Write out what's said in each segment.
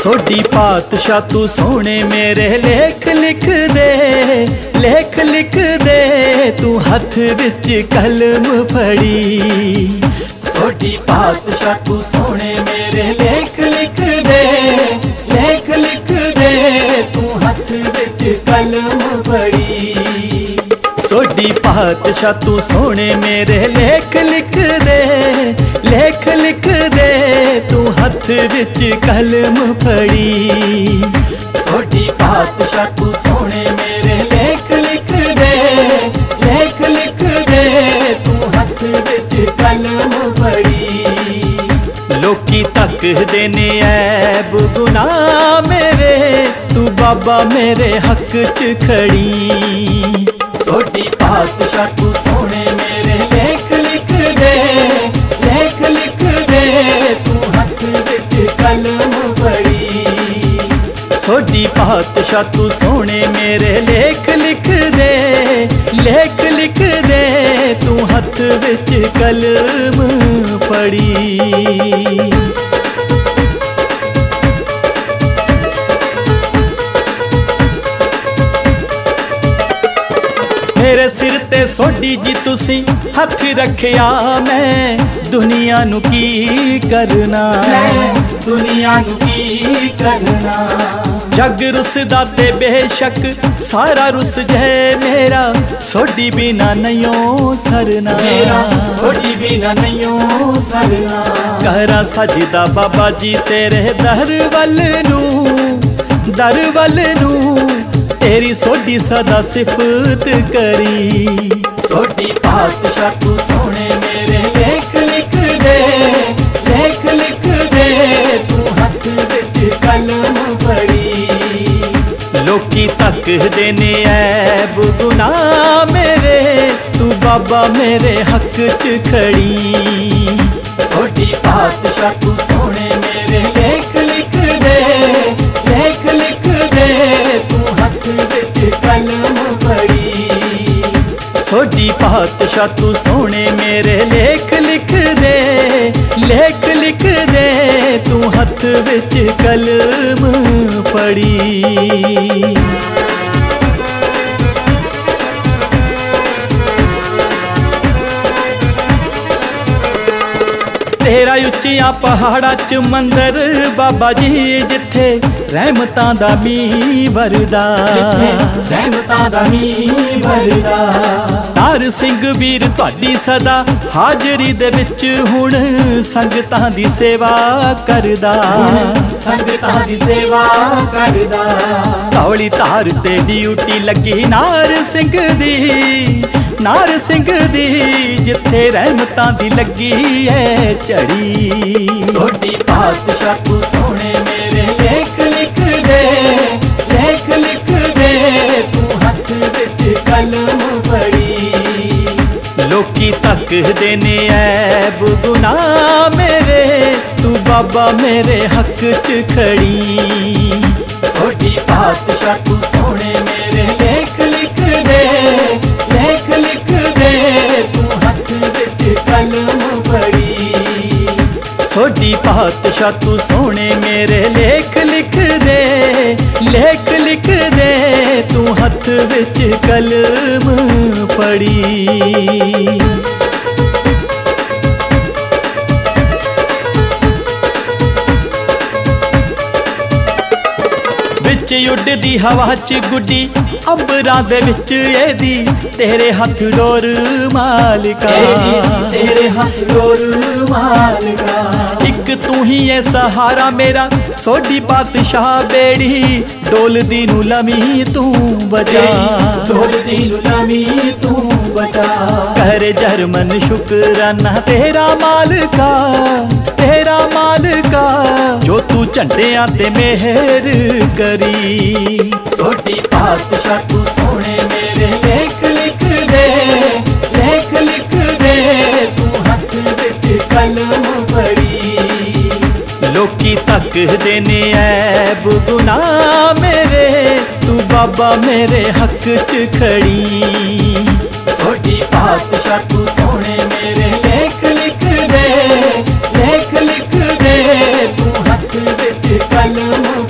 सोडी पातशाह तू सोने मेरे लेख लिख दे, लेख लिख दे तू हथ विच कलम फड़ी। सोडी पातशाह तू सोने मेरे लेख लिख दे, लेख लिख दे तू हथ विच कलम फड़ी। सोडी पातशाह तू सोने मेरे लेख लिख दे, लेख लिख दे तू हथ विच कलम फड़ी। सोडी पातशाह तू सोने मेरे लेख लिख दे, लेख लिख दे तू हथ विच कलम फड़ी। लोकी तकदे ने ऐब गुनाह मेरे, तू बाबा मेरे हक च खड़ी। सोडी पातशाह तू सोने मेरे लेख लिख दे, लेख लिख दे तू हथ विच कलम फड़ी। सोडी पातशाह तू सोने मेरे लेख लिख दे, लेख लिख दे तू हथ विच कलम फड़ी। मेरे सिर ते सोडी जी तुसी हथ रखिया, मैं दुनिया नू की करना, दुनिया नू की करना। जग रुसदा ते बेशक सारा रुस जाए मेरा, सोडी बिना नहियों सरना, सोडी बिना नहियों सरना। कहरा सजदा बाबा जी तेरे दर वल नू, दर वल नू तेरी सोडी सदा सिफत करी। सोडी पातशाह तू सोने मेरे लेख लिख दे, लेख लिख दे तू हथ विच कलम फड़ी। लोकी तकदे ने ऐब गुनाह मेरे, तू बाबा मेरे हक च खड़ी। सोडी पातशाह तू सोने मेरे लेख लिख दे, लेख लिख दे तू हथ विच कलम फड़ी। सोडी पातशाह तू सोने मेरे लेख लिख दे, लेख लिख दे तू हथ विच कलम फड़ी। तेरा उच्चिया पहाड़ा च मंदिर बाबा जी, जिथे रहमतां दा मींह वरदा, रहमतां दा मींह वरदा। तार सिंह वीर तुहाडी सदा हाजरी दे विच हुण संगतां दी सेवा करदा, संगतां दी सेवा करदा। धौली धार ते ड्यूटी लगी नार सिंह दी, नार सिंह दी जिथे रहमतां दी लगी है झड़ी। सोडी पातशाह तू सोने मेरे लेख लिख दे, लेख लिख दे तू हथ विच कलम फड़ी। लोकी तकदे ने ऐब गुनाह मेरे, तू बाबा मेरे हक च खड़ी। सोडी पातशाह तू सोने मेरे लेख लिख दे, लेख लिख दे तू हथ विच कलम फड़ी। सोडी पातशाह तू सोने मेरे लेख लिख दे, लेख लिख दे तू हथ विच कलम फड़ी। उड़दी हवा च गुड्डी अंबरां दे विच एदी, तेरे हथ डोर मालिका, तेरे हथ डोर मालिका। एक तू ही है सहारा मेरा सोडी पातशाह बेड़ी, डोलदी नू लमी तू बचा, डोलदी नू लमी तू बचा। कर जरमन शुकराना तेरा मालिका, तेरा मालिका जो तू झंडियां ते मेहर करी। सोडी पातशाह तू सोने मेरे लेख लिख दे, लेख लिख दे तू हथ विच कलम फड़ी। लोकी तकदे ने ऐब गुनाह मेरे, तू बाबा मेरे हक च खड़ी। सोडी पातशाह तू सोने मेरे लेख लिख दे, लेख लिख दे तू हथ विच कलम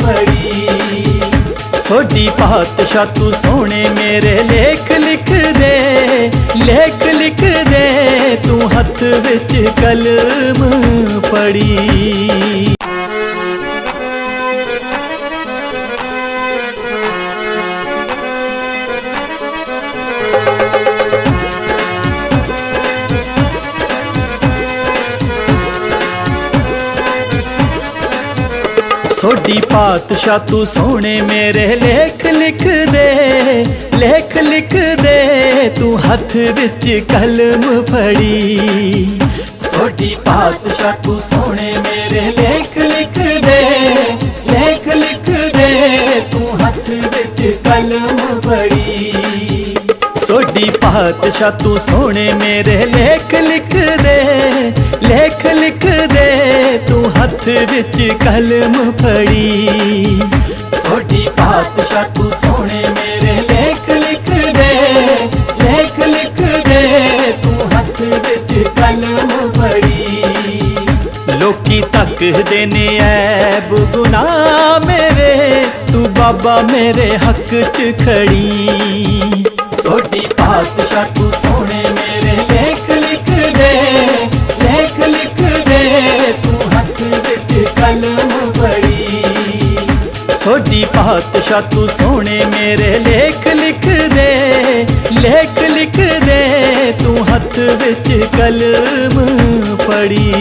सोडी पातशाह तू सोने मेरे लेख लिख दे, लेख लिख दे तू हथ विच कलम फड़ी। सोडी पातशाह तू सोने मेरे लेख लिख दे, लेख लिख दे तू हथ विच कलम फड़ी। सोडी पातशाह तू सोने मेरे लेख लिख दे, लेख लिख दे तू हथ विच कलम फड़ी। सोडी पातशाह तू सोने मेरे लेख लिख दे, लेख लिख दे तू हथ विच कलम फड़ी। सोडी पातशाह तू सोने मेरे लेख लिख दे, लेख लिख दे तू हथ विच कलम फड़ी। लोकी तकदे ने ऐब गुनाह मेरे, तू बाबा मेरे हक च खड़ी। सोडी पातशाह तू सोने मेरे लेख लिख दे, लेख लिख दे तू हथ विच कलम फड़ी। सोडी पातशाह तू सोने मेरे लेख लिख दे, लेख लिख दे तू हथ विच कलम फड़ी।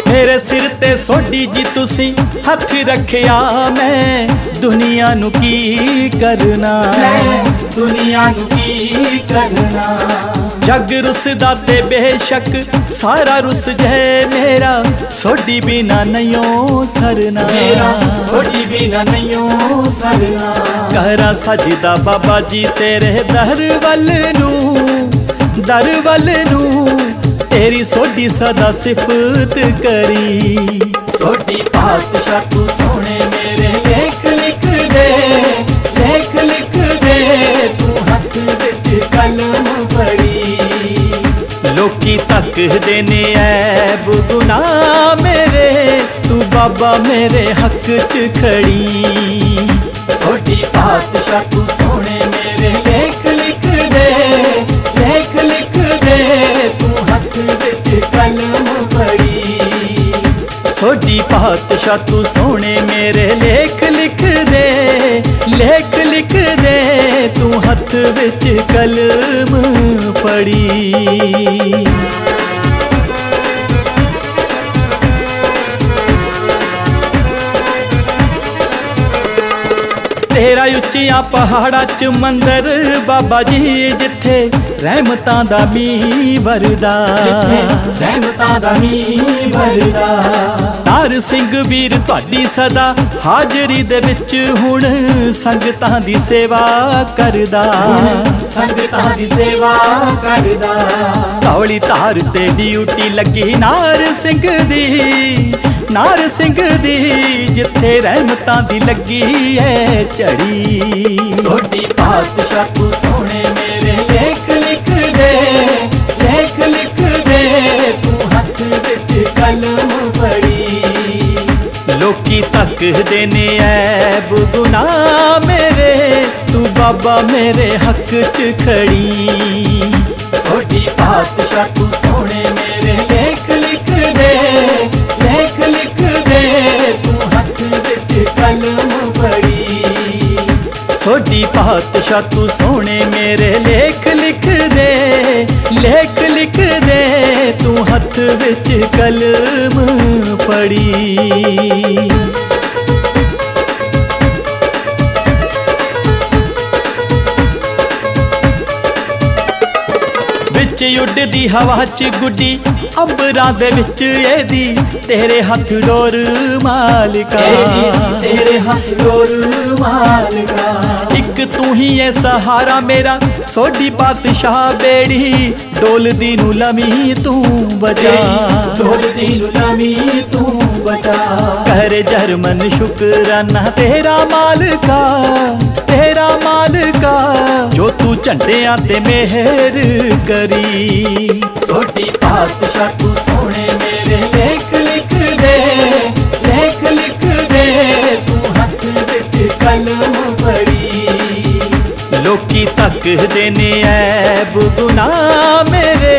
मेरे सिर ते सोडी जी तुसी हथ रखिया, मैं दुनिया नू की करना, दुनिया नू की करना। जग रुसदा ते बेशक सारा रुस जाए मेरा, सोडी बिना नहियों सरना, सोडी बिना नहियों सरना। कहरा सजदा बाबा जी तेरे दर वल नू, दर वल नू तेरी सोडी सदा सिफत करी। सोडी पातशाह तू सोने मेरे लेख लिख दे, लेख लिख दे तू हथ विच कलम फड़ी। लोकी तकदे ने ऐब गुनाह मेरे, तू बाबा मेरे हक च खड़ी। सोडी पातशाह तू सोने मेरे लेख लिख दे, लेख लिख दे तू हथ विच कलम फड़ी। सोडी पातशाह तू सोने मेरे लेख लिख दे, लेख लिख दे तू हथ विच कलम फड़ी। तेरा उच्चिया पहाड़ा च मंदिर बाबा जी, जिथे रहमतां दा मींह वरदा, रहमतां दा मींह वरदा। तार सिंह वीर तुहाडी सदा हाजरी दे विच हुण संगतां दी सेवा करदा, संगतां दी सेवा करदा। धौली तार ते ड्यूटी लगी नार सिंह दी, नार सिंह दी जिथे रहमतां दी लगी है झड़ी। सोडी पातशाह तू सोने मेरे लेख लिख दे, लेख लिख दे तू हथ विच कलम फड़ी। लोकी तकदे ने ऐब गुनाह मेरे, तू बाबा मेरे हक च खड़ी। सोडी पातशाह तू सोने मेरे लेख लिख दे, लेख लिख दे तू हथ विच कलम फड़ी। सोडी पातशाह तू सोने मेरे लेख लिख दे, लेख लिख दे तू हथ विच कलम फड़ी। उड़दी हवा च गुड्डी अंबरां दे विच एदी, तेरे हथ डोर मालिका, तेरे हथ डोर मालिका। एक तू ही है सहारा मेरा सोडी पातशाह बेड़ी, डोलदी नू लमी तू बचा, डोलदी नू लमी तू बचा। कर जरमन शुकराना तेरा मालिका, तेरा मालिका, जो तू झंडियां ते मेहर करी। सोडी पातशाह तू सोने मेरे लेख लिख दे, लेख लिख दे, तू हथ विच कलम फड़ी। लोकी तकदे ने ऐब गुनाह मेरे,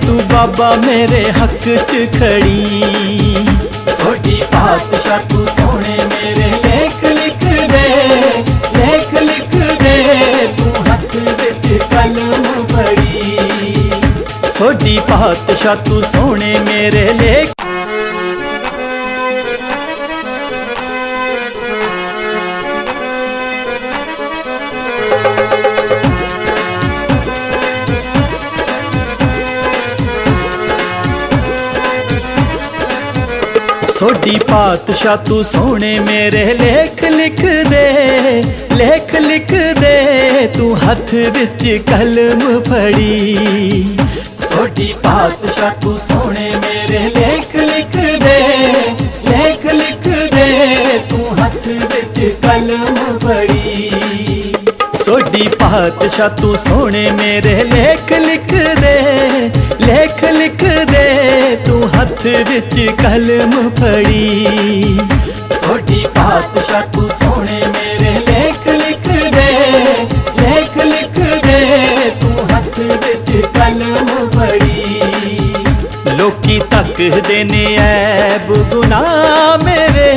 तू बाबा मेरे हक च खड़ी। सोडी पातशाह तू सोने मेरे लेख लिख दे, लेख लिख दे, तू हथ विच कलम फड़ी। सोडी पातशाह तू सोने मेरे लेख। सोडी पातशाह तू सोने मेरे लेख लिख दे, लेख लिख दे, तू हथ विच कलम फड़ी। सोडी पातशाह तू सोने मेरे लेख लिख दे, लेख लिख दे, तू हथ विच कलम फड़ी। सोडी पातशाह तू सोने मेरे लेख लिख दे, लेख लिख दे, तू हथ विच कलम फड़ी। सोडी पातशाह तू सोने मेरे लेख लिख दे, लेख लिख दे, तू हथ विच कलम फड़ी। लोकी तकदे ने ऐब गुनाह मेरे,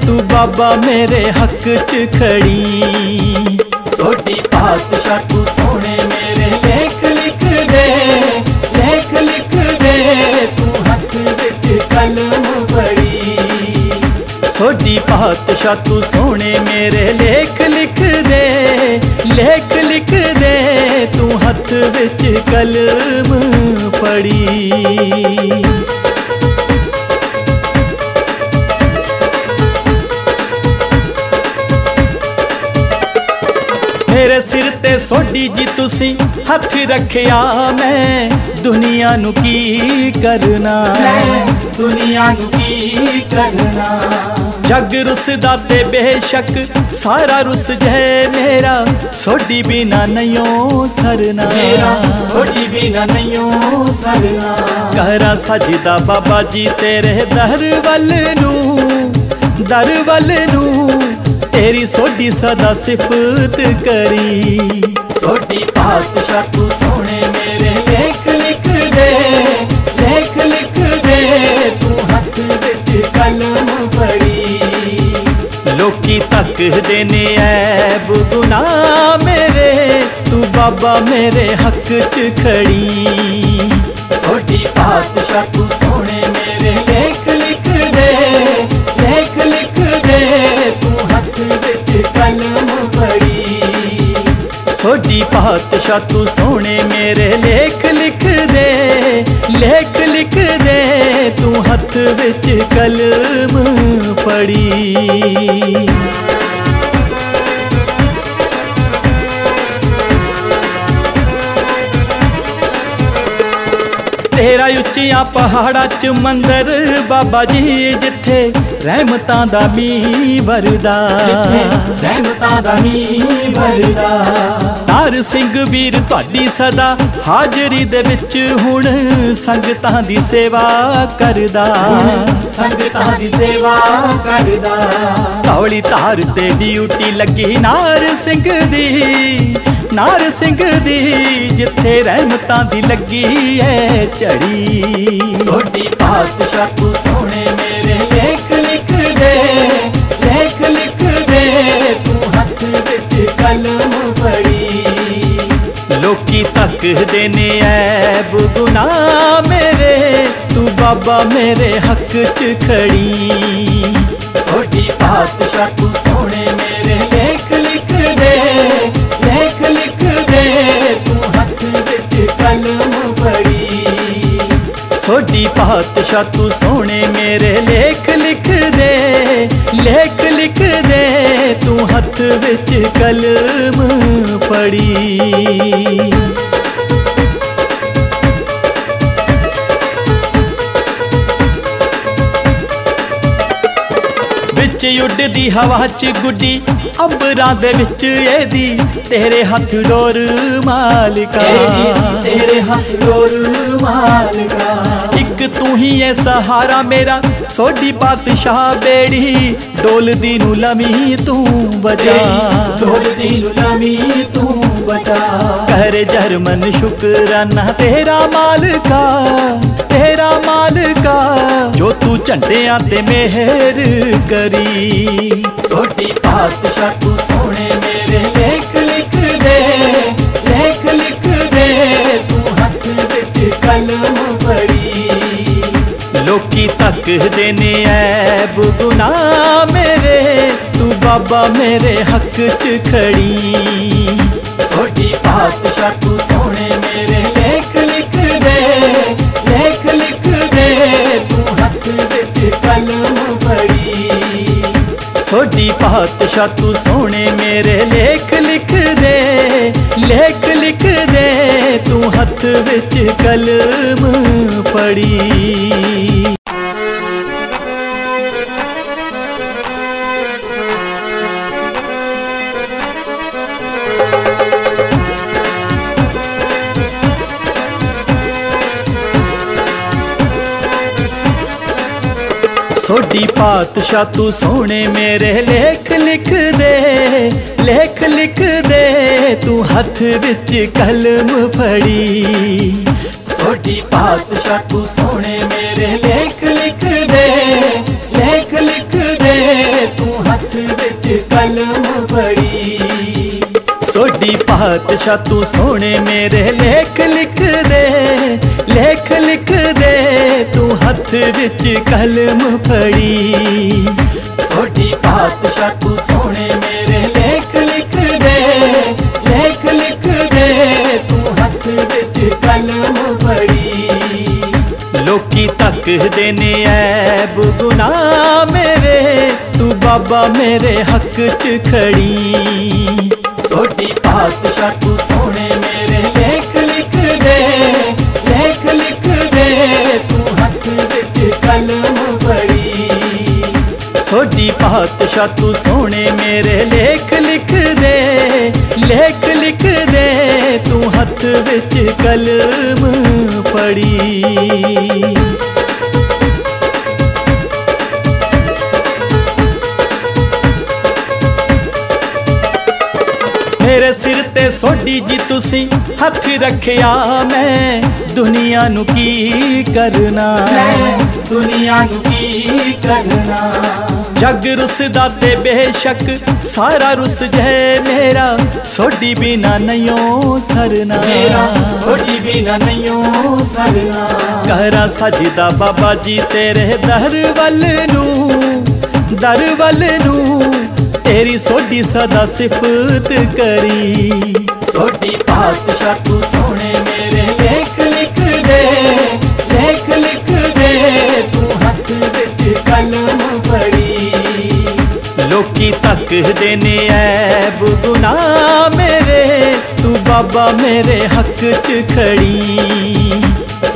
तू बाबा मेरे हक च खड़ी। सोडी पातशाह तू सोने मेरे लेख लिख दे, लेख लिख दे, तू हथ विच कलम फड़ी। सोडी पातशाह तू सोने मेरे लेख लिख दे, लेख लिख दे, तू हथ विच कलम फड़ी। मेरे सिर ते सोडी जी तुसी हथ रखिया, मैं दुनिया नू की करना, दुनिया नू की करना। जग रुसदा ते बेशक सारा रुस जाए मेरा, सोडी बिना नहियों सरना, सोडी बिना नहियों सरना। कहरा सजदा बाबा जी तेरे दर वल नू, दर वल नू, तेरी सोडी सदा सिफत करी। सोडी पातशाह तू सोने मेरे लेख लिख दे, लेख लिख दे, तू हथ विच कलम फड़ी। लोकी तकदे ने ऐब गुनाह मेरे, तू बाबा मेरे हक च खड़ी। सोडी पातशाह तू सोने मेरे लेख लिख दे, लेख लिख दे, तू हथ विच कलम फड़ी। सोडी पातशाह तू सोने मेरे लेख लिख दे, लेख लिख दे, तू हथ विच कलम फड़ी। तेरा उच्चिया पहाड़ा च मंदिर बाबा जी, जिथे रहमतां दा मींह वरदा, रहमतां दा मींह वरदा। तार सिंह वीर तुहाडी सदा हाजरी दे विच हुण संगतां दी सेवा करदा, संगतां दी सेवा करदा। धौली धार ते ड्यूटी लगी नार सिंह दी, नार सिंह दी, जिथे रहमतां दी लगी है झड़ी। सोडी पातशाह तू सोने मेरे लेख लिख दे, लेख लिख दे, तू हथ विच कलम फड़ी। लोकी तकदे ने ऐब गुनाह मेरे, तू बाबा मेरे हक च खड़ी। सोडी पातशाह तू सोने मेरे लेख लिख दे, लेख लिख दे, तू हथ विच कलम फड़ी। सोडी पातशाह तू सोने मेरे लेख लिख दे, लेख लिख दे, तू हथ विच कलम फड़ी। ਉੱਡਦੀ ਹਵਾ 'ਚ ਗੁੱਡੀ ਅੰਬਰਾਂ ਦੇ ਵਿੱਚ ਇਹਦੀ ਤੇਰੇ ਹੱਥ ਡੋਰ ਮਾਲਕਾ ਤੇਰੇ ਹੱਥ ਡੋਰ ਮਾਲਕਾ ਇੱਕ ਤੂੰ ਹੀ ਐ ਸਹਾਰਾ ਮੇਰਾ ਸੋਢੀ ਪਾਤਸ਼ਾਹ ਬੇੜੀ ਡੋਲਦੀ ਨੂੰ ਲਮੀ ਤੂੰ ਬਚਾ ਡੋਲਦੀ ਨੂੰ ਲਮੀ ਤੂੰ ਬਚਾ ਕਰ ਜਰਮਨ ਸ਼ੁਕਰਾਨਾ ਤੇਰਾ ਮਾਲਕਾ तेरा मालका जो तू झंडियां ते मेहर करी सोढी पातशाह तू सोने मेरे लेख लिख दे तू हथ विच कलम फड़ी लोकी तकदे ने ऐब गुनाह मेरे तू बाबा मेरे हक च खड़ी सोढी पातशाह तू सोने मेरे लेख लिख दे तू हथ विच कलम फड़ी सोढी पातशाह तू सोने मेरे लेख लिख दे तू हथ विच कलम फड़ी सोढी पातशाह तू सोने मेरे लेख लिख दे तू हथ विच कलम फड़ी सोढी पातशाह तू सोने मेरे लेख लिख दे तू हथ विच कलम फड़ी सोढी पातशाह तू सोने मेरे लेख लिख दे तू हथ विच कलम फड़ी सोढी पातशाह तू सोने मेरे लेख लिख दे तू हथ विच कलम फड़ी लोकी तकदे ने ऐब गुनाह मेरे तू बाबा मेरे हक च खड़ी सोढी पातशाह तू सोने मेरे लेख लिख दे तू हथ विच कलम फड़ी सोढी पातशाह तू सोने मेरे लेख लिख दे तू हथ विच कलम फड़ी मेरे सिर ते सोढी जी तुसी हथ रखिया मैं दुनिया नू की करना दुनिया नू की करना जग रुसदा ते बेशक सारा रुस जै मेरा सोढी बिना नहियों सरना सोढी बिना नहियों सरना कहरा सजदा बाबा जी तेरे दर वल नू तेरी सोढी सदा सिफत करी सोढी पातशाह तू सोने मेरे लेख लिख दे तू हथ विच कलम फड़ी लोकी तकदे ने ऐब गुनाह मेरे तू बाबा मेरे हक च खड़ी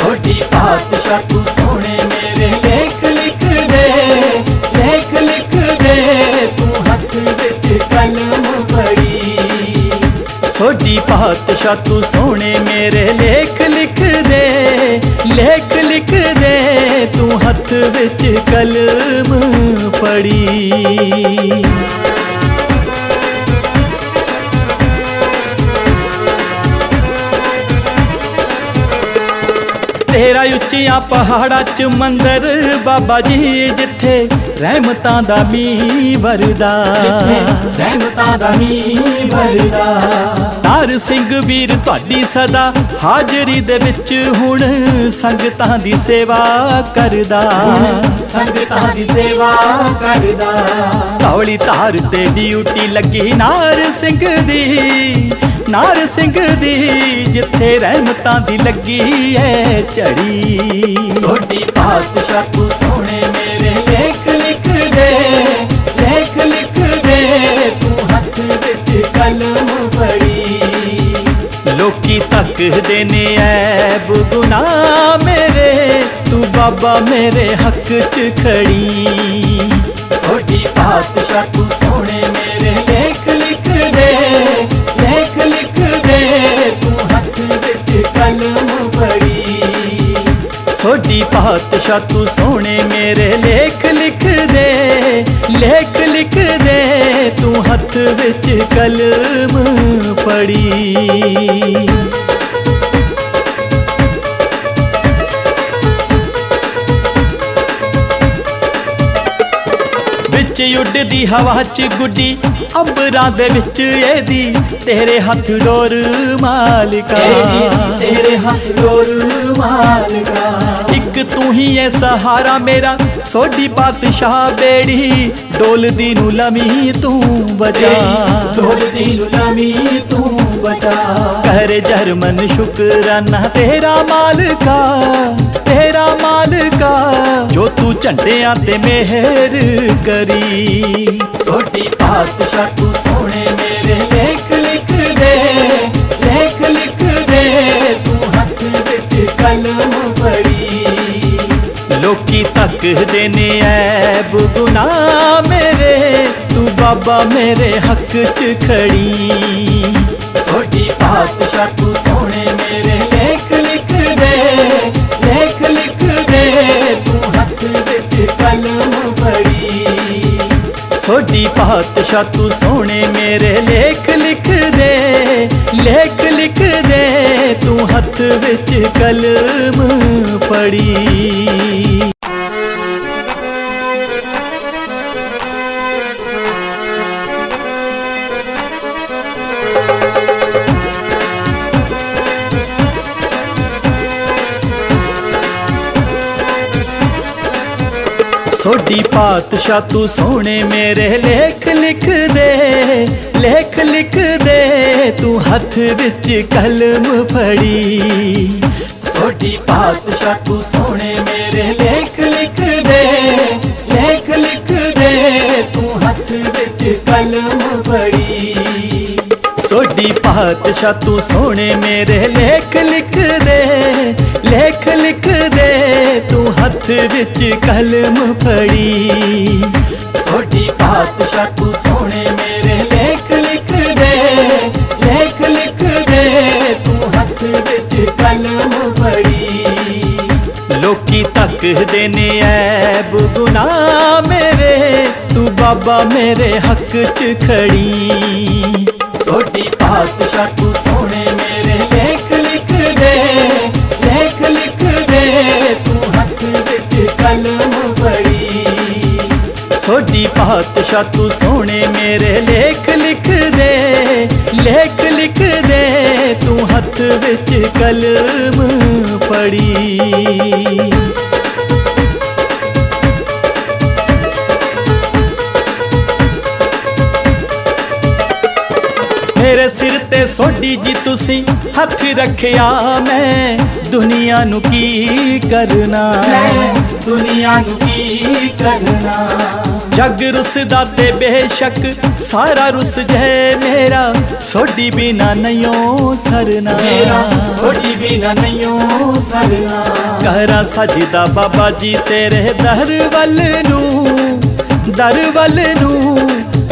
सोढी पातशाह तू सोने मेरे लेख लिख दे तू हथ विच कलम फड़ी सोढी पातशाह तू सोने मेरे लेख लिख दे तू हथ विच कलम फड़ी तेरा उच्चिया पहाड़ा च मंदिर बाबा जी जिथे रहमतां दा मींह वरदा तार सिंह वीर तुहाडी सदा हाजरी दे विच हुण संगतां दी सेवा करदा धौली धार ते ड्यूटी लगी नार सिंह दी जिथे रहमतां दी लगी है झड़ी सोढी पातशाह तू सोने मेरे लेख लिख दे तू हथ विच कलम फड़ी लोकी तकदे ने ऐब गुनाह मेरे तू बाबा मेरे हक च खड़ी सोढी पातशाह तू सोने मेरे लेख लिख दे, लेख लिख दे तू हथ विच कलम फड़ी। सोडी पातशाह तू सोने मेरे लेख लिख दे, लेख लिख दे तू हथ विच कलम फड़ी। विच उड़दी हवा च गुड्डी अंबरां दे विच एदी तेरे हथ डोर मालिका, तेरे हथ डोर मालिका। एक तू ही है सहारा मेरा सोडी पातशाह बेड़ी, डोलदी नू लमी तू बचा, डोलदी नू लमी तू बचा। कर जरमन शुकराना तेरा मालिका, तेरा मालिका जो तू झंडियां ते मेहर करी। सोडी पातशाह तू सोने मेरे लेख लिख दे, लेख लिख दे तू हथ विच कलम फड़ी। लोकी तकदे ने ऐब गुनाह मेरे, तू बाबा मेरे हक च खड़ी। सोडी पातशाह तू सोने मेरे लेख लिख दे, लेख लिख दे तू हथ विच कलम फड़ी। सोडी पातशाह तू सोने मेरे लेख लिख दे, लेख लिख दे तू हथ विच कलम फड़ी। सोडी पातशाह तू सोने मेरे लेख लिख दे, लेख लिख दे तू हथ विच कलम फड़ी। सोडी पातशाह तू सोने मेरे लेख लिख दे, लेख लिख दे तू हथ विच कलम फड़ी। सोडी पातशाह तू सोने मेरे लेख लिख दे, लेख लिख दे तू हथ विच कलम फड़ी। सोडी पातशाह तू सोने मेरे लेख लिख दे, लेख लिख दे तू हथ विच कलम फड़ी। लोकी तकदे ने ऐब गुनाह मेरे, तू बाबा मेरे हक च खड़ी। सोडी पातशाह तू सोने मेरे लेख लिख दे, लेख लिख दे तू हथ विच कलम फड़ी। सोडी पातशाह तू सोने मेरे लेख लिख दे, लेख लिख दे तू हथ विच कलम फड़ी। मेरे सिर ते सोडी जी तुसी हथ रखिया, मैं दुनिया नू की करना, दुनिया नू की करना। जग रुसदा ते बेशक सारा रुस जाए मेरा, सोडी बिना नहियों सरना, सोडी बिना नहियों सरना। कहरा सजदा बाबा जी तेरे दर वल नू, दर वल नू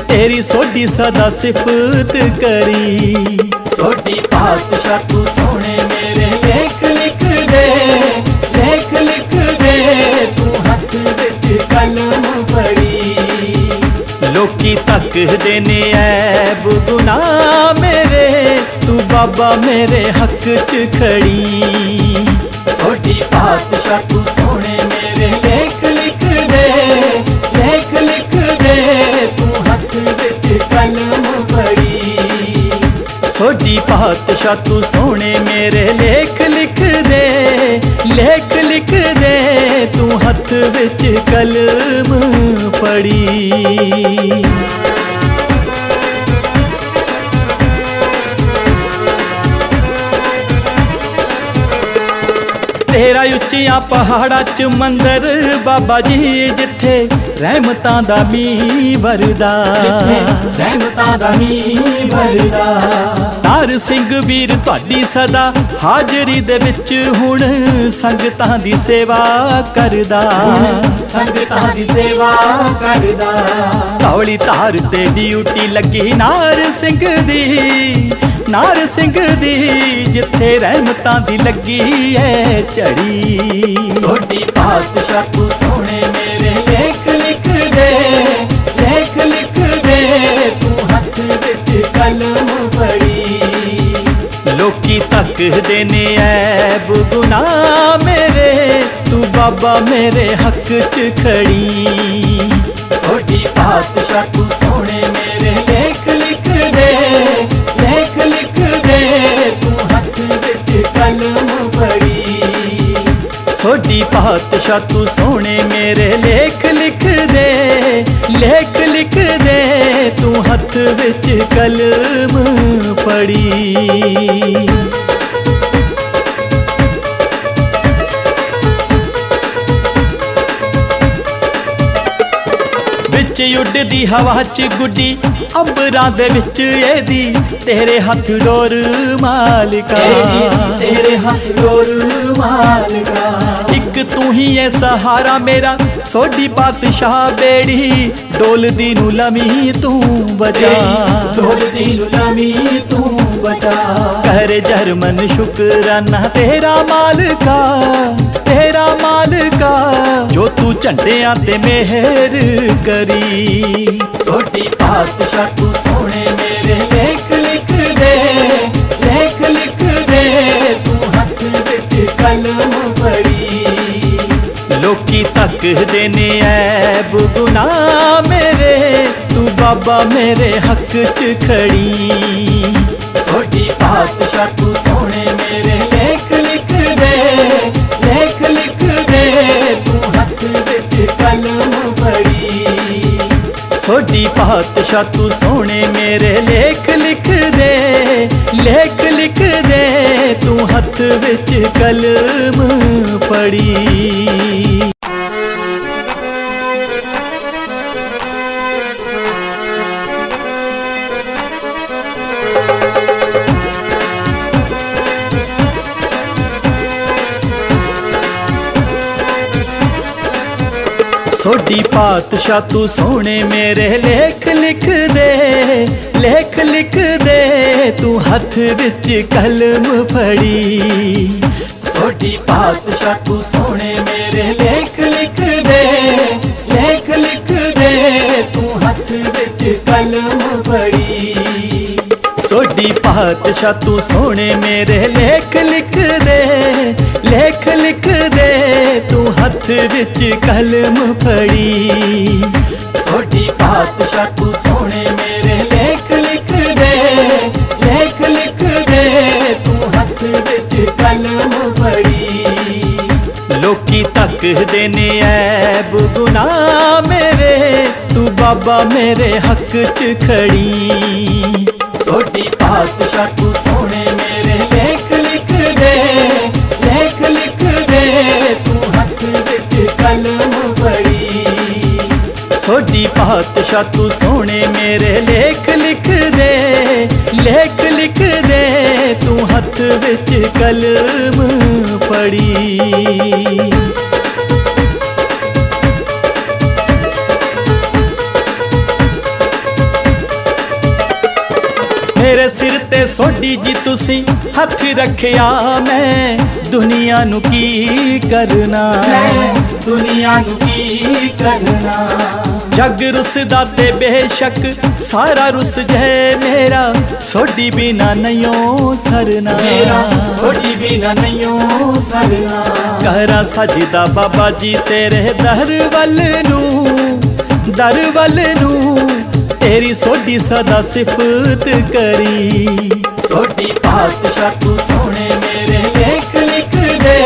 तेरी सोडी सदा सिफत करी। सोडी पातशाह तू सोने मेरे लेख लिख दे, लेख लिख दे तू हथ विच कलम फड़ी। लोकी तकदे ने ऐब गुनाह मेरे, तू बाबा मेरे हक च खड़ी। सोडी पातशाह तू सोने मेरे लेख लिख दे, लेख लिख दे तू हथ विच कलम फड़ी। सोडी पातशाह तू सोने मेरे लेख लिख दे, लेख लिख दे तू हथ विच कलम फड़ी। तेरा उच्चियां पहाड़ा च मंदिर बाबा जी, जिथे रहमतां दा मींह वरदा, रहमतां दा मींह वरदा। तार सिंह वीर तुहाडी सदा हाजरी दे विच हुण संगतां दी सेवा करदा, संगतां दी सेवा करदा। धौली धार ते ड्यूटी लगी नार सिंह दी, नार सिंह दी, जिथे रहमतां दी लगी है झड़ी। सोडी पातशाह तू सोने मेरे लेख लिख दे, लेख लिख दे, तू हथ विच कलम फड़ी। लोकी तकदे ने ऐब गुनाह मेरे, तू बाबा मेरे हक च खड़ी। सोडी पातशाह तू सोने मेरे लेख लिख दे, लेख लिख दे, तू हथ विच कलम फड़ी। सोडी पातशाह तू सोने मेरे लेख लिख दे, लेख लिख दे, तू हथ विच कलम फड़ी। विच उड्डदी हवा च गुड्डी अंबरां दे विच एदी, तेरे हथ डोर मालिका, तेरे हाथ डोर मालिका। एक तू ही है सहारा मेरा, सोडी पातशाह बेड़ी डोलदी नू लमी तू बचा, डोलदी नू लमी तू बचा। कर जरमन शुकराना तेरा मालिका, तेरा मालिका, जो तू झंडियां ते मेहर करी। सोडी पातशाह तू सोने मेरे लेख लिख दे, लेख लिख दे, तू हथ विच कलम फड़ी। लोकी तकदे ने ऐब गुनाह मेरे, तू बाबा मेरे हक च खड़ी। सोडी पातशाह तू सोने मेरे लेख लिख दे, लेख लिख दे, तू हथ विच कलम फड़ी। सोडी पातशाह तू सोने मेरे लेख लिख दे, लेख लिख दे, तू हथ विच कलम फड़ी। सोडी पातशाह तू सोने मेरे लेख लिख दे, लेख लिख दे, तू हथ विच कलम फड़ी। सोडी पातशाह तू सोने मेरे लेख लिख दे, लेख लिख दे, तू हथ विच कलम फड़ी। सोडी पातशाह तू सोने मेरे लेख लिख दे, लेख लिख दे, तू हथ विच कलम फड़ी। सोडी पातशाह तू सोने मेरे लेख लिख दे, लेख लिख दे, तू हथ विच कलम फड़ी। लोकी तकदे ने ऐब गुनाह मेरे, तू बाबा मेरे हक च खड़ी। सोडी पातशाह तू सोने मेरे लेख लिख दे, लेख लिख दे, तू हथ विच कलम फड़ी। सोडी पातशाह तू सोने मेरे लेख लिख दे, लेख लिख दे, तू हथ विच कलम फड़ी। मेरे सिर ते सोडी जी तुसी हथ रखिया, मैं दुनिया नू की करना, दुनिया नू की करना। जग रुसदा ते बेशक सारा रुस जाए मेरा, सोडी बिना नहियों सरना, मेरा सोडी बिना नहियों सरना। कहरा सजदा बाबा जी तेरे दर वल नू, दर वल नू, तेरी सोडी सदा सिफत करी। सोडी पातशाह तू सोने मेरे लेख लिख दे,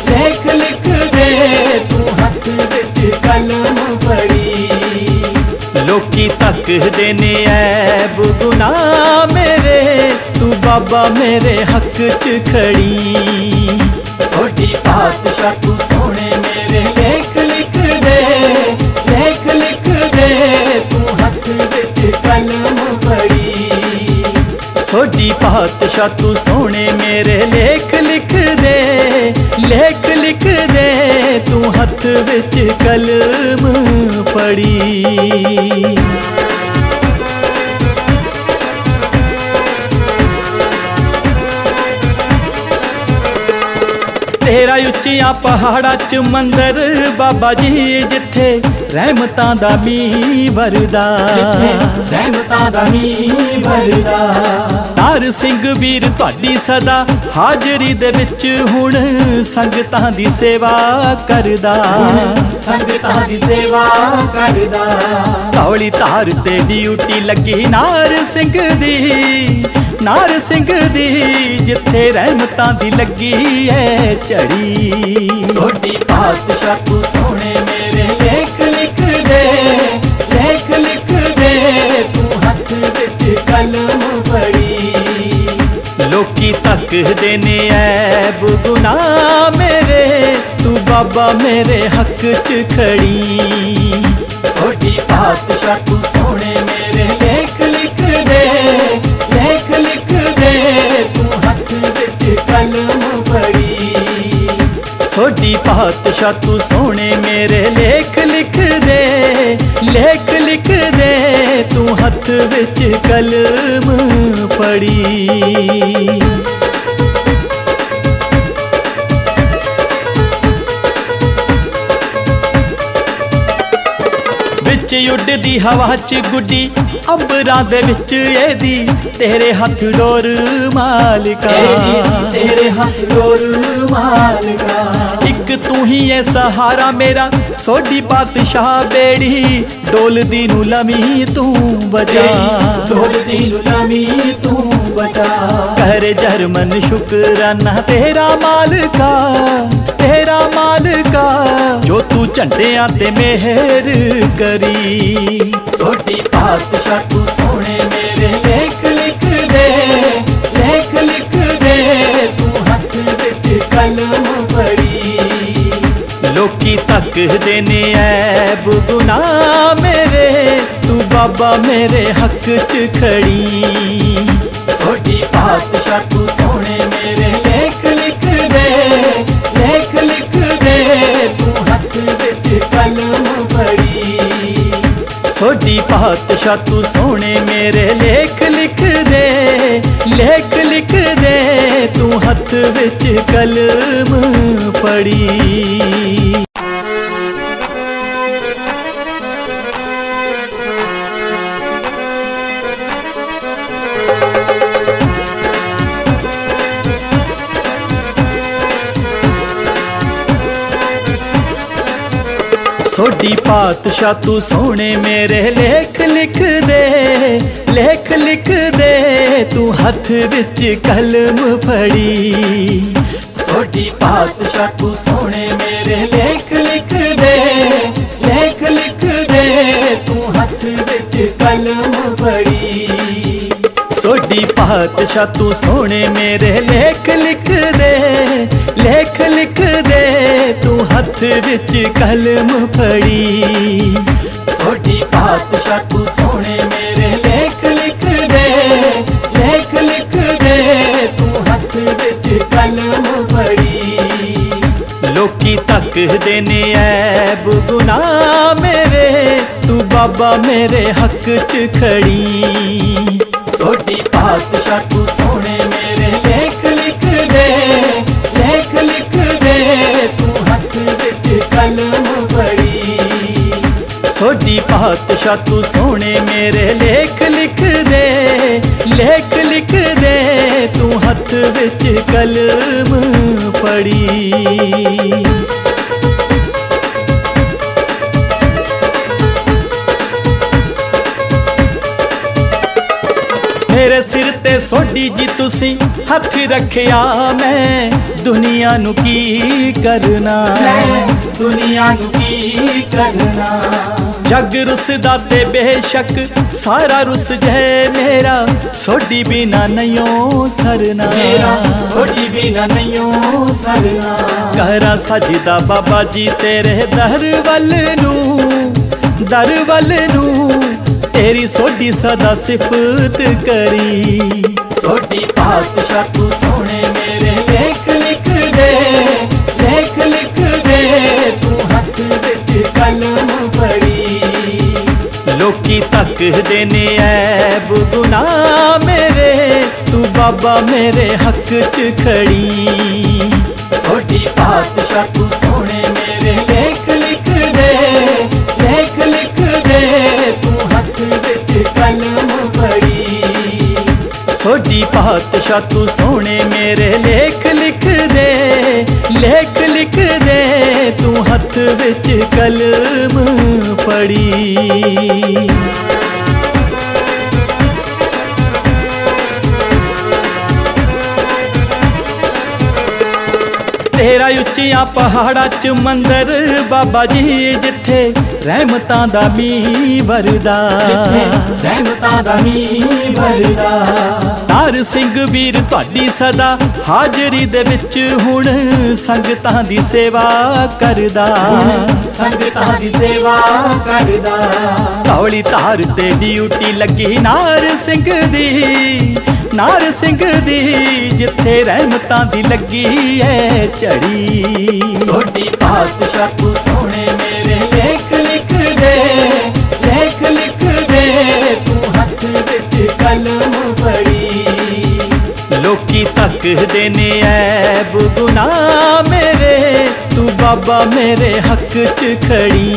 लेख लिख दे, तू हथ विच कलम फड़ी। लोकी तकदे ने ऐब गुनाह मेरे, तू बाबा मेरे हक च खड़ी। ਸੋਢੀ ਪਾਤਸ਼ਾਹ ਤੂੰ ਸੋਹਣੇ ਮੇਰੇ ਲੇਖ ਲਿਖ ਦੇ, ਲੇਖ ਲਿਖ ਦੇ ਤੂੰ ਹੱਥ ਵਿੱਚ ਕਲਮ ਫੜੀ। ਸੋਢੀ ਪਾਤਸ਼ਾਹ ਤੂੰ ਸੋਹਣੇ ਮੇਰੇ ਲੇਖ ਲਿਖ ਦੇ, ਲੇਖ ਲਿਖ ਦੇ ਤੂੰ ਹੱਥ ਵਿੱਚ ਕਲਮ ਫੜੀ। ਤੇਰਾ ਉੱਚੀਆਂ ਪਹਾੜਾਂ 'ਚ ਮੰਦਰ ਬਾਬਾ ਜੀ, ਜਿੱਥੇ ਰਹਿਮਤਾਂ ਦਾ ਮੀਂਹ ਵਰਦਾ, ਜਿੱਥੇ ਰਹਿਮਤਾਂ ਦਾ ਮੀਂਹ ਵਰਦਾ। ਤਾਰ ਸਿੰਘ ਵੀਰ ਤੁਹਾਡੀ ਸਦਾ ਹਾਜ਼ਰੀ ਦੇ ਵਿੱਚ ਹੁਣ ਸੰਗਤਾਂ ਦੀ ਸੇਵਾ ਕਰਦਾ, ਸੰਗਤਾਂ ਦੀ ਸੇਵਾ ਕਰਦਾ। ਧੌਲੀ ਧਾਰ ਤੇ ਡਿਊਟੀ ਲੱਗੀ ਨਾਰ ਸਿੰਘ ਦੀ, ਨਾਰ ਸਿੰਘ ਦੀ, ਜਿੱਥੇ ਰਹਿਮਤਾਂ ਦੀ ਲੱਗੀ ਐ ਝੜੀ। ਸੋਢੀ ਪਾਤਸ਼ਾਹ ਤੂੰ ਸੋਹਣੇ ਮੇਰੇ ਲੇਖ ਲਿਖ ਦੇ, ਲੇਖ ਲਿਖ ਦੇ ਤੂੰ ਹੱਥ ਵਿੱਚ ਕਲਮ ਫੜੀ। ਲੋਕੀ ਤੱਕਦੇ ਨੇ ਐਬ ਗੁਨਾਹ ਮੇਰੇ, ਤੂੰ ਬਾਬਾ ਮੇਰੇ ਹੱਕ 'ਚ ਖੜੀ। ਸੋਢੀ ਪਾਤਸ਼ਾਹ ਤੂੰ ਸੋਹਣੇ ਮੇਰੇ ਲੇਖ ਲਿਖ ਦੇ, ਲੇਖ ਲਿਖ ਦੇ ਤੂੰ ਹੱਥ ਵਿੱਚ ਕਲਮ ਫੜੀ। ਸੋਢੀ ਪਾਤਸ਼ਾਹ ਤੂੰ ਸੋਹਣੇ ਮੇਰੇ ਲੇਖ ਲਿਖ ਦੇ, ਲੇਖ ਲਿਖ ਦੇ ਤੂੰ ਹੱਥ ਵਿੱਚ ਕਲਮ ਫੜੀ। ਵਿੱਚ ਉੱਡਦੀ ਹਵਾ 'ਚ ਗੁੱਡੀ ਅੰਬਰਾਂ ਦੇ ਵਿੱਚ ਇਹਦੀ, ਤੇਰੇ ਹੱਥ ਡੋਰ ਮਾਲਕਾ, ਤੇਰੇ ਹੱਥ ਡੋਰ ਮਾਲਕਾ। ਇੱਕ ਤੂੰ ਹੀ ਐ ਸਹਾਰਾ ਮੇਰਾ ਸੋਢੀ ਪਾਤਸ਼ਾਹ, ਬੇੜੀ ਡੋਲਦੀ ਨੂੰ ਲਮੀ ਤੂੰ ਬਚਾ, ਡੋਲਦੀ ਨੂੰ ਲਮੀ ਤੂੰ ਬਚਾ। ਕਰ ਜਰਮਨ ਸ਼ੁਕਰਾਨਾ ਤੇਰਾ ਮਾਲਕਾ, ਤੇਰਾ ਮਾਲਕਾ, ਜੋ ਤੂੰ ਝੰਡਿਆਂ ਤੇ ਮਿਹਰ ਕਰੀ। ਸੋਢੀ ਪਾਤਸ਼ਾਹ ਤੂੰ ਸੋਹਣੇ ਮੇਰੇ ਲੇਖ ਲਿਖ ਦੇ, ਲੇਖ ਲਿਖ ਦੇ ਤੂੰ ਹੱਥ ਵਿੱਚ ਕਲਮ ਫੜੀ। ਲੋਕੀ ਤੱਕਦੇ ਨੇ ਐਬ ਗੁਨਾਹ ਮੇਰੇ, ਤੂੰ ਬਾਬਾ ਮੇਰੇ ਹੱਕ 'ਚ ਖੜੀ। ਸੋਢੀ ਪਾਤਸ਼ਾਹ ਤੂੰ ਸੋਹਣੇ ਮੇਰੇ ਲੇਖ ਲਿਖ ਦੇ, ਲੇਖ ਲਿਖ ਦੇ ਤੂੰ ਹੱਥ ਵਿੱਚ ਕਲਮ ਫੜੀ। ਸੋਢੀ ਪਾਤਸ਼ਾਹ ਤੂੰ ਸੋਹਣੇ ਮੇਰੇ ਲੇਖ ਲਿਖ ਦੇ, ਲੇਖ ਲਿਖ ਦੇ ਤੂੰ ਹੱਥ ਵਿੱਚ ਕਲਮ ਫੜੀ। ਸੋਢੀ ਪਾਤਸ਼ਾਹ ਤੂੰ ਸੋਹਣੇ ਮੇਰੇ ਲੇਖ ਲਿਖ ਦੇ, ਲੇਖ ਲਿਖ ਦੇ ਤੂੰ ਹੱਥ ਵਿੱਚ ਕਲਮ ਫੜੀ। ਸੋਢੀ ਪਾਤਸ਼ਾਹ ਤੂੰ ਸੋਹਣੇ ਮੇਰੇ ਲੇਖ ਲਿਖ ਦੇ, ਲੇਖ ਲਿਖ ਦੇ ਤੂੰ ਹੱਥ ਵਿੱਚ ਕਲਮ ਫੜੀ। ਸੋਢੀ ਪਾਤਸ਼ਾਹ ਤੂੰ ਸੋਹਣੇ ਮੇਰੇ ਲੇਖ ਲਿਖ ਦੇ, ਲੇਖ ਲਿਖ ਦੇ ਤੂੰ ਹੱਥ ਵਿੱਚ ਕਲਮ ਫੜੀ। ਸੋਢੀ ਪਾਤਸ਼ਾਹ ਤੂੰ ਸੋਹਣੇ ਮੇਰੇ ਲੇਖ ਲਿਖ ਦੇ, ਲੇਖ ਲਿਖ ਦੇ ਤੂੰ ਹੱਥ ਵਿੱਚ ਕਲਮ ਫੜੀ। ਲੋਕੀ ਤੱਕਦੇ ਨੇ ਐਬ ਗੁਨਾਹ ਮੇਰੇ, ਤੂੰ ਬਾਬਾ ਮੇਰੇ ਹੱਕ 'ਚ ਖੜੀ। ਸੋਢੀ ਪਾਤਸ਼ਾਹ ਤੂੰ ਸੋਹਣੇ ਮੇਰੇ ਲੇਖ ਲਿਖ ਦੇ, ਲੇਖ ਲਿਖ ਦੇ ਤੂੰ ਹੱਥ ਵਿੱਚ ਕਲਮ ਫੜੀ। ਸੋਢੀ ਪਾਤਸ਼ਾਹ ਤੂੰ ਸੋਹਣੇ ਮੇਰੇ ਲੇਖ ਲਿਖ ਦੇ, ਲੇਖ ਲਿਖ ਦੇ ਤੂੰ ਹੱਥ ਵਿੱਚ ਕਲਮ ਫੜੀ। ਮੇਰੇ ਸਿਰ ਤੇ ਸੋਢੀ ਜੀ ਤੁਸੀਂ ਹੱਥ ਰੱਖਿਆ, ਮੈਂ ਦੁਨੀਆ ਨੂੰ ਕੀ ਕਰਨਾ, ਦੁਨੀਆ ਨੂੰ ਕੀ ਕਰਨਾ। ਜਗ ਰੁੱਸਦਾ ਤੇ ਬੇਸ਼ੱਕ ਸਾਰਾ ਰੁੱਸ ਜਾਏ, ਮੇਰਾ ਸੋਢੀ ਬਿਨਾ ਨਹੀਂਓ ਸਰਨਾ, ਮੇਰਾ ਸੋਢੀ ਬਿਨਾ बिना नहीं सरना। करा सजदा बाबा जी तेरे दर वल नू तेरी सोडी सदा सिफत करी। सोडी पातशाह तू सोने मेरे लेख लिख दे, लेख लिख दे तू हथ विच कलम फड़ी। लोकी तकदे ने ऐब गुनाह मेरे, तू बाबा मेरे हक च खड़ी। सोडी पातशाह तू सोने मेरे लेख लिख दे, लेख लिख दे तू हथ विच कलम फड़ी। सोडी पातशाह तू सोने मेरे लेख लिख दे, लेख लिख दे तू हथ विच कलम फड़ी। तेरा उच्चिया पहाड़ा च मंदिर बाबा जी, जिथे रहमतां दा मींह वरदा, रहमतां दा मींह वरदा। तार सिंह वीर तुहाडी सदा हाजरी दे विच हुण संगतां दी सेवा करदा, संगतां दी सेवा करदा। धौली धार ते ड्यूटी लगी नार सिंह दी, नार सिंह दी जिथे रहमतां दी लगी है झड़ी। सोडी पातशाह तू सोने मेरे लेख लिख दे, लेख लिख दे तू हथ विच कलम फड़ी। लोकी तकदे ने ऐब गुनाह मेरे, तू बाबा मेरे हक च खड़ी।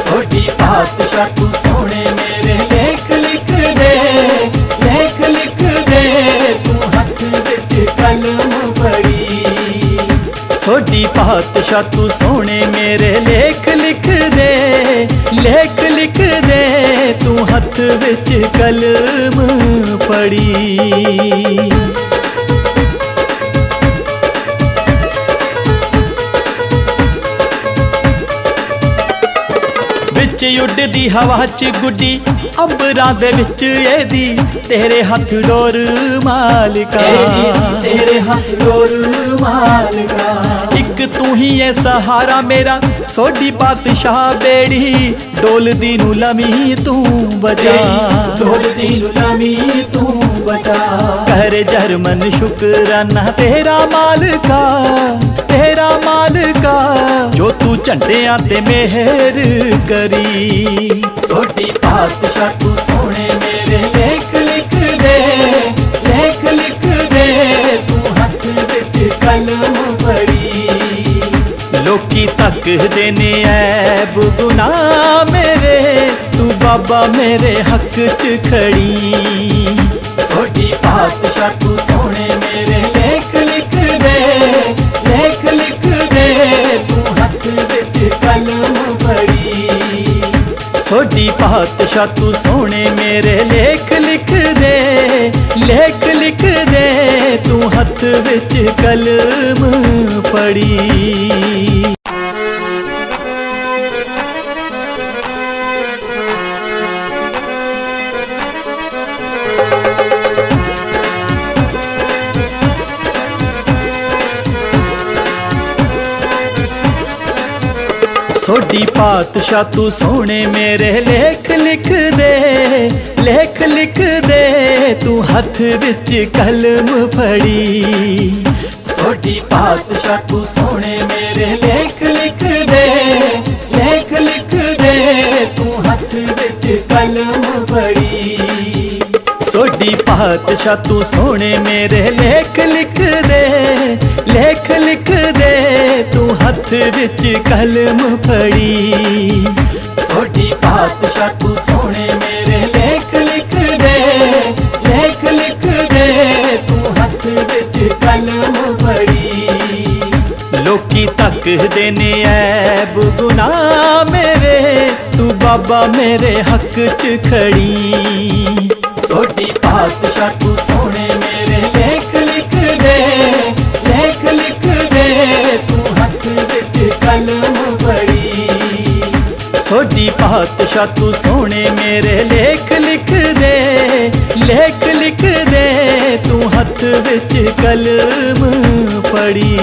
सोडी पातशाह तू सोने मेरे लेख लिख दे, लेख लिख दे तू हथ विच कलम फड़ी। सोडी पातशाह तू सोने मेरे लेख लिख दे, लेख लिख दे तू हथ विच कलम फड़ी। उड़दी हवा च गुड्डी अंबरां दे विच एदी, तेरे हथ डोर मालिका, तेरे हथ डोर मालिका। एक तू ही है सहारा मेरा सोडी पातशाह बेड़ी, डोलदी नू लमी तू बचा, डोलदी नू लमी तू बचा। कर जरमन शुकराना तेरा मालिका, तेरा मालिका जो तू झंडियां ते मेहर करी। सोडी पातशाह तू सोने मेरे लेख लिख दे, लेख लिख दे तू हथ विच कलम फड़ी। लोकी तकदे ने ऐब गुनाह मेरे, तू बाबा मेरे हक च खड़ी। सोडी पातशाह तू सोने मेरे लेख लिख दे, लेख लिख दे तू हथ विच कलम फड़ी। सोडी पातशाह तू सोने मेरे लेख लिख दे, लेख लिख दे तू हथ विच कलम फड़ी। सोडी पातशाह तू सोने मेरे लेख लिख दे, लेख लिख दे तू हथ विच कलम फड़ी। सोडी पातशाह तू सोने मेरे लेख लिख दे, लेख लिख दे तू हथ विच कलम फड़ी। सोडी पातशाह तू सोने मेरे लेख लिख दे, लेख लिख दे तू हथ विच कलम फड़ी। सोडी पातशाह तू सोने मेरे लेख लिख दे, लेख लिख दे तू हथ विच कलम फड़ी। लोकी तकदे ने ऐब गुनाह मेरे, तू बाबा मेरे हक च खड़ी। सोडी पातशाह तू सोने मेरे लेख लिख दे, लेख लिख दे तू हथ विच कलम फड़ी। सोडी पातशाह तू सोने मेरे लेख लिख दे, लेख लिख दे तू हथ हथ विच कलम फड़ी।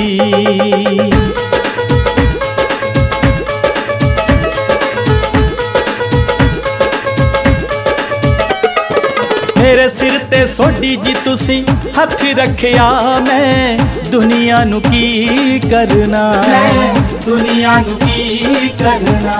मेरे सिर ते सोडी जी तुसी हथ रखिया, मैं दुनिया नू की करना, दुनिया नू की करना।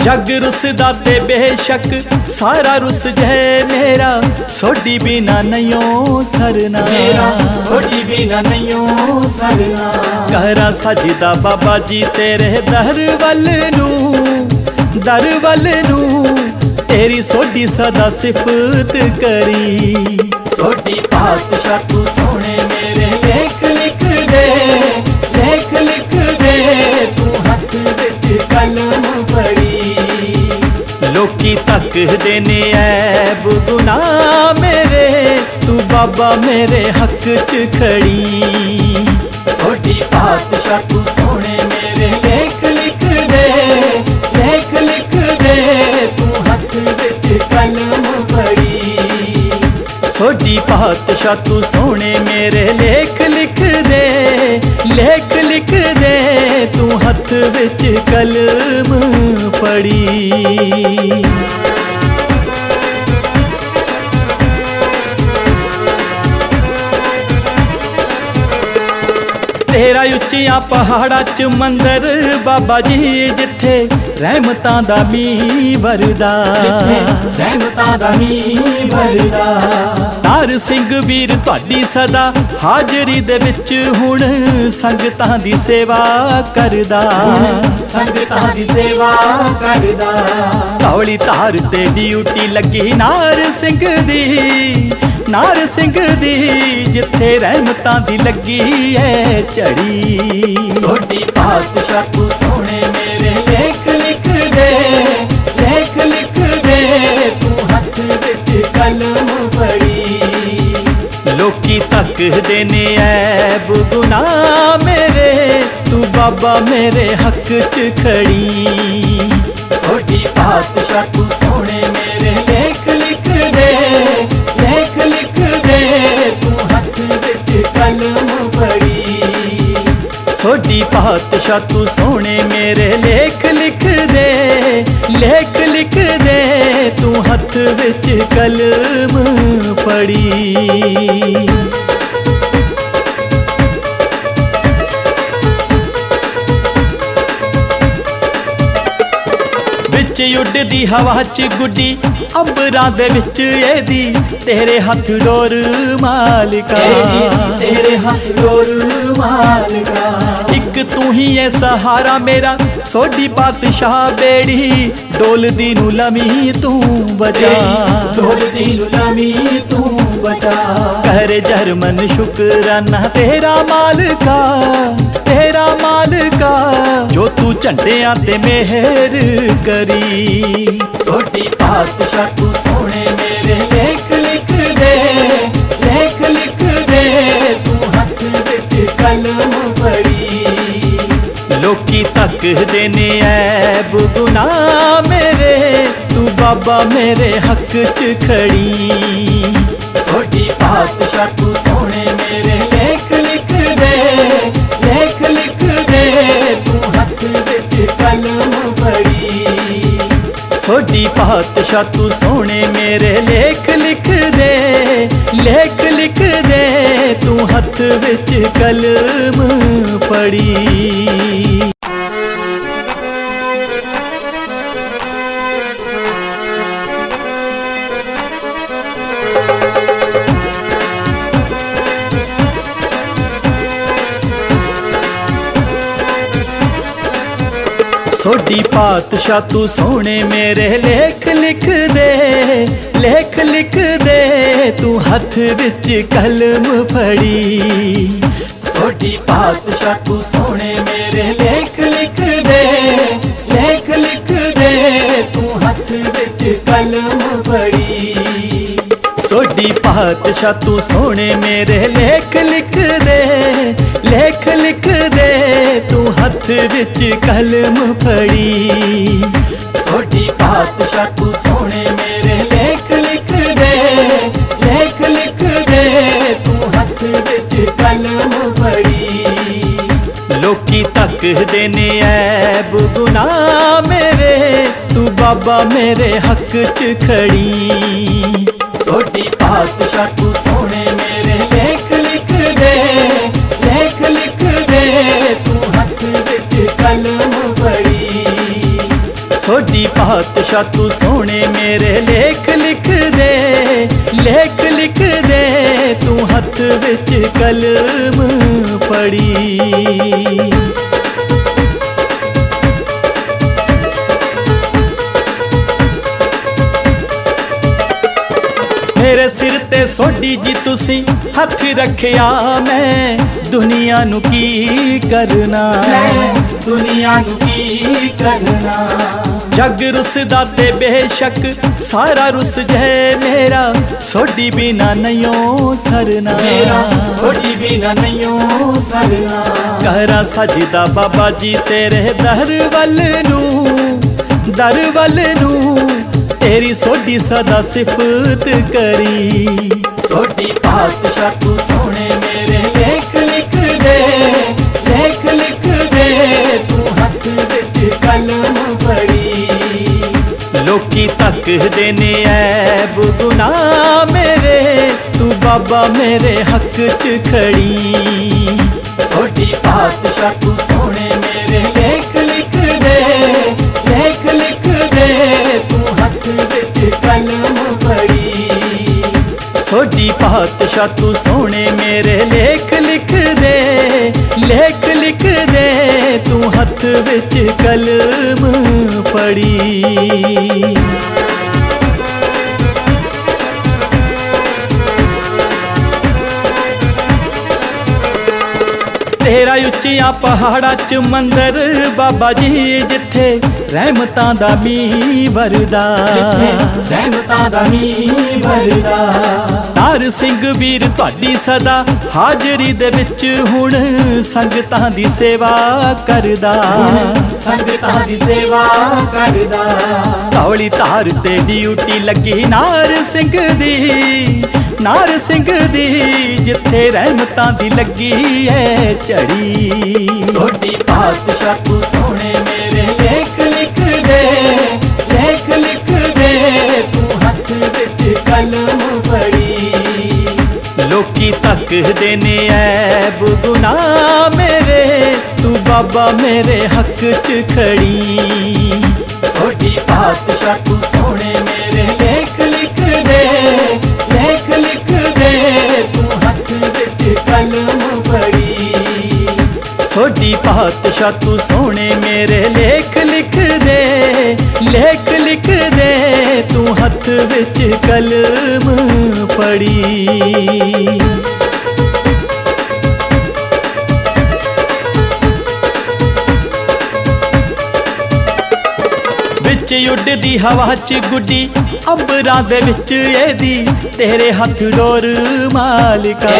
जग रुसदा ते बेशक सारा रुस जाए, मेरा सोडी बिना नहियों सरना, मेरा सोडी बिना नहियों सरना। कहरा सजदा बाबा जी तेरे दर वल नू, तेरी सोडी सदा सिफत करी। सोडी पातशाह तू सोने मेरे लेख लिख दे, लेख लिख दे, तू हथ विच कलम फड़ी। लोकी तकदे ने ऐब गुनाह मेरे, तू बाबा मेरे हक च खड़ी। सोडी पातशाह तू सोने मेरे लेख लिख दे, लेख लिख दे, तू हथ विच कलम फड़ी। सोडी पातशाह तू सोने मेरे लेख लिख दे, लेख लिख दे, तू हथ विच कलम फड़ी। तेरा उच्चिया पहाड़ा च मंदिर बाबा जी, जिथे रहमतां दा मींह वरदा, रहमतां दा मींह वरदा। तार सिंह वीर तुहाडी सदा हाजरी दे विच हुण संगतां दी सेवा करदा, संगतां दी सेवा करदा। धौली धार ते ड्यूटी लगी नार सिंह दी, नार सिंह दी, जिथे रहमतां दी लगी है झड़ी। सोडी पातशाह तू सोने मेरे लेख लिख दे, लेख लिख दे, तू हथ विच कलम फड़ी। लोकी तकदे ने ऐब गुनाह मेरे, तू बाबा मेरे हक च खड़ी। सोडी पातशाह तू सोने मेरे लेख लिख दे, लेख लिख दे, तू हथ विच कलम फड़ी। सोडी पातशाह तू सोने मेरे लेख लिख दे, लेख लिख दे, तू हथ विच कलम फड़ी। विच उड़दी हवा च गुड्डी अंबरां दे विच एदी, तेरे हथ डोर मालिका, तेरे हथ डोर मालिका। एक तू ही है सहारा मेरा सोडी पातशाह बेड़ी, डोलदी नू लमी तू बचा, डोलदी नू लमी तू बचा। कर जरमन शुकराना तेरा मालिका, तेरा मालिका, जो तू झंडियां ते मेहर करी। सोडी पातशाह तू सोने मेरे लेख लिख दे, लेख लिख दे, तू हथ विच कलम फड़ी। लोकी तकदे ने ऐब गुनाह मेरे, तू बाबा मेरे हक च खड़ी। सोडी पातशाह तू सोने मेरे लेख लिख दे, लेख लिख दे, तू हथ विच कलम फड़ी। सोडी पातशाह तू सोने मेरे लेख लिख दे, लेख लिख दे, तू हथ विच कलम फड़ी। सोडी पातशाह तू सोने मेरे लेख लिख दे, लेख लिख दे, तू हथ विच कलम फड़ी। सोडी पातशाह तू सोने मेरे लेख लिख दे, लेख लिख दे, तू हथ विच कलम फड़ी। सोडी पातशाह तू सोने मेरे लेख लिख दे, लेख लिख दे, तू हथ विच कलम फड़ी। सोडी पातशाह तू सोने मेरे लेख लिख दे, लेख लिख दे, तू हथ लोकी तकदे ने ऐब गुनाह मेरे, तू बाबा मेरे हक च खड़ी। सोडी पातशाह तू सोने मेरे लेख लिख दे, लेख लिख दे, तू हथ विच कलम फड़ी। सोडी पातशाह तू सोने मेरे लेख लिख दे, लेख लिख दे, तू हथ विच कलम फड़ी। मेरे सिर ते सोडी जी तुसी हथ रखिया, मैं दुनिया नू की करना, दुनिया नू की करना। जग रुसदा ते बेशक सारा रुस जै मेरा, सोडी बिना नहियों सरना, मेरा सोडी बिना नहियों सरना। कहरा सजदा बाबा जी तेरे दर वल नू, दर वल नू, तेरी सोडी सदा सिफत करी। सोडी पातशाह तू सोने मेरे लेख लिख दे, लेख लिख दे, तू हथ विच कलम फड़ी। लोकी तकदे ने ऐब गुनाह मेरे, तू बाबा मेरे हक च खड़ी। सोडी पातशाह तू सोने मेरे लेख लिख दे, लेख लिख दे, तू हथ विच कलम फड़ी। सोडी पातशाह तू सोने मेरे लेख लिख दे, लेख लिख दे, तू हथ विच कलम फड़ी। तेरा उच्चिया पहाड़ा च मंदिर बाबा जी, जिथे रहमतां दा मींह वरदा, रहमतां दा मींह वरदा। तार सिंह वीर तुहाडी सदा हाजरी दे विच हुण संगतां दी सेवा करदा, संगतां दी सेवा करदा। धौली धार ते ड्यूटी लगी नार सिंह दी, नार सिंह दी, जिथे रहमतां दी लगी है झड़ी। सोडी पातशाह तू सोने मेरे लेख लिख दे, लेख लिख दे, तू हथ विच कलम फड़ी। लोकी तकदे ने ऐब गुनाह मेरे, तू बाबा मेरे हक च खड़ी। सोडी पातशाह तू सोने मेरे लेख लिख दे, लेख लिख दे, तू हथ विच कलम फड़ी। सोडी पातशाह तू सोने मेरे लेख लिख दे, लेख लिख दे, तू हथ विच कलम फड़ी। विच उड़दी हवा च गुड्डी अंबरां दे विच एदी, तेरे हथ डोर मालिका,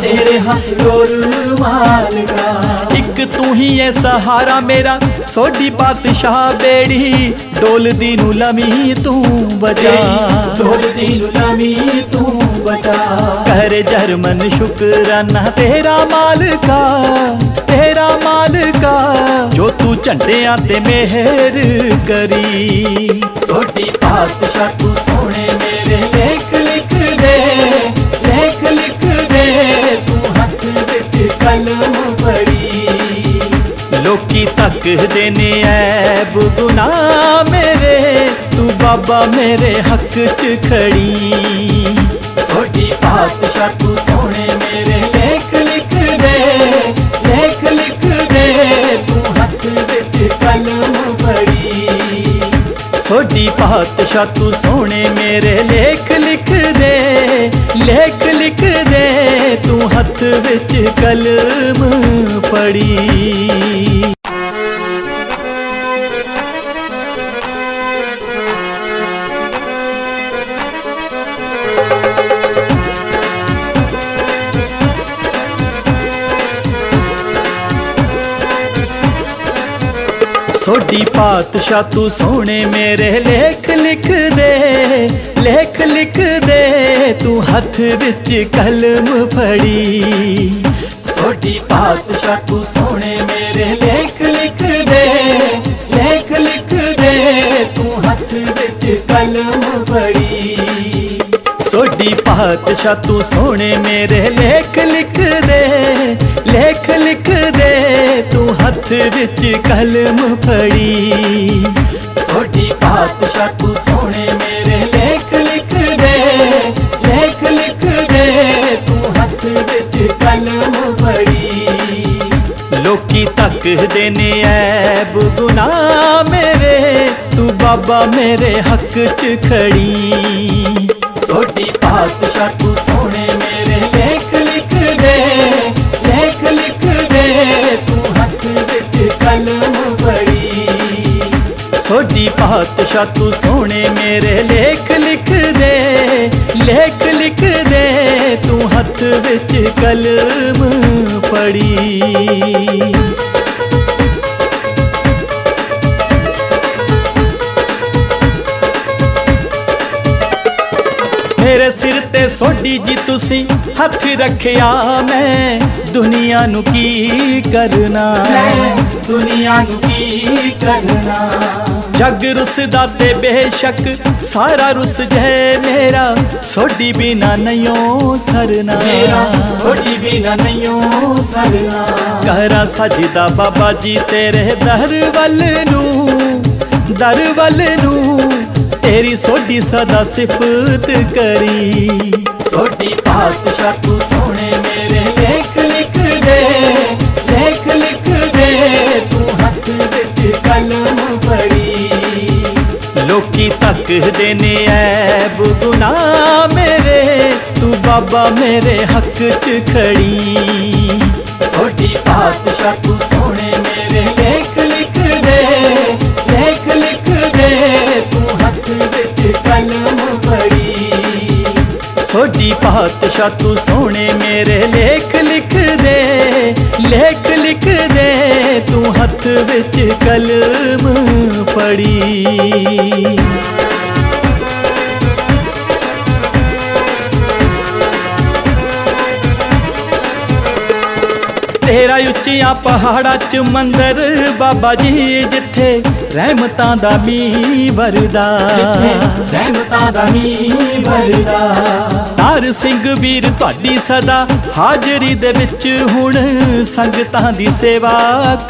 तेरे हथ डोर मालिका। एक तू ही है सहारा मेरा, सोडी पातशाह बेड़ी डोलदी नू लमी तू बचा, डोलदी नू लमी तू बचा। करे जरमन शुकराना तेरा मालिका, तेरा मालिका, जो तू झंडियां ते मेहर करी। सोडी पातशाह तू सोने मेरे लेख लिख दे, लेख लिख दे, तू हथ विच कलम फड़ी। लोकी तकदे ने ऐब गुनाह मेरे, तू बाबा मेरे हक च खड़ी। सोडी पातशाह तू सोने मेरे लेख लिख दे, लेख लिख दे, तू हथ विच कलम फड़ी। सोडी पातशाह तू सोने मेरे लेख लिख दे, लेख लिख दे, तू हथ विच कलम फड़ी। सोडी पातशाह तू सोने मेरे लेख लिख दे, लेख लिख दे, तू हथ विच कलम फड़ी। सोडी पातशाह तू सोने मेरे कलम फड़ी। सोडी पातशाह तू सोने मेरे लेख लिख दे, लेख लिख दे तू हथ विच कलम फड़ी। सोडी पातशाह तू सोने मेरे लेख लिख दे, लेख लिख दे तू हथ विच कलम फड़ी। लोकी तकदे ने ऐब गुनाह मेरे, तू बाबा मेरे हक च खड़ी। सोडी पातशाह तू सोने मेरे लेख लिख दे, लेख लिख दे तू हथ विच कलम फड़ी। सोडी पातशाह तू सोने मेरे लेख लिख दे, लेख लिख दे तू हथ विच कलम फड़ी। मेरे सिर ते सोडी जी तुसी हथ रखिया, मैं दुनिया नू की करना, मैं दुनिया नू की करना। जग रुसदा ते बेशक सारा रुस जाए मेरा, सोडी बिना नहियों सरना, मेरा सोडी बिना नहियों सरना। कहरा सजदा बाबा जी तेरे दर वल नू, दर वल नू तेरी सोडी सदा सिफत करी। सोडी पातशाह तू सोने मेरे लेख लिख दे, लेख लिख दे तू हथ विच कलम फड़ी। लोकी तकदे ने ऐब गुनाह मेरे, तू बाबा मेरे हक च खड़ी। सोडी पातशाह तू सोने मेरे लेख लिख दे, लेख लिख दे तू हथ विच कलम फड़ी। सोडी पातशाह तू सोने मेरे लेख लिख दे, लेख लिख दे तू हथ विच कलम फड़ी। तेरा उच्चिया पहाड़ा च मंदिर बाबा जी, जिथे रहमतां दा मींह वरदा, रहमतां दा मींह वरदा। तार सिंह वीर तुहाडी सदा हाजरी दे विच हुण संगतां दी सेवा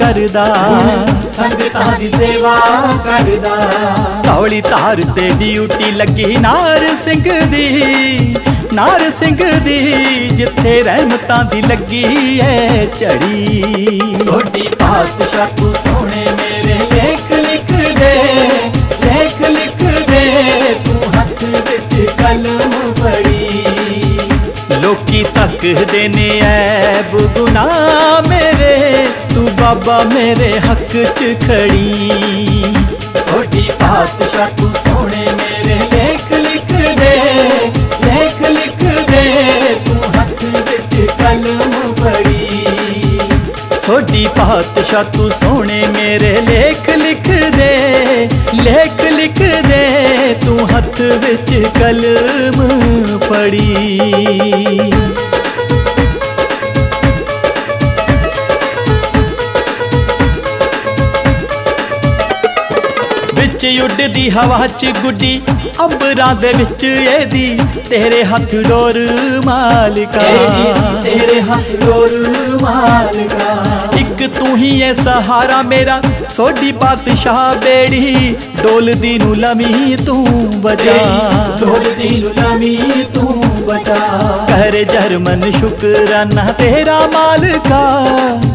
करदा, संगतां दी सेवा करदा। धौली धार ते ड्यूटी लगी नार सिंह दी, नार सिंह दी जिथे रहमतां दी लगी है झड़ी। सोडी पातशाह तू सोने मेरे लेख लिख दे, लेख लिख दे तू हथ विच कलम फड़ी। लोकी तकदे ने ऐब गुनाह मेरे, तू बाबा मेरे हक च खड़ी। सोडी पातशाह तू सोने मेरे लेख लिख दे, लेख लिख दे तू हथ विच कलम फड़ी। सोडी पातशाह तू सोने मेरे लेख लिख दे, लेख लिख दे तू हथ विच कलम फड़ी। विच उड्डदी हवा च गुड्डी अंबरां दे विच एदी, तेरे हथ डोर मालिका, तेरे हाथ डोर मालिका। एक तू ही है सहारा मेरा, सोडी पातशाह बेड़ी डोलदी नू लमी तू बचा, डोलदी नू लमी तू बचा। करे जरमन शुकराना तेरा मालिका,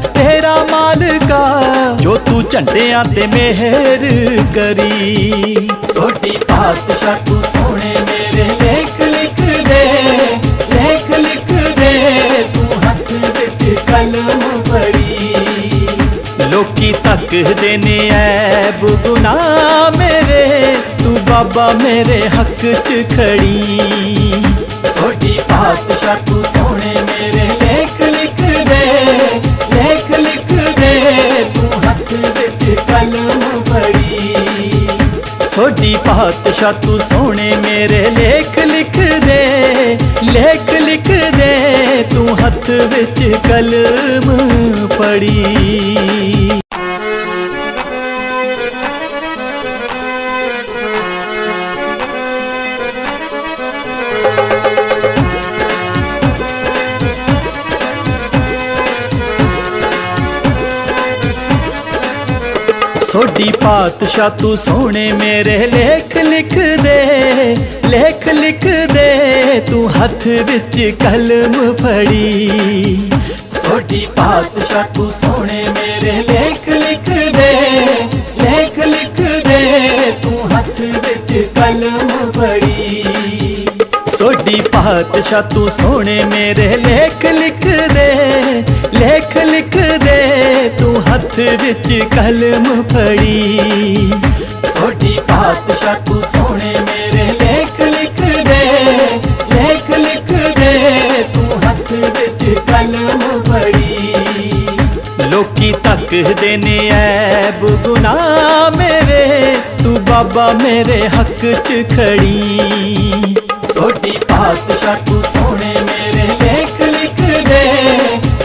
तेरा मालिका जो तू झंडियां ते मेहर करी। सोडी पातशाह तू सोने मेरे लेख लिख दे, लेख लिख दे तू हथ विच कलम फड़ी। लोकी तकदे ने ऐब गुनाह मेरे, तू बाबा मेरे हक च खड़ी। सोडी पातशाह तू सोने मेरे लेख लिख दे, लेख लिख दे तू हथ विच कलम फड़ी। सोडी पातशाह तू सोने मेरे लेख लिख दे, लेख लिख दे तू हथ विच कलम फड़ी। ਸੋਢੀ ਪਾਤਸ਼ਾਹ ਤੂੰ ਸੋਹਣੇ ਮੇਰੇ ਲੇਖ ਲਿਖ ਦੇ, ਲੇਖ ਲਿਖ ਦੇ ਤੂੰ ਹੱਥ ਵਿੱਚ ਕਲਮ ਫੜੀ। ਸੋਢੀ ਪਾਤਸ਼ਾਹ ਤੂੰ ਸੋਹਣੇ ਮੇਰੇ ਲੇਖ ਲਿਖ ਦੇ, ਲੇਖ ਲਿਖ ਦੇ ਤੂੰ ਹੱਥ ਵਿੱਚ ਕਲਮ ਫੜੀ। ਸੋਢੀ ਪਾਤਸ਼ਾਹ ਤੂੰ ਸੋਹਣੇ ਮੇਰੇ ਲੇਖ ਲਿਖ ਦੇ, ਲੇਖ ਲਿਖ ਦੇ ਤੂੰ ਹੱਥ ਵਿੱਚ ਕਲਮ ਫੜੀ। ਸੋਢੀ ਪਾਤਸ਼ਾਹ ਤੂੰ ਸੋਹਣੇ ਮੇਰੇ ਲੇਖ ਲਿਖ ਦੇ, ਲੇਖ ਲਿਖ ਦੇ ਤੂੰ ਹੱਥ ਵਿੱਚ ਕਲਮ ਫੜੀ। ਲੋਕੀ ਤੱਕਦੇ ਨੇ ਐਬ ਗੁਨਾਹ ਮੇਰੇ, ਤੂੰ ਬਾਬਾ ਮੇਰੇ ਹੱਕ 'ਚ ਖੜੀ। ਸੋਢੀ ਪਾਤਸ਼ਾਹ ਤੂੰ ਸੋਹਣੇ ਮੇਰੇ ਲੇਖ ਲਿਖ ਦੇ,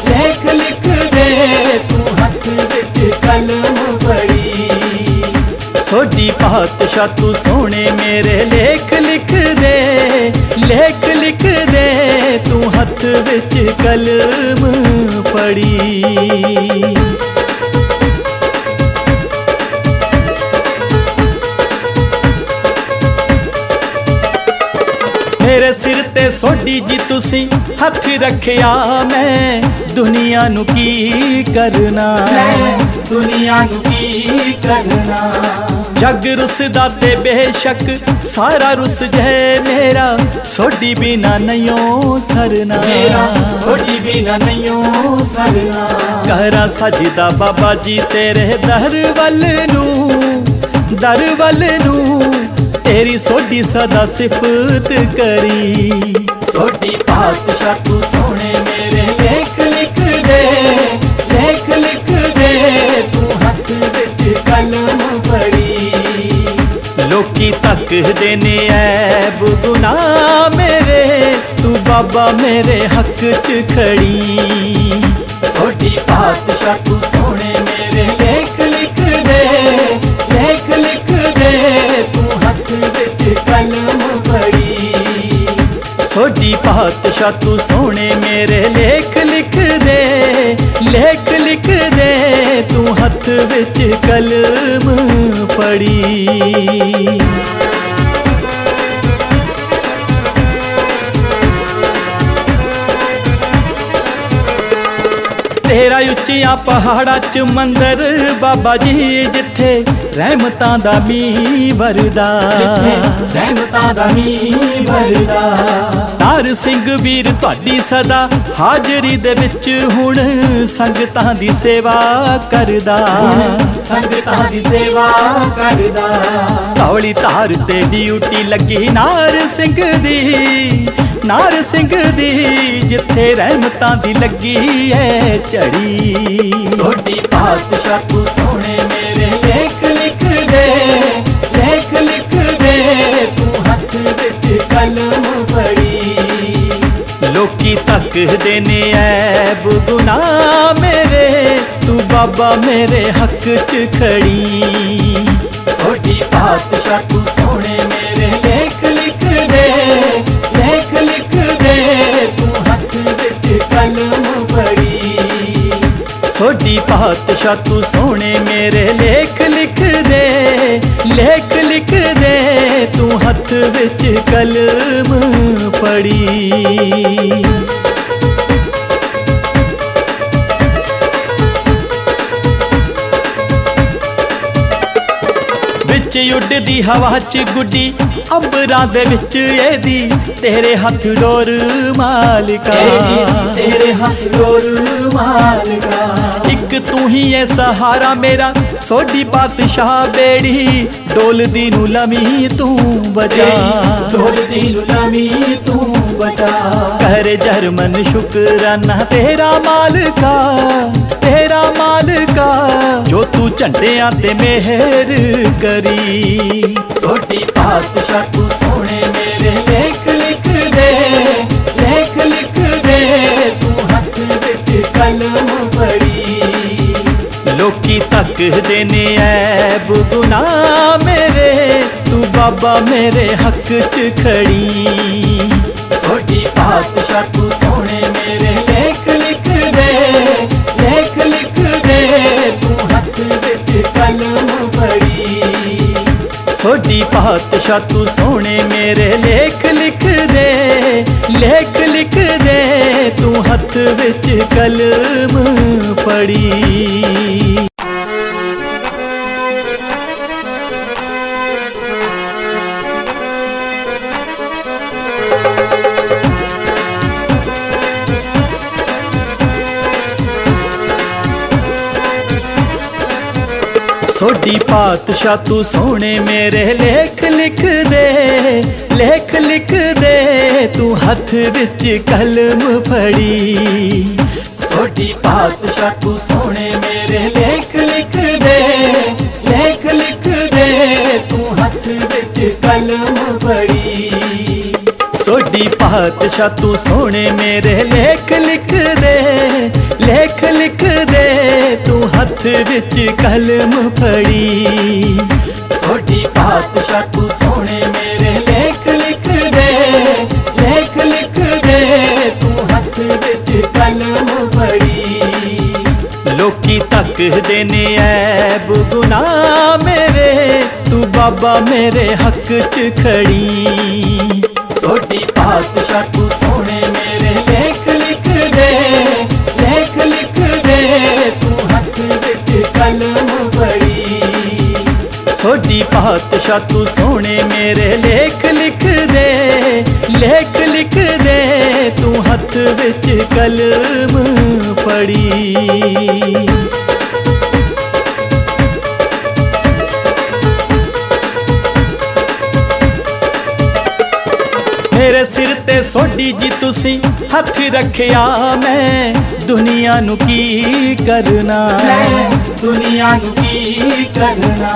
ਲੇਖ ਲਿਖ ਦੇ ਤੂੰ ਹੱਥ ਵਿੱਚ ਕਲਮ ਫੜੀ। ਸੋਢੀ ਪਾਤਸ਼ਾਹ ਤੂੰ ਸੋਹਣੇ ਮੇਰੇ ਲੇਖ ਲਿਖ ਦੇ, ਲੇਖ ਲਿਖ ਦੇ ਤੂੰ ਹੱਥ ਵਿੱਚ ਕਲਮ ਫੜੀ। ਮੇਰੇ ਸਿਰ ਤੇ ਸੋਢੀ ਜੀ ਤੁਸੀਂ ਹੱਥ ਰੱਖਿਆ, ਮੈਂ ਦੁਨੀਆ ਨੂੰ ਕੀ ਕਰਨਾ, ਮੈਂ ਦੁਨੀਆ ਨੂੰ ਕੀ ਕਰਨਾ। ਜੱਗ ਰੁੱਸਦਾ ਤੇ ਬੇਸ਼ੱਕ ਸਾਰਾ ਰੁੱਸ ਜੇ ਮੇਰਾ, ਸੋਢੀ ਬਿਨਾ ਨਹੀਂਓ ਸਰਨਾ, ਮੇਰਾ ਸੋਢੀ ਬਿਨਾ ਨਹੀਂਓ ਸਰਨਾ। ਕਰਾਂ ਸਜਦਾ ਬਾਬਾ ਜੀ ਤੇਰੇ ਦਰ ਵੱਲ ਨੂੰ, ਦਰ ਵੱਲ ਨੂੰ ਤੇਰੀ ਸੋਢੀ ਸਦਾ ਸਿਫਤ ਕਰੀ। ਸੋਢੀ ਪਾਤਸ਼ਾਹ ਤੂੰ ਸੋਹਣੇ ਮੇਰੇ ਲੇਖ ਲਿਖ ਦੇ, ਲੇਖ ਲਿਖ ਦੇ ਤੂੰ ਹੱਥ ਵਿੱਚ ਕਲਮ ਫੜੀ। ਲੋਕੀ ਤੱਕਦੇ ਨੇ ਐਬ ਗੁਨਾਹ ਮੇਰੇ, ਤੂੰ ਬਾਬਾ ਮੇਰੇ ਹੱਕ 'ਚ ਖੜੀ। ਸੋਢੀ ਪਾਤਸ਼ਾਹ ਤੂੰ ਸੋਹਣੇ ਮੇਰੇ ਲੇਖ ਲਿਖ ਦੇ, ਲੇਖ ਲਿਖ ਦੇ ਤੂੰ ਹੱਥ ਵਿੱਚ ਕਲਮ ਫੜੀ। ਸੋਢੀ ਪਾਤਸ਼ਾਹ ਤੂੰ ਸੋਹਣੇ ਮੇਰੇ ਲੇਖ ਲਿਖ ਦੇ, ਲੇਖ ਲਿਖ ਦੇ ਤੂੰ ਹੱਥ ਵਿੱਚ ਕਲਮ ਫੜੀ। ਤੇਰਾ ਉੱਚੀਆਂ ਪਹਾੜਾਂ 'ਚ ਮੰਦਰ ਬਾਬਾ ਜੀ, ਜਿੱਥੇ ਰਹਿਮਤਾਂ ਦਾ ਮੀਂਹ ਵਰਦਾ, ਜਿੱਥੇ ਰਹਿਮਤਾਂ ਦਾ ਮੀਂਹ ਵਰਦਾ। ਤਾਰ ਸਿੰਘ ਵੀਰ ਤੁਹਾਡੀ ਸਦਾ ਹਾਜ਼ਰੀ ਦੇ ਵਿੱਚ ਹੁਣ ਸੰਗਤਾਂ ਦੀ ਸੇਵਾ ਕਰਦਾ, ਸੰਗਤਾਂ ਦੀ ਸੇਵਾ ਕਰਦਾ। ਧੌਲੀ ਧਾਰ ਤੇ ਡਿਊਟੀ ਲੱਗੀ ਨਾਰ ਸਿੰਘ ਦੀ, ਨਾਰ ਸਿੰਘ ਦੀ, ਜਿੱਥੇ ਰਹਿਮਤਾਂ ਦੀ ਲੱਗੀ ਐ ਝੜੀ। ਸੋਢੀ ਪਾਤਸ਼ਾਹ ਤੂੰ ਸੋਹਣੇ ਮੇਰੇ ਲੇਖ ਲਿਖ ਦੇ, ਲੇਖ ਲਿਖ ਦੇ ਤੂੰ ਹੱਥ ਵਿੱਚ ਕਲਮ ਫੜੀ। ਲੋਕੀ ਤੱਕਦੇ ਨੇ ਐਬ ਗੁਨਾਹ ਮੇਰੇ, ਤੂੰ ਬਾਬਾ ਮੇਰੇ ਹੱਕ 'ਚ ਖੜੀ। ਸੋਢੀ ਪਾਤਸ਼ਾਹ ਤੂੰ ਸੋਹਣੇ ਮੇਰੇ ਲੇਖ ਲਿਖ ਦੇ, ਲੇਖ ਲਿਖ ਦੇ ਤੂੰ ਹੱਥ ਵਿੱਚ ਕਲਮ ਫੜੀ। ਸੋਢੀ ਪਾਤਸ਼ਾਹ ਤੂੰ ਸੋਹਣੇ ਮੇਰੇ ਲੇਖ ਲਿਖ ਦੇ, ਲੇਖ ਲਿਖ ਦੇ ਤੂੰ ਹੱਥ ਵਿੱਚ ਕਲਮ ਫੜੀ। ਵਿੱਚ ਉੱਡਦੀ ਹਵਾ 'ਚ ਗੁੱਡੀ ਅੰਬਰਾਂ ਦੇ ਵਿੱਚ ਇਹਦੀ, ਤੇਰੇ ਹੱਥ ਡੋਰ ਮਾਲਕਾ, ਤੇਰੇ ਹੱਥ ਡੋਰ ਮਾਲਕਾ। ਇੱਕ ਤੂੰ ਹੀ ਐ ਸਹਾਰਾ ਮੇਰਾ, ਸੋਢੀ ਪਾਤਸ਼ਾਹ ਬੇੜੀ ਡੋਲਦੀ ਨੂੰ ਲਮੀ ਤੂੰ ਬਚਾ, ਡੋਲਦੀ ਨੂੰ ਲਮੀ ਤੂੰ ਬਚਾ। ਕਰ ਜਰਮਨ ਸ਼ੁਕਰਾਨਾ ਤੇਰਾ ਮਾਲਕਾ, ਤੇਰਾ ਮਾਲਕਾ, ਜੋ ਤੂੰ ਝੰਡਿਆਂ ਤੇ ਮਿਹਰ ਕਰੀ। ਸੋਢੀ ਪਾਤਸ਼ਾਹ ਤੂੰ ਸੋਹਣੇ ਮੇਰੇ ਲੇਖ ਲਿਖ ਦੇ, ਲੇਖ ਲਿਖ ਦੇ ਤੂੰ ਹੱਥ ਵਿੱਚ ਕਲਮ ਫੜੀ। ਲੋਕੀ ਤੱਕਦੇ ਨੇ ਐਬ ਗੁਨਾਹ ਮੇਰੇ, ਤੂੰ ਬਾਬਾ ਮੇਰੇ ਹੱਕ 'ਚ ਖੜੀ। ਸੋਢੀ ਪਾਤਸ਼ਾਹ ਤੂੰ ਸੋਹਣੇ ਮੇਰੇ ਲੇਖ ਲਿਖ ਦੇ, ਲੇਖ ਲਿਖ ਦੇ ਤੂੰ ਹੱਥ ਵਿੱਚ ਕਲਮ ਸੋਢੀ ਪਾਤਸ਼ਾਹ ਤੂੰ ਸੋਹਣੇ ਮੇਰੇ ਲੇਖ ਲਿਖ ਦੇ, ਲੇਖ ਲਿਖ ਦੇ ਤੂੰ ਹੱਥ ਵਿੱਚ ਕਲਮ ਫੜੀ। ਸੋਢੀ ਪਾਤਸ਼ਾਹ ਤੂੰ ਸੋਹਣੇ ਮੇਰੇ ਲੇਖ ਲਿਖ ਦੇ, ਲੇਖ ਲਿਖ ਦੇ ਤੂੰ ਹੱਥ ਵਿੱਚ ਕਲਮ ਫੜੀ। ਸੋਢੀ ਪਾਤਸ਼ਾਹ ਤੂੰ ਸੋਹਣੇ ਮੇਰੇ ਲੇਖ ਲਿਖ ਦੇ, ਲੇਖ ਲਿਖ ਦੇ ਤੂੰ ਹੱਥ ਵਿੱਚ ਕਲਮ ਫੜੀ। ਸੋਢੀ ਪਾਤਸ਼ਾਹ ਤੂੰ ਸੋਹਣੇ ਮੇਰੇ ਲੇਖ ਲਿਖ ਦੇ, ਲੇਖ ਲਿਖ ਦੇ ਤੂੰ ਹੱਥ ਵਿੱਚ ਕਲਮ ਫੜੀ। ਸੋਢੀ ਪਾਤਸ਼ਾਹ ਤੂੰ ਸੋਹਣੇ ਮੇਰੇ ਲੇਖ ਲਿਖ ਦੇ, ਲੇਖ ਲਿਖ ਦੇ ਤੂੰ ਹੱਥ ਵਿੱਚ ਕਲਮ ਫੜੀ। ਲੋਕੀ ਤੱਕਦੇ ਨੇ ਐਬ ਗੁਨਾਹ ਮੇਰੇ, ਤੂੰ ਬਾਬਾ ਮੇਰੇ ਹੱਕ 'ਚ ਖੜੀ। ਸੋਢੀ ਪਾਤਸ਼ਾਹ ਤੂੰ ਸੋਹਣੇ ਮੇਰੇ ਲੇਖ ਲਿਖ ਦੇ, ਲੇਖ ਲਿਖ ਦੇ ਤੂੰ ਹੱਥ ਵਿੱਚ ਕਲਮ ਫੜੀ। ਸੋਢੀ ਪਾਤਸ਼ਾਹ ਤੂੰ ਸੋਹਣੇ ਮੇਰੇ ਲੇਖ ਲਿਖ ਦੇ, ਲੇਖ ਲਿਖ ਦੇ ਤੂੰ ਹੱਥ ਵਿੱਚ ਕਲਮ ਫੜੀ। ਮੇਰੇ ਸਿਰ ਤੇ ਸੋਢੀ ਜੀ ਤੁਸੀਂ ਹੱਥ ਰੱਖਿਆ, ਮੈਂ ਦੁਨੀਆ ਨੂੰ ਕੀ ਕਰਨਾ, ਮੈਂ ਦੁਨੀਆ ਨੂੰ ਕੀ ਕਰਨਾ।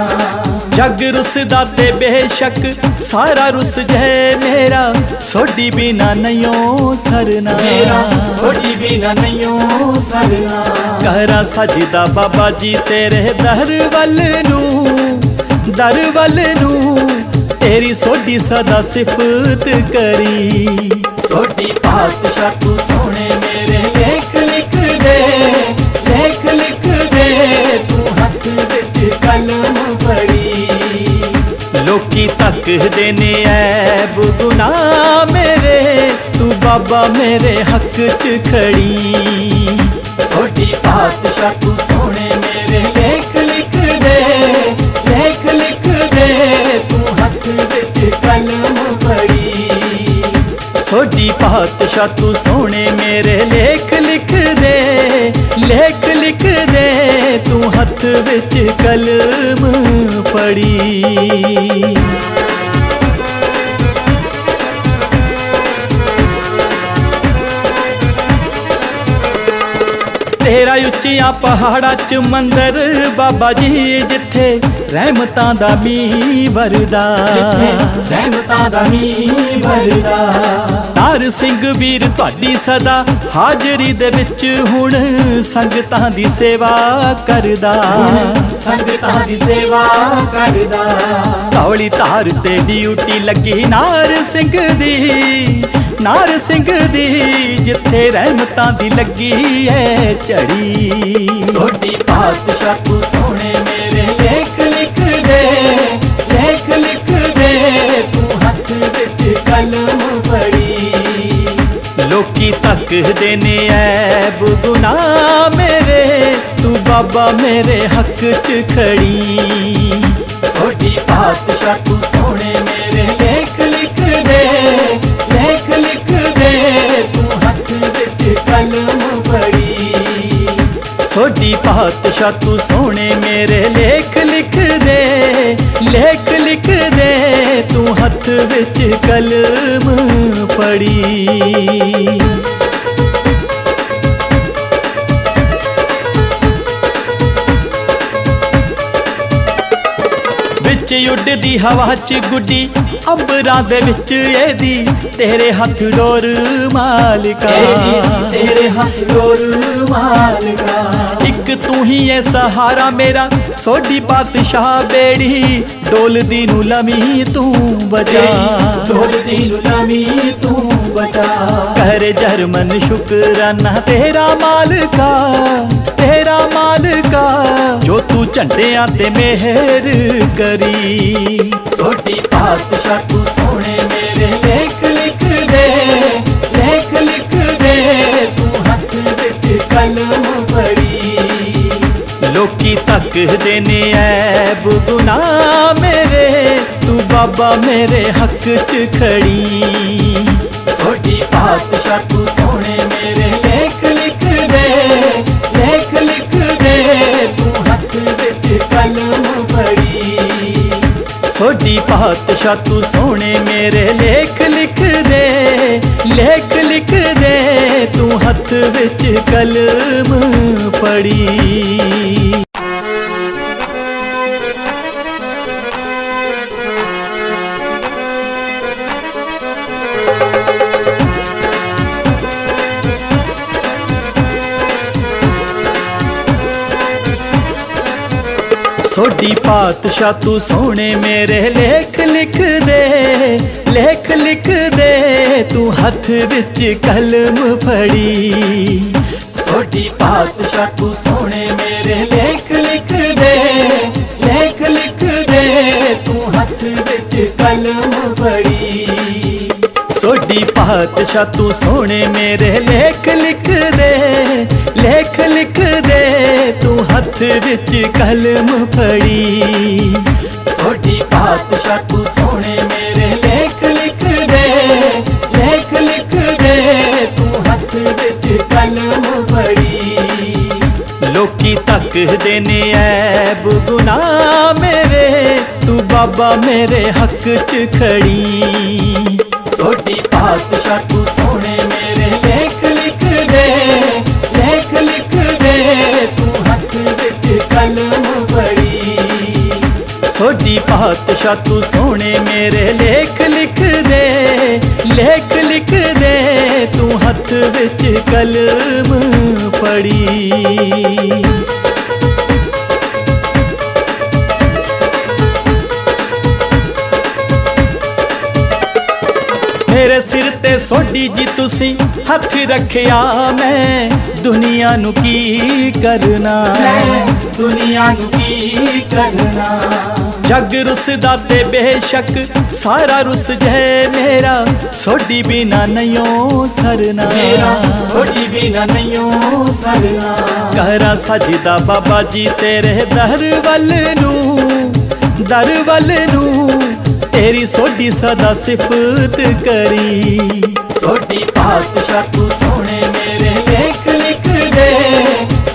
ਜੱਗ ਰੁੱਸਦਾ ਤੇ ਬੇਸ਼ੱਕ ਸਾਰਾ ਰੁੱਸ ਜੇ ਮੇਰਾ, ਸੋਢੀ ਬਿਨਾ ਨਹੀਂਓ ਸਰਨਾ, ਮੇਰਾ ਸੋਢੀ ਬਿਨਾ ਨਹੀਂਓ ਸਰਨਾ। ਕਰਾਂ ਸਜਦਾ ਬਾਬਾ ਜੀ ਤੇਰੇ ਦਰ ਵੱਲ ਨੂੰ, ਦਰ ਵੱਲ ਨੂੰ ਤੇਰੀ ਸੋਢੀ ਸਦਾ ਸਿਫਤ ਕਰੀ। ਸੋਢੀ ਪਾਤਸ਼ਾਹ ਤੂੰ ਸੋਹਣੇ ਮੇਰੇ ਲੇਖ ਲਿਖ ਦੇ, ਲੇਖ ਲਿਖ ਦੇ ਤੂੰ ਹੱਥ ਵਿੱਚ ਕਲਮ ਫੜੀ। ਲੋਕੀ ਤੱਕਦੇ ਨੇ ਐਬ ਗੁਨਾਹ ਮੇਰੇ, ਤੂੰ ਬਾਬਾ ਮੇਰੇ ਹੱਕ 'ਚ ਖੜੀ। ਸੋਢੀ ਪਾਤਸ਼ਾਹ ਤੂੰ ਸੋਹਣੇ ਮੇਰੇ ਲੇਖ ਲਿਖ ਦੇ, ਲੇਖ ਲਿਖ ਦੇ ਤੂੰ ਹੱਥ ਵਿੱਚ ਕਲਮ ਫੜੀ। ਸੋਢੀ ਪਾਤਸ਼ਾਹ ਤੂੰ ਸੋਹਣੇ ਮੇਰੇ ਲੇਖ ਲਿਖ ਦੇ, ਲੇਖ ਲਿਖ ਦੇ ਤੂੰ ਹੱਥ ਵਿੱਚ ਕਲਮ ਫੜੀ। ਤੇਰਾ ਉੱਚੀਆਂ ਪਹਾੜਾਂ 'ਚ ਮੰਦਰ ਬਾਬਾ ਜੀ, ਜਿੱਥੇ ਰਹਿਮਤਾਂ ਦਾ ਮੀਂਹ ਵਰਦਾ, ਜਿੱਥੇ ਰਹਿਮਤਾਂ ਦਾ ਮੀਂਹ ਵਰਦਾ। ਤਾਰ ਸਿੰਘ ਵੀਰ ਤੁਹਾਡੀ ਸਦਾ ਹਾਜ਼ਰੀ ਦੇ ਵਿੱਚ ਹੁਣ ਸੰਗਤਾਂ ਦੀ ਸੇਵਾ ਕਰਦਾ, ਸੰਗਤਾਂ ਦੀ ਸੇਵਾ ਕਰਦਾ। ਧੌਲੀ ਧਾਰ ਤੇ ਡਿਊਟੀ ਲੱਗੀ ਨਾਰ ਸਿੰਘ ਦੀ, ਨਾਰ ਸਿੰਘ ਦੀ, ਜਿੱਥੇ ਰਹਿਮਤਾਂ ਦੀ ਲੱਗੀ ਐ ਝੜੀ। ਸੋਢੀ ਪਾਤਸ਼ਾਹ ਤੂੰ ਸੋਹਣੇ ਮੇਰੇ ਲੇਖ ਲਿਖ ਦੇ, ਲੇਖ ਲਿਖ ਦੇ ਤੂੰ ਹੱਥ ਵਿੱਚ ਕਲਮ ਫੜੀ। ਲੋਕੀ ਤੱਕਦੇ ਨੇ ਐਬ ਗੁਨਾਹ ਮੇਰੇ, ਤੂੰ ਬਾਬਾ ਮੇਰੇ ਹੱਕ 'ਚ ਖੜੀ। ਸੋਢੀ ਪਾਤਸ਼ਾਹ ਤੂੰ ਸੋਹਣੇ ਮੇਰੇ ਲੇਖ ਲਿਖ ਦੇ, ਲੇਖ ਲਿਖ ਦੇ ਤੂੰ ਹੱਥ ਵਿੱਚ ਕਲਮ ਫੜੀ। ਸੋਢੀ ਪਾਤਸ਼ਾਹ ਤੂੰ ਸੋਹਣੇ ਮੇਰੇ ਲੇਖ ਲਿਖ ਦੇ, ਲੇਖ ਲਿਖ ਦੇ ਤੂੰ ਹੱਥ ਵਿੱਚ ਕਲਮ ਫੜੀ। ਵਿੱਚ ਉੱਡਦੀ ਹਵਾ 'ਚ ਗੁੱਡੀ ਅੰਬਰਾਂ ਦੇ ਵਿੱਚ ਇਹਦੀ, ਤੇਰੇ ਹੱਥ ਡੋਰ ਮਾਲਕਾ, ਤੇਰੇ ਹੱਥ ਡੋਰ ਮਾਲਕਾ। ਇੱਕ ਤੂੰ ਹੀ ਐ ਸਹਾਰਾ ਮੇਰਾ, ਸੋਢੀ ਪਾਤਸ਼ਾਹ ਬੇੜੀ ਡੋਲਦੀ ਨੂੰ ਲਮੀ ਤੂੰ ਬਚਾ, ਡੋਲਦੀ ਨੂੰ ਲਮੀ ਤੂੰ ਬਚਾ। ਕਰ ਜਰਮਨ ਸ਼ੁਕਰਾਨਾ ਤੇਰਾ ਮਾਲਕਾ, ਤੇਰਾ ਮਾਲਕਾ, ਜੋ ਤੂੰ ਝੰਡਿਆਂ ਤੇ ਮਿਹਰ ਕਰੀ। पातशाह तू सोने मेरे लेख लिख दे, लेख लिख दे तू हथ विच कलम फड़ी। लोकी तकदे ने ऐब गुनाह मेरे, तू बाबा मेरे हक च खड़ी। सोडी पातशाह तू सोने मेरे लेख लिख दे, लेख लिख दे तू हथ विच कलम फड़ी। सोडी पातशाह तू सोने मेरे लेख लिख दे, लेख लिख दे तू हथ विच कलम फड़ी। सोडी पातशाह तू सोने मेरे लेख लिख दे, लेख लिख दे तू हथ विच कलम फड़ी। सोडी पातशाह तू सोने मेरे लेख लिख दे, लेख लिख दे तू हथ विच कलम फड़ी। सोडी पातशाह तू सोने मेरे लेख लिख दे, लेख लिख दे तू हथ विच कलम फड़ी। सोडी पातशाह तू सोने मेरे लेख लिख दे, लेख लिख दे तू हथ विच कलम फड़ी। लोकी तकदे ने ऐब गुनाह मेरे, तू बाबा मेरे हक च खड़ी। सोडी पातशाह तू सोने मेरे लेख लिख दे, लेख लिख दे तू हथ विच कलम फड़ी। सोडी पातशाह तू सोने मेरे लेख लिख दे, लेख लिख दे तू हथ विच कलम फड़ी। मेरे सिर ते सोडी जी तुसी हथ रखिया, मैं दुनिया नू की करना, दुनिया नू की करना। जग रुसदा ते बेशक सारा रुस जै मेरा, सोडी बिना नहियों सरना, मेरा सोडी बिना नहियों सरना। कहरा सजदा बाबा जी तेरे दर वल नू, दर वल नू तेरी सोडी सदा सिफत करी। सोडी पातशाह तू सोने मेरे लेख लिख दे,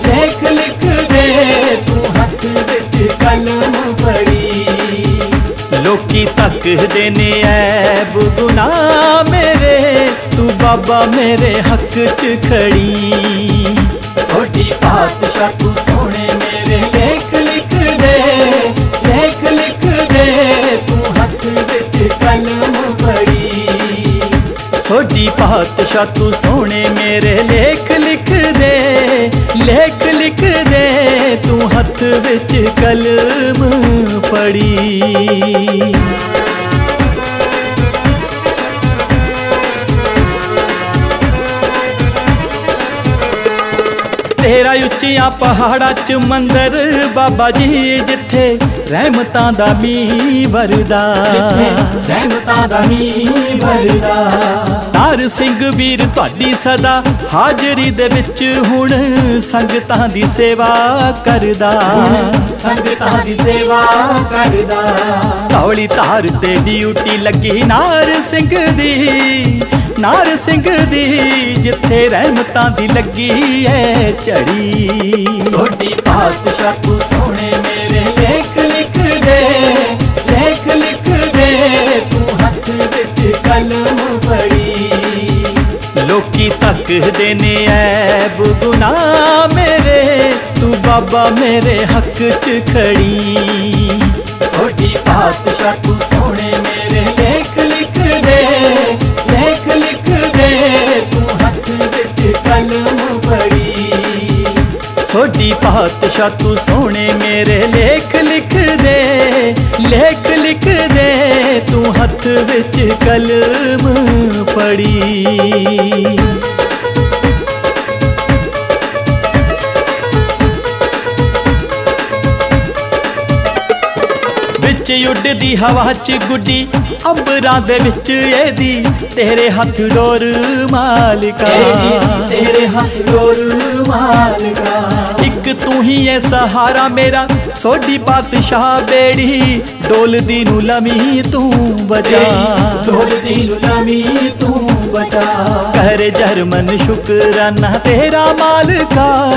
लेख लिख दे तू हथ विच कलम फड़ी। लोकी तकदे ने ऐब गुनाह मेरे, तू बाबा मेरे हक च खड़ी। सोडी पातशाह तू सोने मेरे लेख लिख दे, लेख लिख दे तू हथ विच कलम फड़ी। सोडी पातशाह तू सोने मेरे लेख लिख दे, लेख लिख दे तू हथ विच कलम फड़ी। तेरा ਉੱਚੀਆਂ ਪਹਾੜਾਂ 'ਚ ਮੰਦਰ ਬਾਬਾ ਜੀ, ਜਿੱਥੇ ਰਹਿਮਤਾਂ ਦਾ ਮੀਂਹ ਵਰਦਾ, ਰਹਿਮਤਾਂ ਦਾ ਮੀਂਹ ਵਰਦਾ। ਤਾਰ ਸਿੰਘ ਵੀਰ ਤੁਹਾਡੀ ਸਦਾ ਹਾਜ਼ਰੀ ਦੇ ਵਿੱਚ ਹੁਣ ਸੰਗਤਾਂ ਦੀ ਸੇਵਾ ਕਰਦਾ, ਸੰਗਤਾਂ ਦੀ ਸੇਵਾ ਕਰਦਾ। ਧੌਲੀ ਧਾਰ ਤੇ ਡਿਊਟੀ ਲੱਗੀ ਨਾਰ ਸਿੰਘ ਦੀ, ਨਾਰ ਸਿੰਘ ਦੀ, ਜਿੱਥੇ ਰਹਿਮਤਾਂ ਦੀ ਲੱਗੀ ਐ ਝੜੀ। सोडी पातशाह तू सोने मेरे लेख लिख दे, लेख लिख दे तू हथ विच कलम फड़ी। लोकी तकदे ने ऐब गुनाह मेरे, तू बाबा मेरे हक च खड़ी। सोडी पातशाह तू सोने मेरे लेख लिख दे, लेख लिख दे तू हथ विच कलम फड़ी। सोडी पातशाह तू सोने मेरे लेख लिख दे, लेख लिख दे तू हथ विच कलम फड़ी। ਵਿੱਚ ਉੱਡਦੀ ਹਵਾ 'ਚ ਗੁੱਡੀ ਅੰਬਰਾਂ ਦੇ ਵਿੱਚ ਇਹਦੀ ਤੇਰੇ ਹੱਥ ਡੋਰ ਮਾਲਕਾ ਤੇਰੇ ਹੱਥ ਡੋਰ ਮਾਲਕਾ ਇੱਕ ਤੂੰ ਹੀ ਐ ਸਹਾਰਾ ਮੇਰਾ ਸੋਢੀ ਪਾਤਸ਼ਾਹ ਬੇੜੀ ਡੋਲਦੀ ਨੂੰ ਲਮੀ ਤੂੰ ਬਚਾ ਡੋਲਦੀ ਨੂੰ ਲਮੀ ਤੂੰ ਬਚਾ ਕਰ ਜਰਮਨ ਸ਼ੁਕਰਾਨਾ ਤੇਰਾ ਮਾਲਕਾ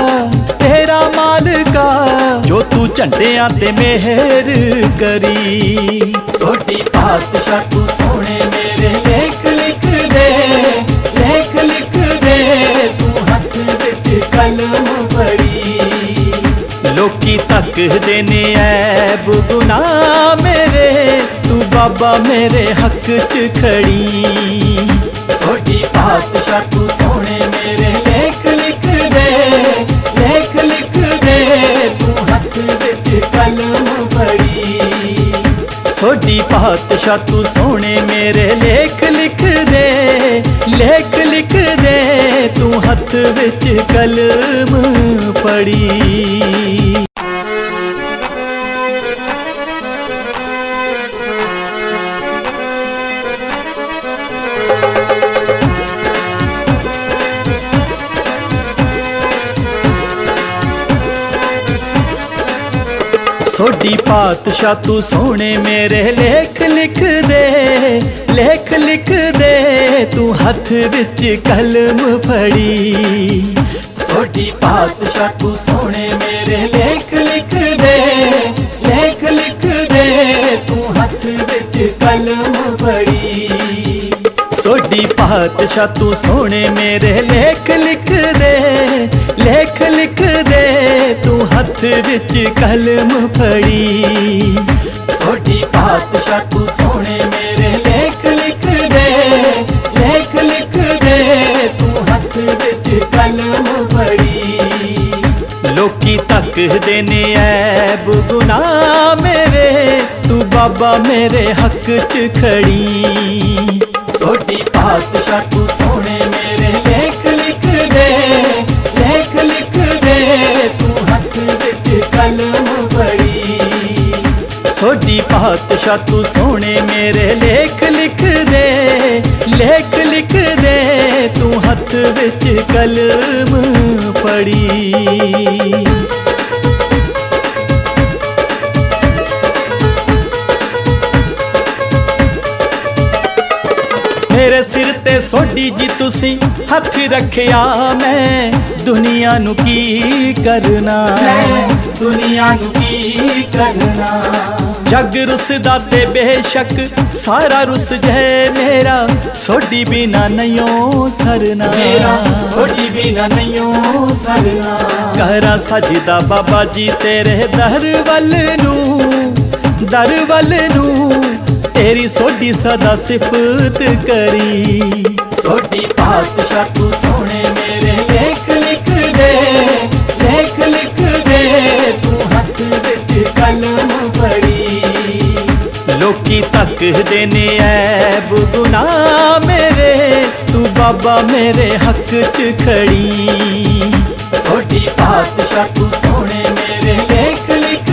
ਜੋ ਤੂੰ ਝੰਡਿਆਂ ਤੇ ਮਿਹਰ ਕਰੀ ਸੋਢੀ ਪਾਤਸ਼ਾਹ ਤੂੰ ਸੋਹਣੇ ਮੇਰੇ ਲੇਖ ਲਿਖ ਦੇ ਤੂੰ ਹੱਥ ਵਿੱਚ ਕਲਮ ਫੜੀ ਲੋਕੀ ਤੱਕਦੇ ਨੇ ਐਬ ਗੁਨਾਹ ਮੇਰੇ ਤੂੰ ਬਾਬਾ ਮੇਰੇ ਹੱਕ 'ਚ ਖੜੀ ਸੋਢੀ ਪਾਤਸ਼ਾਹ ਤੂੰ ਸੋਹਣੇ ਮੇਰੇ ਲੇਖ ਲਿਖ ਦੇ ਤੂੰ ਹੱਥ ਵਿੱਚ ਕਲਮ ਫੜੀ ਸੋਢੀ ਪਾਤਸ਼ਾਹ ਤੂੰ ਸੋਹਣੇ ਮੇਰੇ ਲੇਖ ਲਿਖ ਦੇ ਤੂੰ ਹੱਥ ਵਿੱਚ ਕਲਮ ਫੜੀ ਸੋਢੀ ਪਾਤਸ਼ਾਹ ਤੂੰ ਸੋਹਣੇ ਮੇਰੇ ਲੇਖ ਲਿਖ ਦੇ ਤੂੰ ਹੱਥ ਵਿੱਚ ਕਲਮ ਫੜੀ ਸੋਢੀ ਪਾਤਸ਼ਾਹ ਤੂੰ ਸੋਹਣੇ ਮੇਰੇ ਲੇਖ ਲਿਖ ਦੇ ਤੂੰ ਹੱਥ ਵਿੱਚ ਕਲਮ ਫੜੀ ਸੋਢੀ ਪਾਤਸ਼ਾਹ ਤੂੰ ਸੋਹਣੇ ਮੇਰੇ ਲੇਖ ਲਿਖ ਦੇ ਤੂੰ ਹੱਥ ਵਿੱਚ ਕਲਮ ਫੜੀ ਸੋਢੀ ਪਾਤਸ਼ਾਹ ਤੂੰ ਸੋਹਣੇ ਮੇਰੇ ਲੇਖ ਲਿਖ ਦੇ ਤੂੰ ਹੱਥ ਵਿੱਚ ਕਲਮ ਫੜੀ ਲੋਕੀ ਤੱਕਦੇ ਨੇ ਐਬ ਗੁਨਾਹ ਮੇਰੇ ਤੂੰ ਬਾਬਾ ਮੇਰੇ ਹੱਕ 'ਚ ਖੜੀ ਸੋਢੀ ਪਾਤਸ਼ਾਹ ਤੂੰ ਸੋਹਣੇ ਮੇਰੇ ਲੇਖ ਲਿਖ ਦੇ ਤੂੰ ਹੱਥ ਵਿੱਚ ਕਲਮ ਫੜੀ ਸੋਢੀ ਪਾਤਸ਼ਾਹ ਤੂੰ ਸੋਹਣੇ ਮੇਰੇ ਲੇਖ ਲਿਖ ਦੇ ਤੂੰ ਹੱਥ ਵਿੱਚ ਕਲਮ ਫੜੀ ਮੇਰੇ ਸਿਰ ਤੇ ਸੋਢੀ ਜੀ ਤੁਸੀਂ ਹੱਥ ਰੱਖਿਆ ਮੈਂ ਦੁਨੀਆ ਨੂੰ ਕੀ ਕਰਨਾ ਦੁਨੀਆ ਨੂੰ ਕੀ ਕਰਨਾ ਜੱਗ ਰੁੱਸਦਾ ਤੇ ਬੇਸ਼ੱਕ ਸਾਰਾ ਰੁੱਸ ਜੈ ਮੇਰਾ ਸੋਢੀ ਬਿਨਾ ਨਹੀਂਓ ਸਰਨਾ ਸੋਢੀ ਬਿਨਾ ਨਹੀਂਓ ਸਰਨਾ ਕਰਾਂ ਸਜਦਾ ਬਾਬਾ ਜੀ ਤੇਰੇ ਦਰ ਵੱਲ ਨੂੰ ਤੇਰੀ ਸੋਢੀ ਸਦਾ ਸਿਫਤ ਕਰੀ ਸੋਢੀ ਪਾਤਸ਼ਾਹ ਤੂੰ ਸੋਹਣੇ ਮੇਰੇ ਲੇਖ ਲਿਖ ਦੇ ਤੂੰ ਹੱਥ ਵਿੱਚ ਕਲਮ ਫੜੀ ਲੋਕੀ ਤੱਕਦੇ ਨੇ ਐਬ ਗੁਨਾਹ ਮੇਰੇ ਤੂੰ ਬਾਬਾ ਮੇਰੇ ਹੱਕ 'ਚ ਖੜੀ ਸੋਢੀ ਪਾਤਸ਼ਾਹ ਤੂੰ ਸੋਹਣੇ ਮੇਰੇ ਲੇਖ ਲਿਖ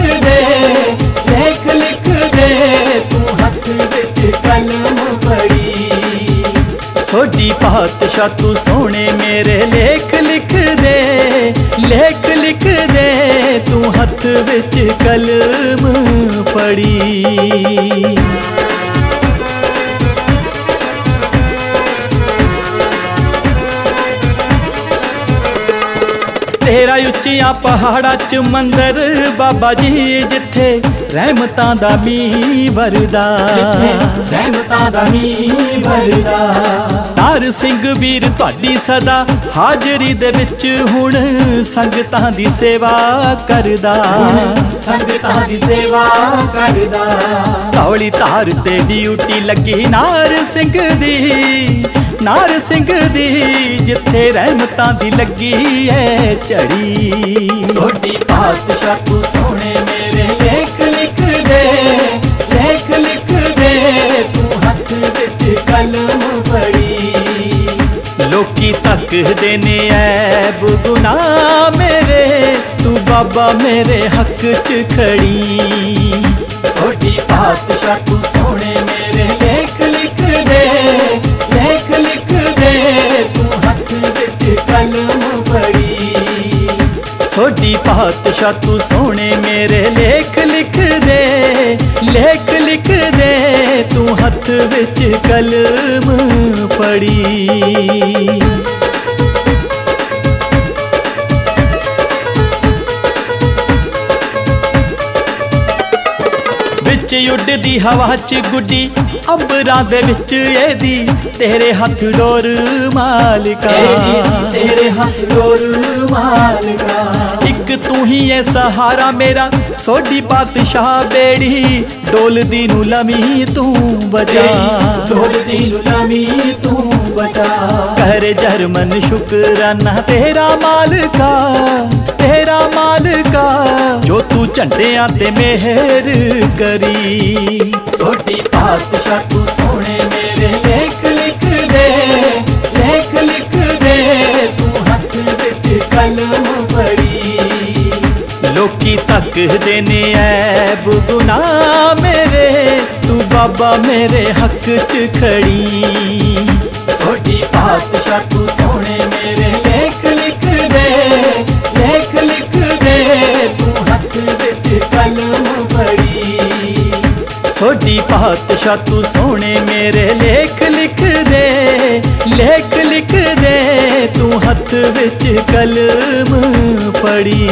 ਦੇ ਤੂੰ ਹੱਥ ਵਿੱਚ ਕਲਮ ਫੜੀ ਸੋਢੀ ਪਾਤਸ਼ਾਹ ਤੂੰ ਸੋਹਣੇ ਮੇਰੇ ਲੇਖ ਲਿਖ ਦੇ ਤੂੰ ਹੱਥ ਵਿੱਚ ਕਲਮ ਫੜੀ ਤੇਰਾ ਉੱਚੀਆਂ ਪਹਾੜਾਂ 'ਚ ਮੰਦਰ ਬਾਬਾ ਜੀ ਜਿੱਥੇ ਰਹਿਮਤਾਂ ਦਾ ਮੀਂਹ ਵਰਦਾ ਰਹਿਮਤਾਂ ਦਾ ਮੀਂਹ ਵਰਦਾ ਤਾਰ ਸਿੰਘ ਵੀਰ ਤੁਹਾਡੀ ਸਦਾ ਹਾਜ਼ਰੀ ਦੇ ਵਿੱਚ ਹੁਣ ਸੰਗਤਾਂ ਦੀ ਸੇਵਾ ਕਰਦਾ ਸੰਗਤਾਂ ਦੀ ਸੇਵਾ ਕਰਦਾ ਧੌਲੀ ਧਾਰ ਤੇ ਡਿਊਟੀ ਲੱਗੀ ਨਾਰ ਸਿੰਘ ਦੀ ਜਿੱਥੇ ਰਹਿਮਤਾਂ ਦੀ ਲੱਗੀ ਐ ਝੜੀ ਸੋਢੀ ਪਾਤਸ਼ਾਹ ਤੂੰ ਸੋਹਣੇ ਮੇਰੇ ਲੇਖ ਲਿਖ ਦੇ ਤੂੰ ਹੱਥ ਵਿੱਚ ਕਲਮ ਫੜੀ ਲੋਕੀ ਤੱਕਦੇ ਨੇ ਐਬ ਗੁਨਾਹ ਮੇਰੇ ਤੂੰ ਬਾਬਾ ਮੇਰੇ ਹੱਕ 'ਚ ਖੜੀ ਸੋਢੀ ਪਾਤਸ਼ਾਹ ਤੂੰ ਸੋਹਣੇ ਮੇਰੇ ਲੇਖ ਲਿਖ ਦੇ, ਲੇਖ ਲਿਖ ਦੇ ਤੂੰ ਹੱਥ ਵਿੱਚ ਕਲਮ ਫੜੀ। ਸੋਢੀ ਪਾਤਸ਼ਾਹ ਤੂੰ ਸੋਹਣੇ ਮੇਰੇ ਲੇਖ ਲਿਖ ਦੇ, ਲੇਖ ਲਿਖ ਦੇ ਤੂੰ ਹੱਥ ਵਿੱਚ ਕਲਮ ਫੜੀ। ਵਿੱਚ ਉੱਡਦੀ ਹਵਾ 'ਚ ਗੁੱਡੀ ਅੰਬਰਾਂ ਦੇ ਵਿੱਚ ਇਹਦੀ, ਤੇਰੇ ਹੱਥ ਡੋਰ ਮਾਲਕਾ, ਤੇਰੇ ਹੱਥ ਡੋਰ ਮਾਲਕਾ। ਇੱਕ ਤੂੰ ਹੀ ਐ ਸਹਾਰਾ ਮੇਰਾ ਸੋਢੀ ਪਾਤਸ਼ਾਹ ਬੇੜੀ, ਡੋਲਦੀ ਨੂੰ ਲਮੀ ਤੂੰ ਬਚਾ, ਡੋਲਦੀ ਨੂੰ ਲਮੀ ਤੂੰ ਬਚਾ। ਕਰ ਜਰਮਨ ਸ਼ੁਕਰਾਨਾ ਤੇਰਾ ਮਾਲਕਾ, ਤੇਰਾ ਮਾਲਕਾ ਜੋ ਤੂੰ ਝੰਡਿਆਂ ਤੇ ਮਿਹਰ ਕਰੀ। ਸੋਢੀ ਪਾਤਸ਼ਾਹ ਤੂੰ ਸੋਹਣੇ ਮੇਰੇ ਲੇਖ ਲਿਖ ਦੇ, ਲੇਖ ਲਿਖ ਦੇ ਤੂੰ ਹੱਥ ਵਿੱਚ ਕਲਮ ਫੜੀ। ਲੋਕੀ ਤੱਕਦੇ ਨੇ ਐਬ ਗੁਨਾਹ ਮੇਰੇ, ਤੂੰ ਬਾਬਾ ਮੇਰੇ ਹੱਕ 'ਚ ਖੜੀ। ਸੋਢੀ ਪਾਤਸ਼ਾਹ ਤੂੰ ਸੋਹਣੇ ਮੇਰੇ ਲੇਖ ਲਿਖ ਦੇ, ਲੇਖ ਲਿਖ ਦੇ ਤੂੰ ਹੱਥ ਵਿੱਚ ਕਲਮ ਫੜੀ। ਸੋਢੀ ਪਾਤਸ਼ਾਹ ਤੂੰ ਸੋਹਣੇ ਮੇਰੇ ਲੇਖ ਲਿਖ ਦੇ, ਲੇਖ ਲਿਖ ਦੇ ਤੂੰ ਹੱਥ ਵਿੱਚ ਕਲਮ ਫੜੀ।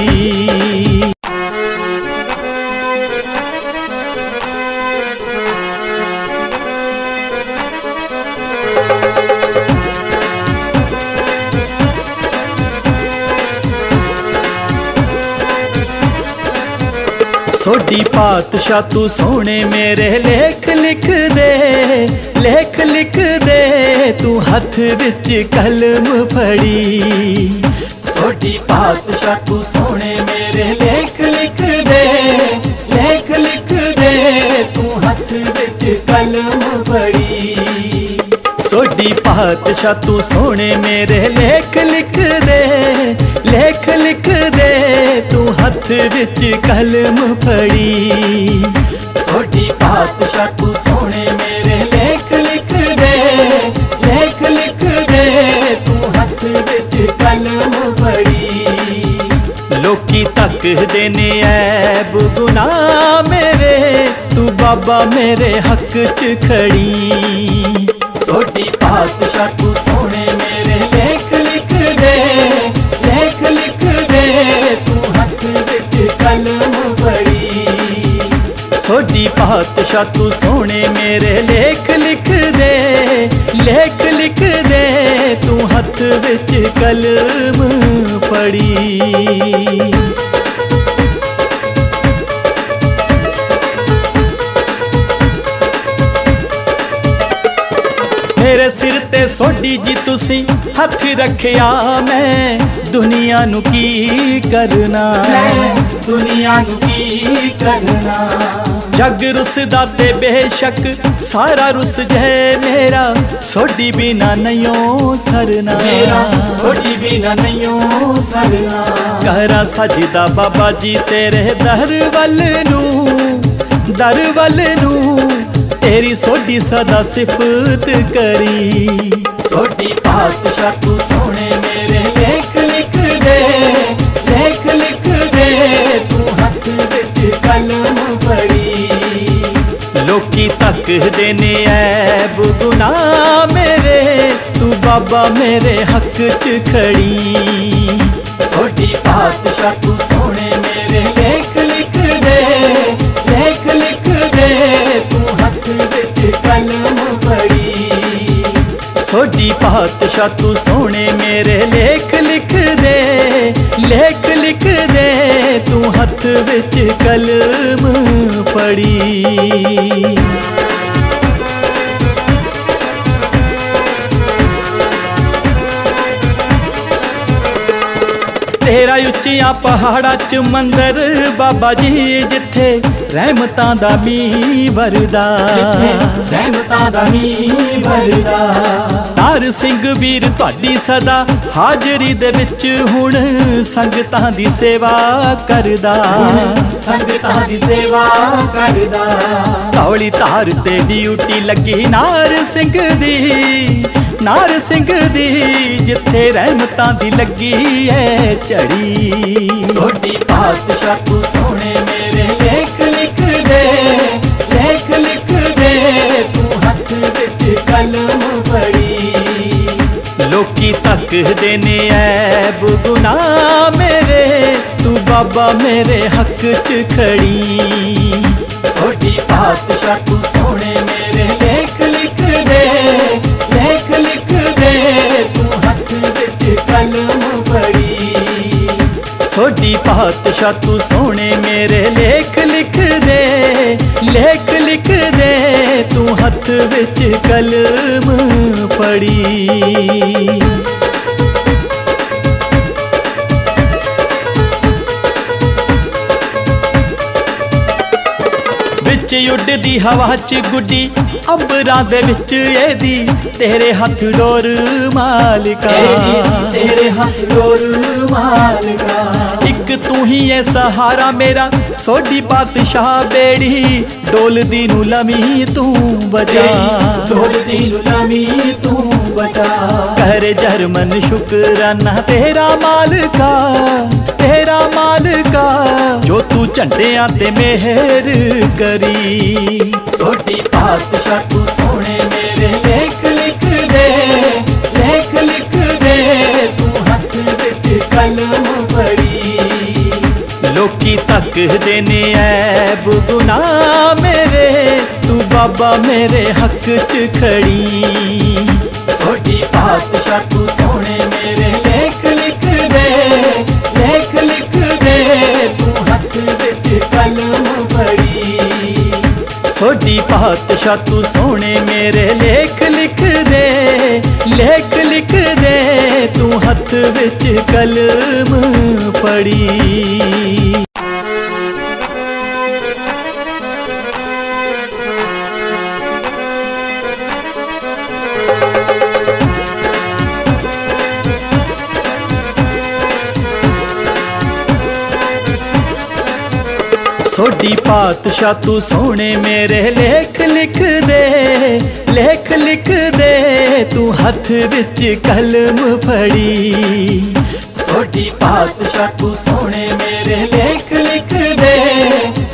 ਸੋਢੀ ਪਾਤਸ਼ਾਹ ਤੂੰ ਸੋਹਣੇ ਮੇਰੇ ਲੇਖ ਲਿਖ ਦੇ, ਲੇਖ ਲਿਖ ਦੇ ਤੂੰ ਹੱਥ ਵਿੱਚ ਕਲਮ ਫੜੀ। ਸੋਢੀ ਪਾਤਸ਼ਾਹ ਤੂੰ ਸੋਹਣੇ ਮੇਰੇ ਲੇਖ ਲਿਖ ਦੇ, ਲੇਖ ਲਿਖ ਦੇ ਤੂੰ ਹੱਥ ਵਿੱਚ ਕਲਮ ਫੜੀ। ਸੋਢੀ ਪਾਤਸ਼ਾਹ ਤੂੰ ਸੋਹਣੇ ਮੇਰੇ ਲੇਖ ਲਿਖ ਦੇ, ਲੇਖ ਲਿਖ ਦੇ ਤੂੰ ਹੱਥ ਵਿੱਚ ਕਲਮ ਫੜੀ। ਸੋਢੀ ਪਾਤਸ਼ਾਹ ਤੂੰ ਸੋਹਣੇ ਮੇਰੇ ਲੇਖ ਲਿਖ ਦੇ, ਲੇਖ ਲਿਖ ਦੇ ਤੂੰ ਹੱਥ ਵਿੱਚ ਕਲਮ ਫੜੀ। ਲੋਕੀ ਤੱਕਦੇ ਨੇ ਐਬ ਗੁਨਾਹ ਮੇਰੇ, ਤੂੰ ਬਾਬਾ ਮੇਰੇ ਹੱਕ 'ਚ ਖੜੀ। ਸੋਢੀ ਪਾਤਸ਼ਾਹ ਤੂੰ ਸੋਹਣੇ ਮੇਰੇ ਲੇਖ ਲਿਖ ਦੇ, ਲੇਖ ਲਿਖ ਦੇ ਤੂੰ ਹੱਥ ਵਿੱਚ ਕਲਮ ਫੜੀ। ਸੋਢੀ ਪਾਤਸ਼ਾਹ ਤੂੰ ਸੋਹਣੇ ਮੇਰੇ ਲੇਖ ਲਿਖ ਦੇ, ਲੇਖ ਲਿਖ ਦੇ ਤੂੰ ਹੱਥ ਵਿੱਚ ਕਲਮ ਫੜੀ। ਮੇਰੇ ਸਿਰ ਤੇ ਸੋਢੀ ਜੀ ਤੁਸੀਂ ਹੱਥ ਰੱਖਿਆ, ਮੈਂ ਦੁਨੀਆ ਨੂੰ ਕੀ ਕਰਨਾ, ਮੈਂ ਦੁਨੀਆ ਨੂੰ ਕੀ ਕਰਨਾ। ਜੱਗ ਰੁੱਸਦਾ ਤੇ ਬੇਸ਼ੱਕ ਸਾਰਾ ਰੁੱਸ ਜੇ ਮੇਰਾ, ਸੋਢੀ ਬਿਨਾ ਨਹੀਂਓ ਸਰਨਾ, ਮੇਰਾ ਸੋਢੀ ਬਿਨਾ ਨਹੀਂਓ ਸਰਨਾ। ਕਰਾਂ ਸਜਦਾ ਬਾਬਾ ਜੀ ਤੇਰੇ ਦਰ ਵੱਲ ਨੂੰ, ਦਰ ਵੱਲ ਨੂੰ ਤੇਰੀ ਸੋਢੀ ਸਦਾ ਸਿਫਤ ਕਰੀ। ਸੋਢੀ ਪਾਤਸ਼ਾਹ ਤੂੰ ਸੋਹਣੇ ਮੇਰੇ ਲੇਖ ਲਿਖ ਦੇ, ਲੇਖ ਲਿਖ ਦੇ ਤੂੰ ਹੱਥ ਵਿੱਚ ਕਲਮ ਫੜੀ। ਲੋਕੀ ਤੱਕਦੇ ਨੇ ਐਬ ਗੁਨਾਹ ਮੇਰੇ, ਤੂੰ ਬਾਬਾ ਮੇਰੇ ਹੱਕ 'ਚ ਖੜੀ। ਸੋਢੀ ਪਾਤਸ਼ਾਹ ਤੂੰ ਸੋਹਣੇ ਮੇਰੇ ਲੇਖ ਲਿਖ ਦੇ, ਲੇਖ ਲਿਖ ਦੇ ਤੂੰ ਹੱਥ ਵਿੱਚ ਕਲਮ ਫੜੀ। ਸੋਢੀ ਪਾਤਸ਼ਾਹ ਤੂੰ ਸੋਹਣੇ ਮੇਰੇ ਲੇਖ ਲਿਖ ਦੇ, ਲੇਖ ਲਿਖ ਦੇ ਤੂੰ ਹੱਥ ਵਿੱਚ ਕਲਮ ਫੜੀ। ਤੇਰਾ ਉੱਚੀਆਂ ਪਹਾੜਾਂ 'ਚ ਮੰਦਰ ਬਾਬਾ ਜੀ, ਜਿੱਥੇ ਰਹਿਮਤਾਂ ਦਾ ਮੀਂਹ ਵਰਦਾ, ਰਹਿਮਤਾਂ ਦਾ ਮੀਂਹ ਵਰਦਾ। ਨਾਰ ਸਿੰਘ ਵੀਰ ਤੁਹਾਡੀ ਸਦਾ ਹਾਜ਼ਰੀ ਦੇ ਵਿੱਚ ਹੁਣ ਸੰਗਤਾਂ ਦੀ ਸੇਵਾ ਕਰਦਾ, ਸੰਗਤਾਂ ਦੀ ਸੇਵਾ ਕਰਦਾ। ਧੌਲੀ ਧਾਰ ਤੇ ਡਿਊਟੀ ਲੱਗੀ ਨਾਰ ਸਿੰਘ ਦੀ, ਨਾਰ ਸਿੰਘ ਦੀ, ਜਿੱਥੇ ਰਹਿਮਤਾਂ ਦੀ ਲੱਗੀ ਐ ਝੜੀ। ਸੋਢੀ ਪਾਤਸ਼ਾਹ ਤੂੰ ਸੋਹਣੇ ਮੇਰੇ ਲੇਖ ਲਿਖ ਦੇ, ਲੇਖ ਲਿਖ ਦੇ, ਤੂੰ ਹੱਥ ਵਿੱਚ ਕਲਮ ਫੜੀ। ਲੋਕੀ ਤੱਕਦੇ ਨੇ ਐਬ ਗੁਨਾਹ ਮੇਰੇ, ਤੂੰ ਬਾਬਾ ਮੇਰੇ ਹੱਕ 'ਚ ਖੜੀ। ਸੋਢੀ ਪਾਤਸ਼ਾਹ ਤੂੰ ਸੋਹਣੇ ਮੇਰੇ ਲੇਖ ਲਿਖ ਦੇ, ਲੇਖ ਲਿਖ ਦੇ, ਤੂੰ ਹੱਥ ਵਿੱਚ ਕਲਮ ਫੜੀ। ਸੋਢੀ ਪਾਤਸ਼ਾਹ ਤੂੰ ਸੋਹਣੇ ਮੇਰੇ ਲੇਖ ਲਿਖ ਦੇ, ਲੇਖ ਲਿਖ ਦੇ, ਤੂੰ ਹੱਥ ਵਿੱਚ ਕਲਮ ਫੜੀ। ਵਿੱਚ ਉੱਡਦੀ ਹਵਾ 'ਚ ਗੁੱਡੀ ਅੰਬਰਾਂ ਦੇ ਵਿੱਚ ਇਹਦੀ, ਤੇਰੇ ਹੱਥ ਡੋਰ ਮਾਲਕਾ, ਤੇਰੇ ਹੱਥ ਡੋਰ ਮਾਲਕਾ। ਇੱਕ ਤੂੰ ਹੀ ਐ ਸਹਾਰਾ ਮੇਰਾ, ਸੋਢੀ ਪਾਤਸ਼ਾਹ ਬੇੜੀ ਡੋਲਦੀ ਨੂੰ ਲਮੀ ਤੂੰ ਬਚਾ, ਡੋਲਦੀ ਨੂੰ ਲਮੀ ਤੂੰ ਬਚਾ। ਕਰ ਜਰਮਨ ਸ਼ੁਕਰਾਨਾ ਤੇਰਾ ਮਾਲਕਾ, ਤੇਰਾ ਮਾਲਕਾ, ਜੋ ਤੂੰ ਝੰਡਿਆਂ ਤੇ ਮਿਹਰ ਕਰੀ। ਸੋਢੀ ਪਾਤਸ਼ਾਹ ਤੂੰ ਸੋਹਣੇ ਮੇਰੇ ਲੇਖ ਲਿਖ ਦੇ, ਲੇਖ ਲਿਖ ਦੇ, ਤੂੰ ਹੱਥ ਵਿੱਚ ਕਲਮ ਫੜੀ। ਲੋਕੀ ਤੱਕਦੇ ਨੇ ਐਬ ਗੁਨਾਹ ਮੇਰੇ, ਤੂੰ ਬਾਬਾ ਮੇਰੇ ਹੱਕ 'ਚ ਖੜੀ। ਸੋਢੀ ਪਾਤਸ਼ਾਹ ਤੂੰ ਸੋਹਣੇ ਮੇਰੇ ਲੇਖ ਲਿਖ ਦੇ, ਲੇਖ ਲਿਖ ਦੇ, ਤੂੰ ਹੱਥ ਵਿੱਚ ਕਲਮ ਫੜੀ। ਸੋਢੀ ਪਾਤਸ਼ਾਹ ਤੂੰ ਸੋਹਣੇ ਮੇਰੇ ਲੇਖ ਲਿਖ ਦੇ, ਲੇਖ ਲਿਖ ਦੇ, ਤੂੰ ਹੱਥ ਵਿੱਚ ਕਲਮ ਫੜੀ। ਸੋਢੀ ਪਾਤਸ਼ਾਹ ਤੂੰ ਸੋਹਣੇ ਮੇਰੇ ਲੇਖ ਲਿਖ ਦੇ, ਲੇਖ ਲਿਖ ਦੇ, ਤੂੰ ਹੱਥ ਵਿੱਚ ਕਲਮ ਫੜੀ। ਸੋਢੀ ਪਾਤਸ਼ਾਹ ਤੂੰ ਸੋਹਣੇ ਮੇਰੇ ਲੇਖ ਲਿਖ ਦੇ,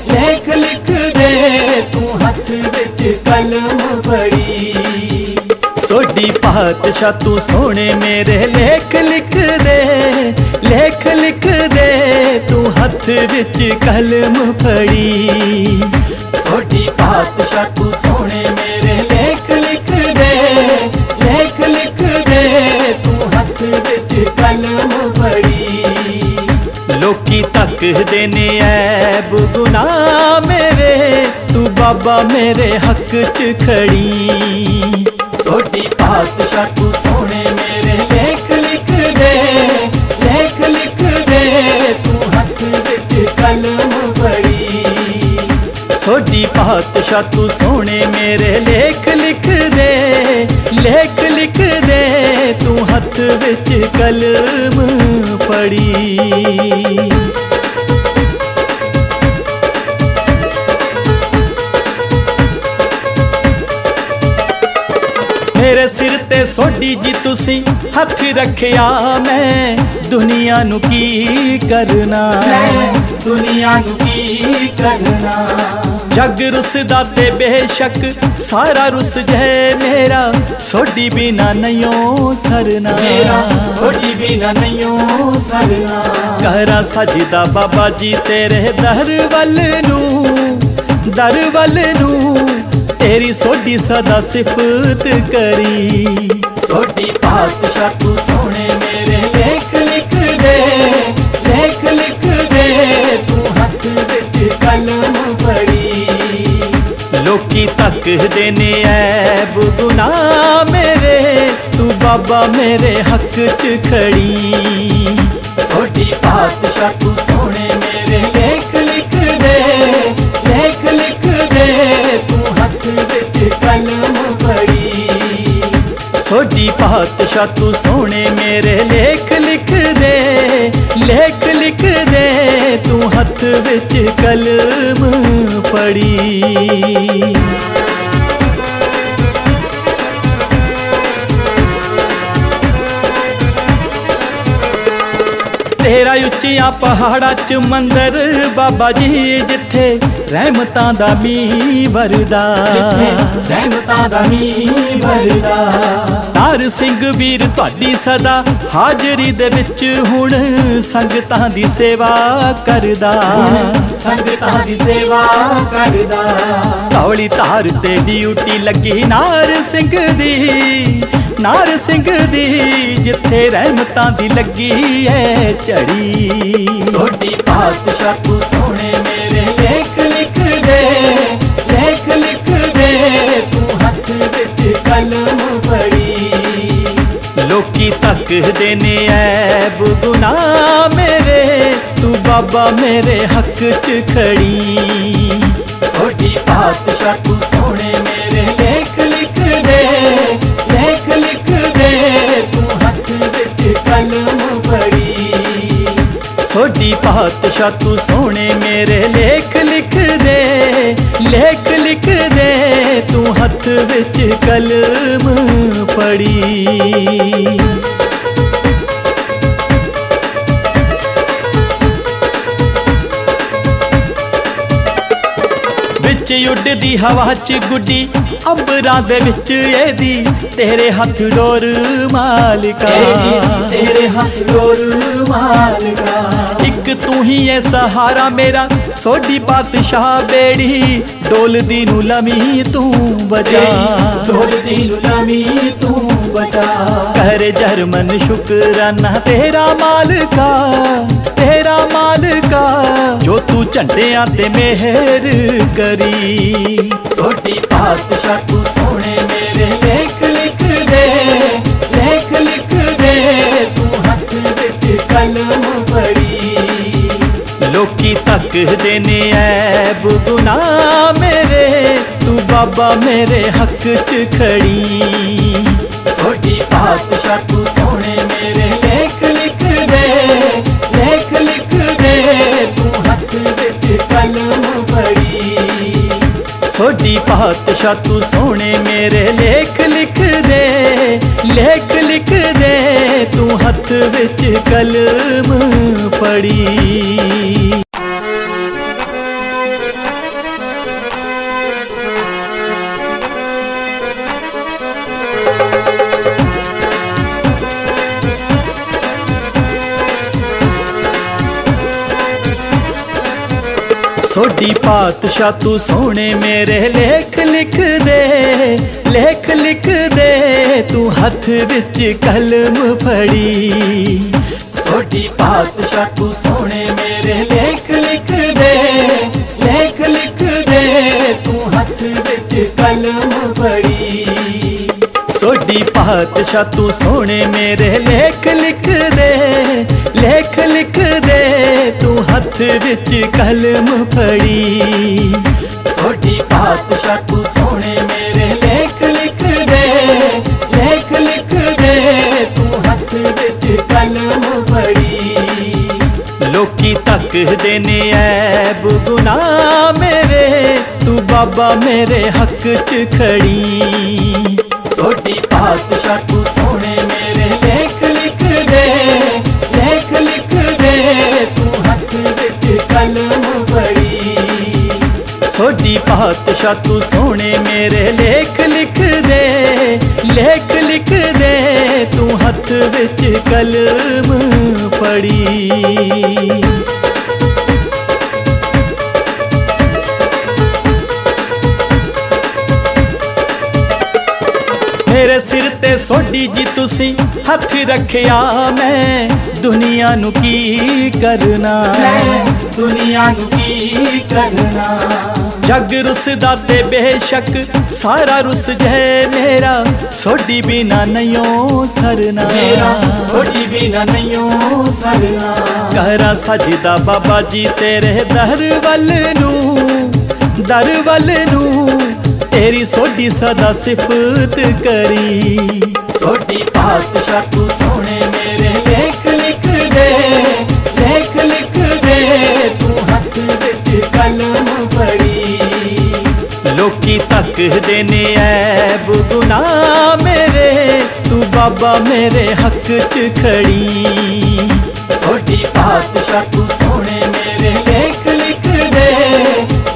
ਲੇਖ ਲਿਖ ਦੇ, ਤੂੰ ਹੱਥ ਵਿੱਚ ਕਲਮ ਫੜੀ। ਸੋਢੀ ਪਾਤਸ਼ਾਹ ਤੂੰ ਸੋਹਣੇ ਮੇਰੇ ਲੇਖ ਲਿਖ ਦੇ, ਲੇਖ ਲਿਖ ਦੇ, ਤੂੰ ਹੱਥ ਵਿੱਚ ਕਲਮ ਫੜੀ। ਸੋਢੀ ਪਾਤਸ਼ਾਹ ਤੂੰ ਸੋਹਣੇ ਮੇਰੇ ਲੇਖ ਲਿਖ ਦੇ, ਲੇਖ ਲਿਖ ਦੇ, ਤੂੰ ਹੱਥ ਵਿੱਚ ਕਲਮ ਫੜੀ। ਲੋਕੀ ਤੱਕਦੇ ਨੇ ਐਬ ਗੁਨਾਹ ਮੇਰੇ, ਤੂੰ ਬਾਬਾ ਮੇਰੇ ਹੱਕ 'ਚ ਖੜੀ। ਸੋਢੀ ਪਾਤਸ਼ਾਹ ਤੂੰ ਸੋਹਣੇ ਮੇਰੇ ਲੇਖ ਲਿਖ ਦੇ, ਲੇਖ ਲਿਖ ਦੇ, ਤੂੰ ਹੱਥ ਵਿੱਚ ਕਲਮ ਫੜੀ। ਸੋਢੀ ਪਾਤਸ਼ਾਹ ਤੂੰ ਸੋਹਣੇ ਮੇਰੇ ਲੇਖ ਲਿਖ ਦੇ, ਲੇਖ ਲਿਖ ਦੇ, ਤੂੰ ਹੱਥ ਵਿੱਚ ਕਲਮ ਫੜੀ। ਮੇਰੇ ਸਿਰ ਤੇ ਸੋਢੀ ਜੀ ਤੁਸੀਂ ਹੱਥ ਰੱਖਿਆ, ਮੈਂ ਦੁਨੀਆ ਨੂੰ ਕੀ ਕਰਨਾ, ਦੁਨੀਆ ਨੂੰ ਕੀ ਕਰਨਾ। ਜਗ ਰੁੱਸਦਾ ਤੇ ਬੇਸ਼ੱਕ ਸਾਰਾ ਰੁੱਸ ਜੇ ਮੇਰਾ, ਸੋਢੀ ਬਿਨਾ ਨਹੀਂਓ ਸਰਨਾ, ਮੇਰਾ ਸੋਢੀ ਬਿਨਾ ਨਹੀਂਓ ਸਰਨਾ। ਕਰਾਂ ਸਜਦਾ ਬਾਬਾ ਜੀ ਤੇਰੇ ਦਰ ਵੱਲ ਨੂੰ, ਦਰ ਵੱਲ ਨੂੰ, ਤੇਰੀ ਸੋਢੀ ਸਦਾ ਸਿਫਤ ਕਰੀ। ਸੋਢੀ ਪਾਤਸ਼ਾਹ ਤੂੰ ਸੋਹਣੇ ਮੇਰੇ ਲੇਖ ਲਿਖ ਦੇ, ਲੇਖ ਲਿਖ ਦੇ, ਤੂੰ ਹੱਥ ਵਿੱਚ ਕਲਮ ਫੜੀ। ਲੋਕੀ ਤੱਕਦੇ ਨੇ ਐਬ ਗੁਨਾਹ ਮੇਰੇ, ਤੂੰ ਬਾਬਾ ਮੇਰੇ ਹੱਕ 'ਚ ਖੜੀ। ਸੋਢੀ ਪਾਤਸ਼ਾਹ ਤੂੰ ਸੋਹਣੇ ਮੇਰੇ ਲੇਖ ਲਿਖ ਦੇ, ਲੇਖ ਲਿਖ ਦੇ, ਤੂੰ ਹੱਥ ਵਿੱਚ ਕਲਮ ਫੜੀ। ਸੋਢੀ पातशाह तू सोने मेरे लेख लिख दे, लेख लिख दे तू हथ विच कलम फड़ी। तेरा उच्चियां पहाड़ा च मंदिर बाबा जी जिथे रहमतां दा मींह वरदा, रहमतां दा मींह वरदा। तार सिंह वीर तुहाडी सदा हाजरी दे विच हुण संगतां दी सेवा करदा, संगतां दी सेवा करदा। धौली धार ते ड्यूटी लगी नार सिंह दी, नार सिंह दी जिथे रहमतां दी लगी है झड़ी। सोडी पातशाह तू सोने मेरे लेख लिख दे, लेख लिख दे तू हथ विच कलम फड़ी। लोकी तकदे ने ऐब गुनाह मेरे, तू बाबा मेरे हक च खड़ी। सोडी पातशाह तू सोने मेरे लेख लिख दे, लेख लिख दे तू हथ विच कलम फड़ी। सोडी पातशाह तू सोने मेरे लेख लिख दे, लेख लिख दे तू हथ विच कलम फड़ी। विच उड़दी हवा च गुड्डी अंबरां दे विच एदी तेरे हथ डोर मालिका, तेरे हाथ डोर मालिका। एक तू ही है सहारा मेरा सोडी पातशाह बेड़ी डोलदी नू लमी तू बचा, डोलदी नू लमी तू बचा। कर जरमन शुकराना तेरा मालिका, तेरा मालिका जो तू झंडियां ते मेहर करी। सोडी पातशाह तू सोने मेरे लेख लिख दे, लेख लिख दे तू हथ विच कलम फड़ी। लोकी तकदे ने ऐब गुनाह मेरे, तू बाबा मेरे हक च खड़ी। सोडी पातशाह तू सोने मेरे लेख लिख दे, लेख लिख दे तू हथ विच कलम फड़ी। सोडी पातशाह तू सोने मेरे लेख लिख दे, लेख लिख दे तू हथ विच कलम फड़ी। सोडी पातशाह तू सोने मेरे लेख लिख दे, लेख लिख दे तू हथ विच कलम फड़ी। सोडी पातशाह तू सोने मेरे लेख लिख दे, लेख लिख दे तू हथ विच कलम फड़ी। सोडी पातशाह तू सोने मेरे लेख लिख दे, लेख लिख दे तू हथ विच कलम फड़ी। सोडी पातशाह तू सोने मेरे लेख लिख दे, लेख लिख दे तू हथ विच कलम फड़ी। लोकी तकदे ने ऐब गुनाह मेरे, तू बाबा मेरे हक च खड़ी। सोडी पातशाह तू सोने मेरे लेख लिख दे, लेख लिख दे तू हथ विच कलम फड़ी। सोडी पातशाह तू सोने मेरे लेख लिख दे, लेख लिख दे तू हथ विच कलम फड़ी। मेरे सिर ते सोडी जी तुसी हथ रखिया, मैं दुनिया नू की करना, दुनिया नू की करना। जग रुसदा ते बेशक सारा रुस जै मेरा, सोडी बिना नहियों सरना, मेरा सोडी बिना नहियों सरना। कहरा सजदा बाबा जी तेरे दर वल नू, दर वल नू तेरी सोडी सदा सिफत करी। ਸੋਢੀ ਪਾਤਸ਼ਾਹ ਤੂੰ ਸੋਹਣੇ ਮੇਰੇ ਲੇਖ ਲਿਖ ਦੇ, ਲੇਖ ਲਿਖ ਦੇ ਤੂੰ ਹੱਥ ਵਿੱਚ ਕਲਮ ਫੜੀ। ਲੋਕੀ ਤੱਕਦੇ ਨੇ ਐਬ ਗੁਨਾਹ ਮੇਰੇ, ਤੂੰ ਬਾਬਾ ਮੇਰੇ ਹੱਕ 'ਚ ਖੜੀ। ਸੋਢੀ ਪਾਤਸ਼ਾਹ ਤੂੰ ਸੋਹਣੇ ਮੇਰੇ ਲੇਖ ਲਿਖ ਦੇ,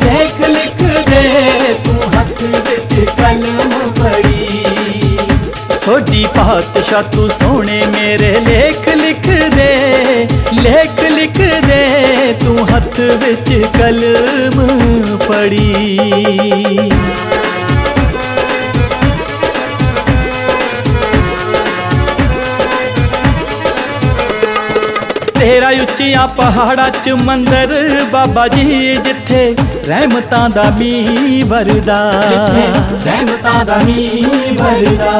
ਲੇਖ ਲਿਖ ਦੇ ਤੂੰ ਹੱਥ ਵਿੱਚ ਕਲਮ ਫੜੀ। ਸੋਢੀ ਪਾਤਸ਼ਾਹ ਤੂੰ ਸੋਹਣੇ ਮੇਰੇ ਲੇਖ ਲਿਖ ਦੇ, ਲੇਖ ਲਿਖ ਦੇ ਤੂੰ ਹੱਥ ਵਿੱਚ ਕਲਮ ਫੜੀ। ਤੇਰਾ ਉੱਚੀਆਂ ਪਹਾੜਾਂ 'ਚ ਮੰਦਰ ਬਾਬਾ ਜੀ, ਜਿੱਥੇ ਰਹਿਮਤਾਂ ਦਾ ਮੀਂਹ ਵਰਦਾ, ਜਿੱਥੇ ਰਹਿਮਤਾਂ ਦਾ ਮੀਂਹ ਵਰਦਾ।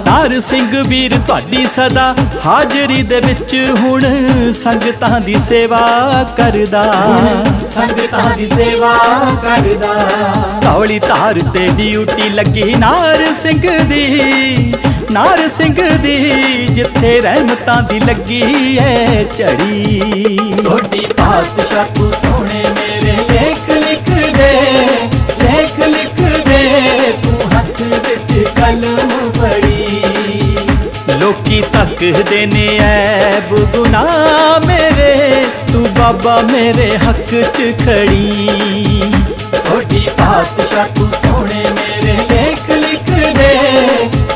ਤਾਰ ਸਿੰਘ ਵੀਰ ਤੁਹਾਡੀ ਸਦਾ ਹਾਜ਼ਰੀ ਦੇ ਵਿੱਚ ਹੁਣ ਸੰਗਤਾਂ ਦੀ ਸੇਵਾ ਕਰਦਾ, ਸੰਗਤਾਂ ਦੀ ਸੇਵਾ ਕਰਦਾ। ਧੌਲੀ ਧਾਰ ਤੇ ਡਿਊਟੀ ਲੱਗੀ ਨਾਰ ਸਿੰਘ ਦੀ, ਨਾਰ ਸਿੰਘ ਦੀ, ਜਿੱਥੇ ਰਹਿਮਤਾਂ ਦੀ ਲੱਗੀ ਐ ਝੜੀ। ਸੋਢੀ ਪਾਤਸ਼ਾਹ ਤੂੰ ਸੋਹਣੇ ਮੇਰੇ ਲੇਖ ਲਿਖ ਦੇ, ਲੇਖ ਲਿਖ ਦੇ ਤੂੰ ਹੱਥ ਵਿੱਚ ਕਲਮ ਫੜੀ। ਲੋਕੀ ਤੱਕਦੇ ਨੇ ਐਬ ਗੁਨਾਹ ਮੇਰੇ, ਤੂੰ ਬਾਬਾ ਮੇਰੇ ਹੱਕ 'ਚ ਖੜੀ। ਸੋਢੀ ਪਾਤਸ਼ਾਹ ਤੂੰ ਸੋਹਣੇ ਮੇਰੇ ਲੇਖ ਲਿਖ ਦੇ,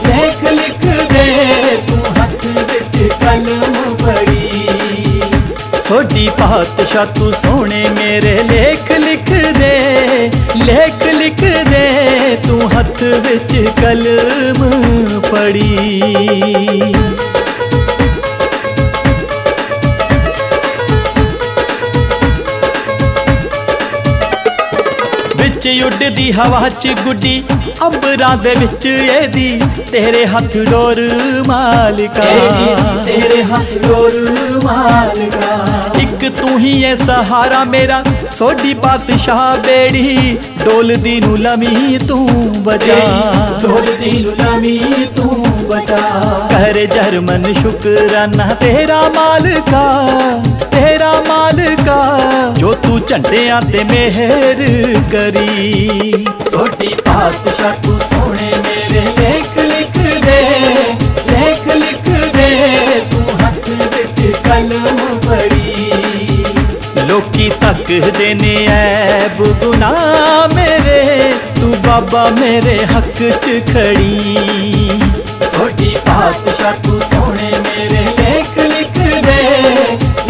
ਲੇਖ ਲਿਖ ਦੇ ਤੂੰ ਹੱਥ ਵਿੱਚ ਕਲਮ ਫੜੀ। ਸੋਢੀ ਪਾਤਸ਼ਾਹ ਤੂੰ ਸੋਹਣੇ ਮੇਰੇ ਲੇਖ ਲਿਖ ਦੇ, ਲੇਖ ਲਿਖ ਦੇ ਤੂੰ ਹੱਥ ਵਿੱਚ ਕਲਮ ਫੜੀ। ਵਿੱਚ ਉੱਡਦੀ ਹਵਾ 'ਚ ਗੁੱਡੀ ਅੰਬਰਾਂ ਦੇ ਵਿੱਚ ਇਹਦੀ, ਤੇਰੇ ਹੱਥ ਡੋਰ ਮਾਲਕਾ, ਤੇਰੇ ਹੱਥ ਡੋਰ ਮਾਲਕਾ। ਇੱਕ ਤੂੰ ਹੀ ਐ ਸਹਾਰਾ ਮੇਰਾ ਸੋਢੀ ਪਾਤਸ਼ਾਹ, ਬੇੜੀ ਡੋਲਦੀ ਨੂੰ ਲਮੀ ਤੂੰ ਬਚਾ, ਡੋਲਦੀ ਨੂੰ ਲਮੀ ਤੂੰ ਬਚਾ। ਕਰ ਜਰਮਨ ਸ਼ੁਕਰਾਨਾ ਤੇਰਾ ਮਾਲਕਾ, ਤੇਰਾ ਮਾਲਕਾ, ਜੋ ਤੂੰ ਝੰਡਿਆਂ ਤੇ ਮਿਹਰ ਕਰੀ। ਸੋਢੀ ਪਾਤਸ਼ਾਹ ਤੂੰ ਸੋਹਣੇ ਮੇਰੇ ਲੇਖ ਲਿਖ ਦੇ, ਲੇਖ ਲਿਖ ਦੇ ਤੂੰ ਹੱਥ ਵਿੱਚ ਕਲਮ ਫੜੀ। ਲੋਕੀ ਤੱਕਦੇ ਨੇ ਐਬ ਗੁਨਾਹ ਮੇਰੇ, ਤੂੰ ਬਾਬਾ ਮੇਰੇ ਹੱਕ 'ਚ ਖੜੀ। ਸੋਢੀ ਪਾਤਸ਼ਾਹ ਤੂੰ ਸੋਹਣੇ ਮੇਰੇ ਲੇਖ ਲਿਖ ਦੇ,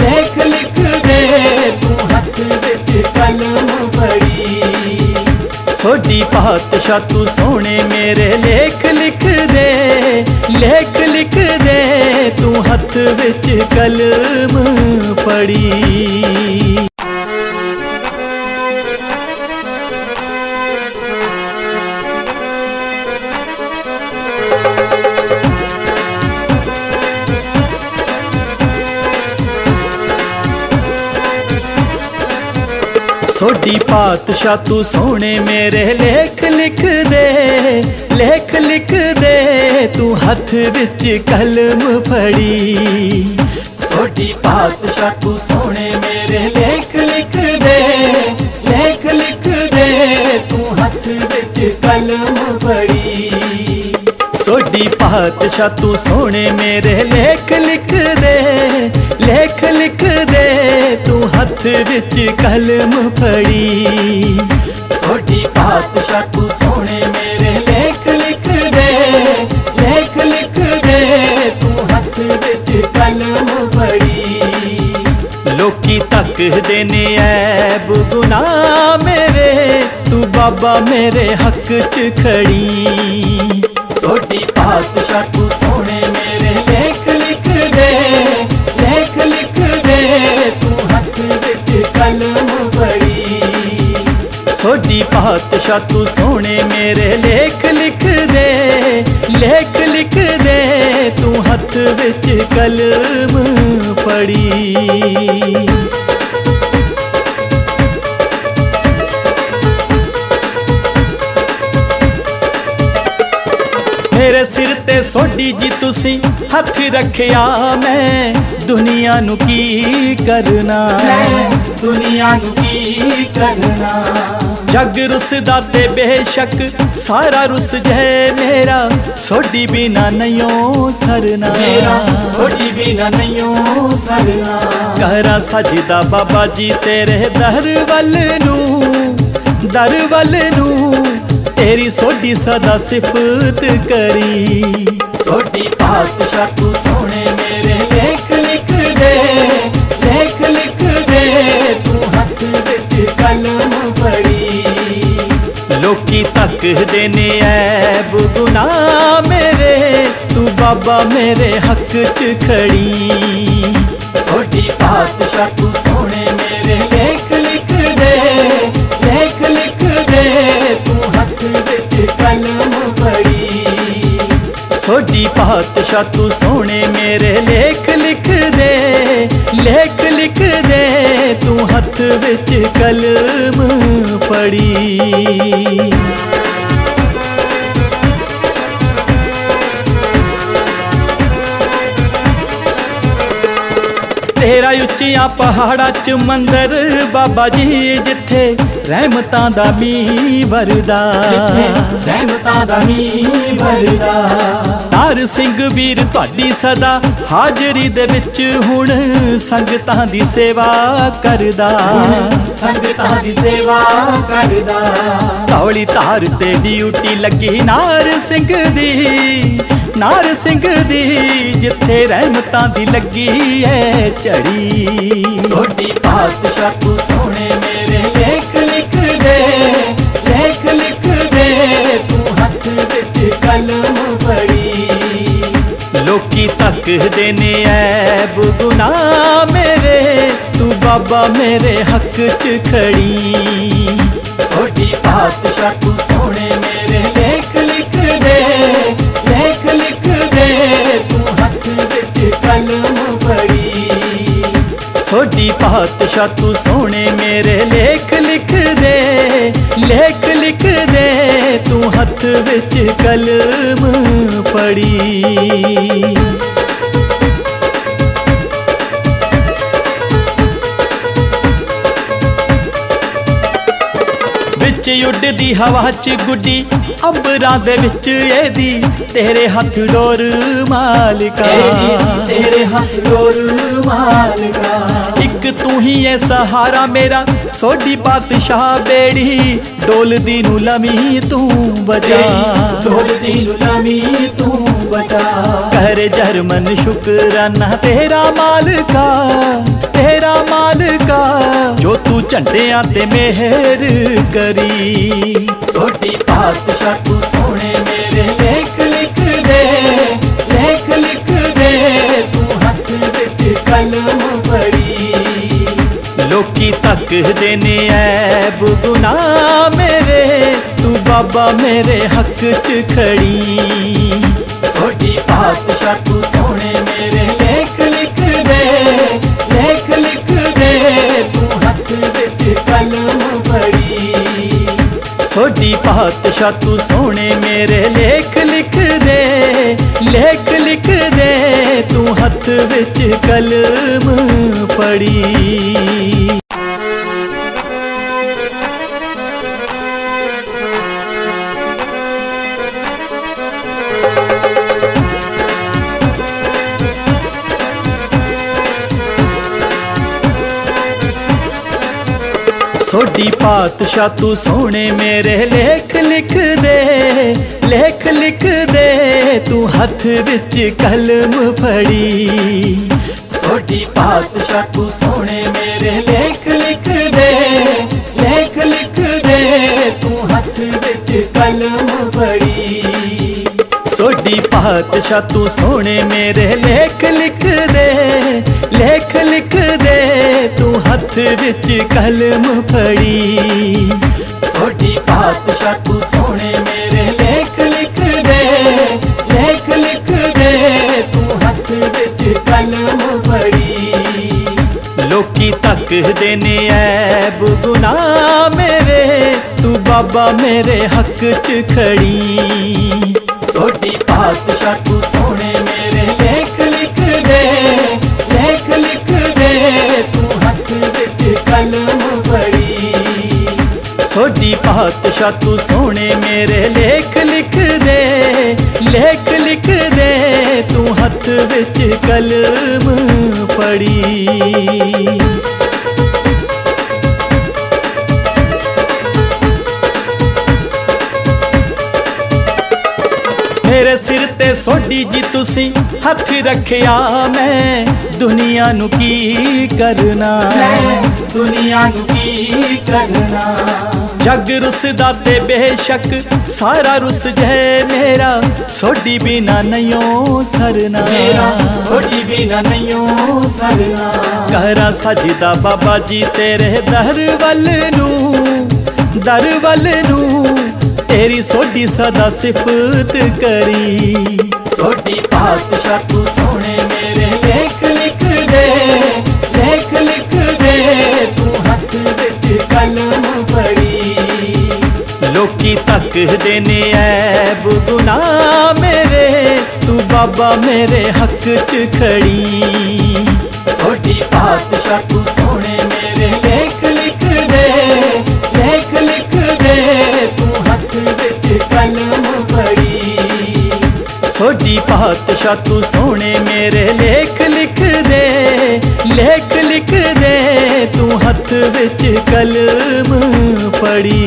ਲੇਖ ਲਿਖ ਦੇ ਤੂੰ ਹੱਥ ਵਿੱਚ ਕਲਮ ਫੜੀ। ਸੋਢੀ ਪਾਤਸ਼ਾਹ ਤੂੰ ਸੋਹਣੇ ਮੇਰੇ ਲੇਖ ਲਿਖ ਦੇ, ਲੇਖ ਲਿਖ ਦੇ ਤੂੰ ਹੱਥ ਵਿੱਚ ਕਲਮ ਫੜੀ। ਸੋਢੀ ਪਾਤਸ਼ਾਹ ਤੂੰ ਸੋਹਣੇ ਮੇਰੇ ਲੇਖ ਲਿਖ ਦੇ, ਲੇਖ ਲਿਖ ਦੇ ਤੂੰ ਹੱਥ ਵਿੱਚ ਕਲਮ ਫੜੀ। ਸੋਢੀ ਪਾਤਸ਼ਾਹ ਤੂੰ ਸੋਹਣੇ ਮੇਰੇ ਲੇਖ ਲਿਖ ਦੇ, ਲੇਖ ਲਿਖ ਦੇ ਤੂੰ ਹੱਥ ਵਿੱਚ ਕਲਮ ਫੜੀ। ਸੋਢੀ ਪਾਤਸ਼ਾਹ ਤੂੰ ਸੋਹਣੇ ਮੇਰੇ ਲੇਖ ਲਿਖ ਦੇ, ਲੇਖ ਲਿਖ ਦੇ ਤੂੰ ਹੱਥ ਵਿੱਚ ਕਲਮ ਫੜੀ। ਸੋਢੀ ਪਾਤਸ਼ਾਹ ਤੂੰ ਸੋਹਣੇ ਮੇਰੇ ਲੇਖ ਲਿਖ ਦੇ, ਲੇਖ ਲਿਖ ਦੇ ਤੂੰ ਹੱਥ ਵਿੱਚ ਕਲਮ ਫੜੀ। ਲੋਕੀ ਤੱਕਦੇ ਨੇ ਐਬ ਗੁਨਾਹ ਮੇਰੇ, ਤੂੰ ਬਾਬਾ ਮੇਰੇ ਹੱਕ 'ਚ ਖੜੀ। ਸੋਢੀ ਪਾਤਸ਼ਾਹ ਤੂੰ ਸੋਹਣੇ ਮੇਰੇ ਲੇਖ ਲਿਖ ਦੇ, ਲੇਖ ਲਿਖ ਦੇ ਤੂੰ ਹੱਥ ਵਿੱਚ ਕਲਮ ਫੜੀ। ਸੋਢੀ ਪਾਤਸ਼ਾਹ ਤੂੰ ਸੋਹਣੇ ਮੇਰੇ ਲੇਖ ਲਿਖ ਦੇ, ਲੇਖ ਲਿਖ ਦੇ ਤੂੰ ਹੱਥ ਵਿੱਚ ਕਲਮ ਫੜੀ। सिर ते सोडी जी तुसी हथ रखिया मैं दुनिया नू की करना दुनिया नू की करना जग रुसदा ते बेशक सारा रुस जै मेरा सोडी बिना नहियों सरना सोडी बिना नहियों सरना कहरा सजदा बाबा जी तेरे दर वल नू तेरी सोडी सदा सिफत करी सोडी पातशाह तू सोने मेरे लेख लिख दे तू हथ विच कलम फड़ी लोकी तक देने ऐब गुनाह मेरे तू बाबा मेरे हक च खड़ी सोडी पातशाह तू सोने मेरे लेख लिख दे तू हथ विच कलम फड़ी सोडी पातशाह तू सोने मेरे लेख लिख दे तू हथ विच कलम फड़ी तेरा उच्चिया पहाड़ा च मंदिर बाबा जी जिथे रहमतां दा मींह वरदा रहमतां दा मींह वरदा तार सिंह वीर तुहाडी सदा हाजरी दे विच हुण संगतां दी सेवा करदा संगतां दी सेवा करदा धौली धार ते ड्यूटी लगी नार सिंह दी जिथे रहमतां दी लगी है झड़ी सोडी पातशाह तू सोने मेरे लेख लिख दे तू हथ विच कलम फड़ी लोकी तक देने ऐब गुनाह मेरे तू बाबा मेरे हक च खड़ी सोडी पातशाह तू सोने मेरे लेख लिख दे तू हथ विच कलम फड़ी सोडी पातशाह तू सोने मेरे लेख लिख दे तू हथ विच कलम फड़ी विच उड़दी हवा च गुड्डी अंबरां दे विच एदी तेरे हथ डोर मालिका तेरे हथ डोर मालिका एक तू ही है सहारा मेरा सोडी पातशाह बेड़ी डोलदी नू लमी तू बचा डोलदी नू लमी तू बचा कर जरमन शुकराना तेरा मालिका जो तू झंडियां ते मेहर करी सोडी पातशाह तू सोने मेरे लेख लिख दे तू हथ विच कलम फड़ी लोकी तक देने ऐब गुनाह मेरे तू बाबा मेरे हक च खड़ी सोडी पातशाह तू सोने मेरे लेख लिख दे तू हथ विच कलम फड़ी सोडी पातशाह तू सोने मेरे लेख लिख दे तू हथ विच कलम फड़ी सोडी पातशाह तू सोने मेरे लेख लिख दे तू हथ विच कलम फड़ी सोडी पातशाह तू सोने मेरे लेख लिख दे तू हथ विच कलम फड़ी सोडी पातशाह तू सोने मेरे लेख लिख दे तू हथ विच कलम फड़ी सोडी पातशाह तू सोने मेरे लेख लिख दे तू हथ विच कलम फड़ी लोकी तक देने ऐब गुनाह मेरे तू बाबा मेरे हक च खड़ी सोडी पातशाह तू सोने मेरे लेख लिख दे, लेख लिख दे तू हथ विच कलम फड़ी। सोडी पातशाह तू सोने मेरे लेख लिख दे, लेख लिख दे तू हथ विच कलम फड़ी। मेरे सिर ते सोडी जी तुसी हथ रखिया, मैं दुनिया नू की करना, दुनिया नू की करना। जग रुसदा ते बेशक सारा रुस जै, मेरा सोडी बिना नहियों सरना, मेरा सोडी बिना नहियों सरना। कहरा सजदा बाबा जी तेरे दर वल नू, दर वल नू तेरी सोडी सदा सिफत करी। सोडी पातशाह तू सोने मेरे लेख लिख दे, लेख लिख दे तू हथ विच कलम फड़ी। लोकी तक देने ऐब गुनाह मेरे, तू बाबा मेरे हक च खड़ी। सोडी पातशाह तू सोने मेरे लेख लिख दे, लेख लिख दे तू हथ विच कलम फड़ी। सोडी पातशाह तू सोने मेरे लेख लिख दे, लेख लिख दे तू हथ विच कलम फड़ी।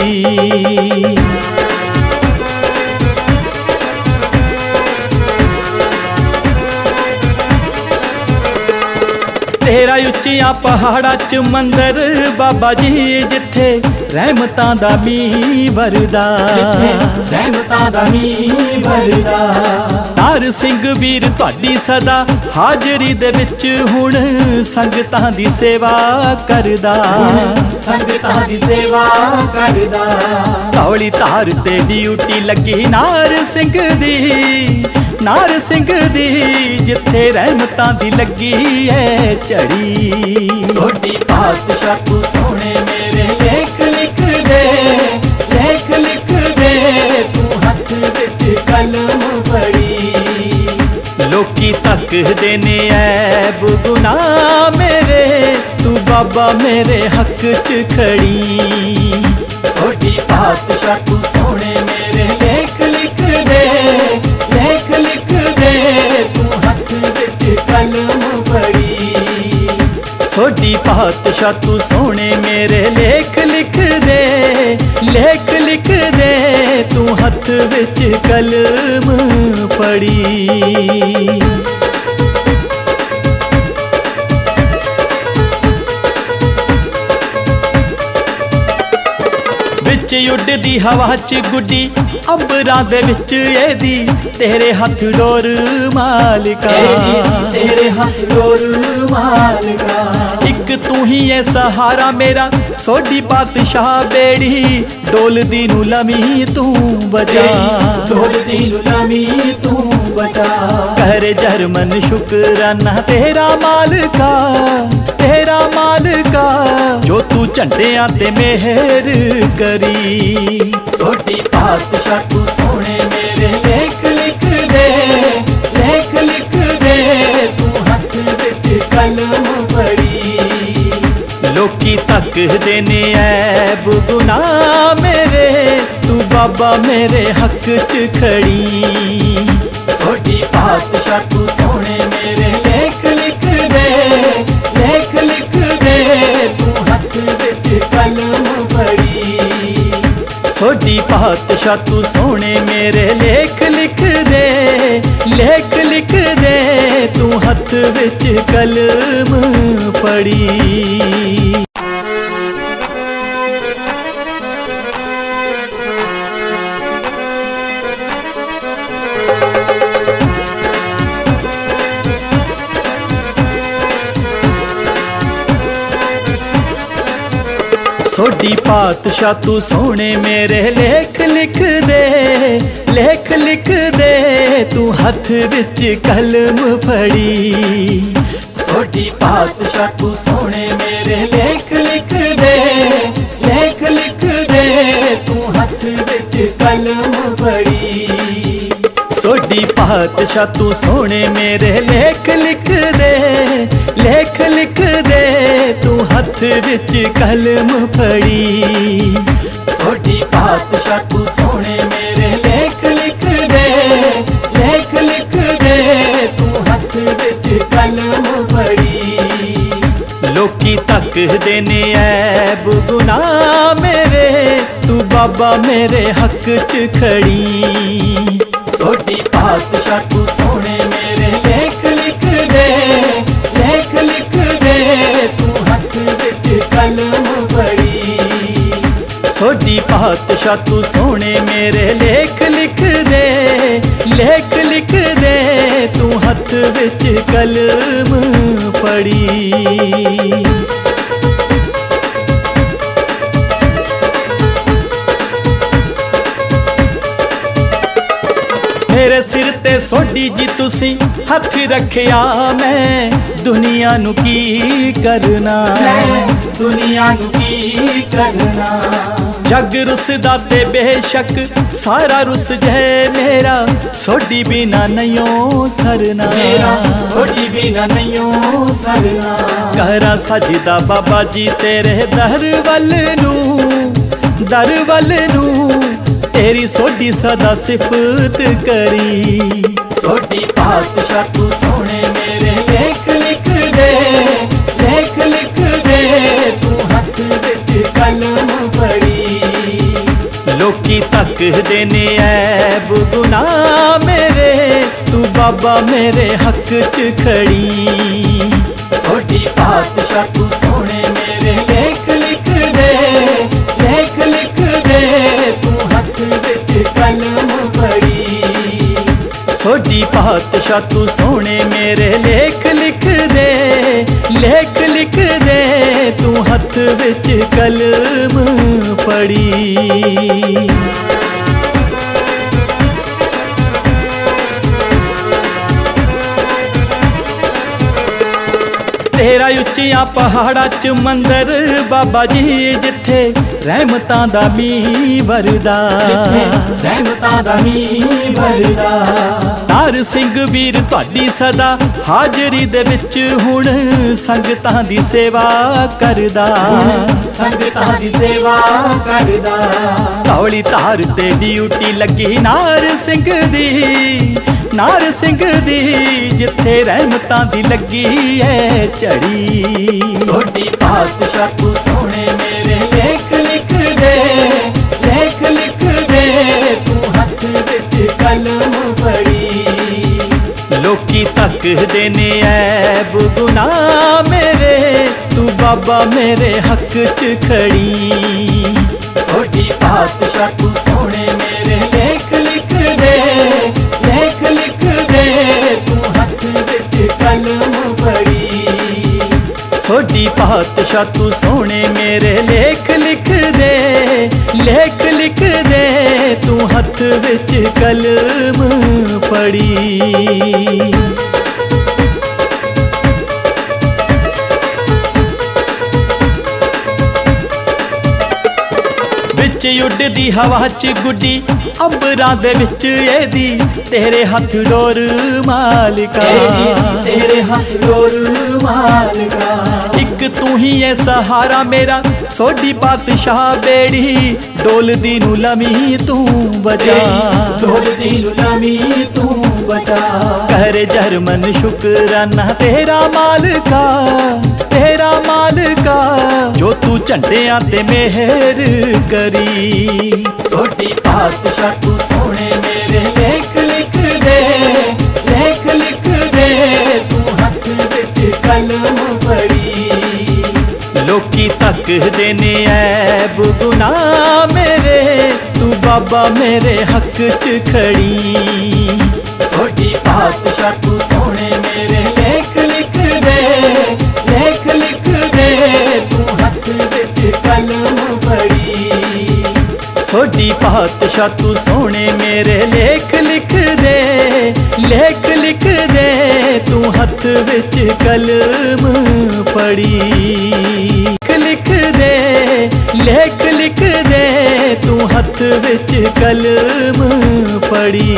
तेरा उच्चिया पहाड़ा च मंदिर बाबा जी, जिथे रहमतां दा मींह वरदा, रहमतां दा मींह वरदा। तार सिंह वीर तुहाडी सदा हाजरी दे विच हुण संगतां दी सेवा करदा, संगतां दी सेवा करदा। धौली धार ते ड्यूटी लगी नार सिंह दी, नार सिंह दी जिथे रहमतां दी लगी है झड़ी। सोडी पातशाह तू सोने मेरे लेख लिख दे, लेख लिख दे तू हथ विच कलम फड़ी। लोकी तक देने ऐब गुनाह मेरे, तू बाबा मेरे हक च खड़ी। सोडी पातशाह तू सोने मेरे लेख लिख दे, लेख लिख दे तू हथ विच कलम फड़ी। सोडी पातशाह तू सोने मेरे लेख लिख दे, लेख लिख दे तू हथ विच कलम फड़ी। विच उड़दी हवा च गुड्डी अंबरां दे विच एदी, तेरे हथ डोर मालिका, तेरे हथ डोर मालिका। एक तू ही है सहारा मेरा सोडी पातशाह बेड़ी, डोलदी नू लमी तू बचा, डोलदी नू लमी तू बचा। करे जरमन शुकराना तेरा मालिका, तेरा मालिका जो तू झंडियां ते मेहर करी। सोडी पातशाह तू सोने मेरे लेख लिख दे, लेख लिख दे तू हथ विच कलम फड़ी। लोकी तक देने ऐब गुनाह मेरे, तू बाबा मेरे हक च खड़ी। सोडी पातशाह तू सोने मेरे लेख लिख दे, लेख लिख दे तू हथ विच कलम फड़ी। सोडी पातशाह तू सोने मेरे लेख लिख दे, लेख लिख दे तू हथ विच कलम फड़ी। सोडी पातशाह तू सोने मेरे लेख लिख दे, लेख लिख दे तू हथ विच कलम फड़ी। सोडी पातशाह तू सोने मेरे लेख लिख दे, लेख लिख दे तू हथ विच कलम फड़ी। सोडी पातशाह तू सोने मेरे लेख लिख दे, लेख लिख दे तू हथ विच कलम फड़ी। सोढ़ी पातशाह तू सोने मेरे लेख लिख दे, लेख लिख दे तू हथ विच कलम फड़ी। लोकी तकदे ने ऐब गुनाह मेरे, तू बाबा मेरे हक च खड़ी। सोढ़ी पातशाह तू सोने मेरे लेख लिख दे, लेख लिख दे तू हथ विच कलम फड़ी। सोढ़ी पातशाह तू सोने मेरे लेख लिख दे, लेख लिख दे तू हथ विच कलम फड़ी। मेरे सिर ते सोढ़ी जी तुसी हथ रखिया, मैं दुनिया नू की करना, दुनिया नू की करना। जग रुसदा ते बेशक सारा रुस जाए मेरा, सोढ़ी बिना नहियों सरना, मेरा सोढ़ी बिना नहियों सरना। कहरा सजदा बाबा जी तेरे दर वल नू, दर वल नू तेरी सोढ़ी सदा सिफत करी। सोढ़ी पातशाह तू सोने मेरे लेख लिख दे, लेख लिख दे तू हथ विच कलम फड़ी। लोकी तकदे ने ऐब गुनाह मेरे, तू बाबा मेरे हक च खड़ी। सोढ़ी पातशाह तू सोने मेरे लेख लिख दे, लेख लिख दे तू हथ विच कलम फड़ी। सोढ़ी पातशाह तू सोने मेरे लेख लिख दे, लेख लिख दे तू हथ विच कलम फड़ी। तेरा उच्चिया पहाड़ा च मंदिर बाबा जी, जिथे रहमतां दा मींह वरदा, रहमतां दा मींह वरदा। तार सिंह वीर तुहाडी सदा हाजरी दे विच हुण संगतां दी सेवा करदा, संगतां दी सेवा करदा। धौली धार ते ड्यूटी लगी नार सिंह दी, नार सिंह दी जिथे रहमतां दी लगी है झड़ी। सोढ़ी पातशाह तू सोने मेरे लेख लिख दे, लेख लिख दे तू हथ विच कलम फड़ी। लोकी तकदे ने ऐब गुनाह मेरे, तू बाबा मेरे हक च खड़ी। सोढ़ी पातशाह तू सोने मेरे लेख लिख दे, लेख लिख दे तू हथ विच कलम फड़ी। सोढ़ी पातशाह तू सोने मेरे लेख लिख दे, लेख लिख दे तू हथ विच कलम फड़ी। विच उड़दी हवा च गुड्डी अंबरां दे विच एदी, तेरे हथ डोर मालिका, तेरे हाथ डोर मालिका। एक तू ही है सहारा मेरा, सोढ़ी पातशाह बेड़ी डोलदी नू लमी तू बचा, डोलदी नू लमी तू बचा। कर जरमन शुकराना तेरा मालिका, तेरा मालिका जो तू झंडियां ते मेहर करी। सोढ़ी पातशाह तू सोने मेरे लेख लिख दे, लेख लिख दे तू हथ विच कलम फड़ी। लोकी तकदे ने ऐब गुनाह मेरे, तू बाबा मेरे हक च खड़ी। सोढ़ी पातशाह तू सोने मेरे लेख लिख दे, लेख लिख दे तू हथ विच कलम फड़ी। सोढ़ी पातशाह तू सोने मेरे लेख लिख दे, लेख लिख दे तू हथ विच कलम फड़ी। लिख दे, लेख लिख दे तू हथ विच कलम फड़ी।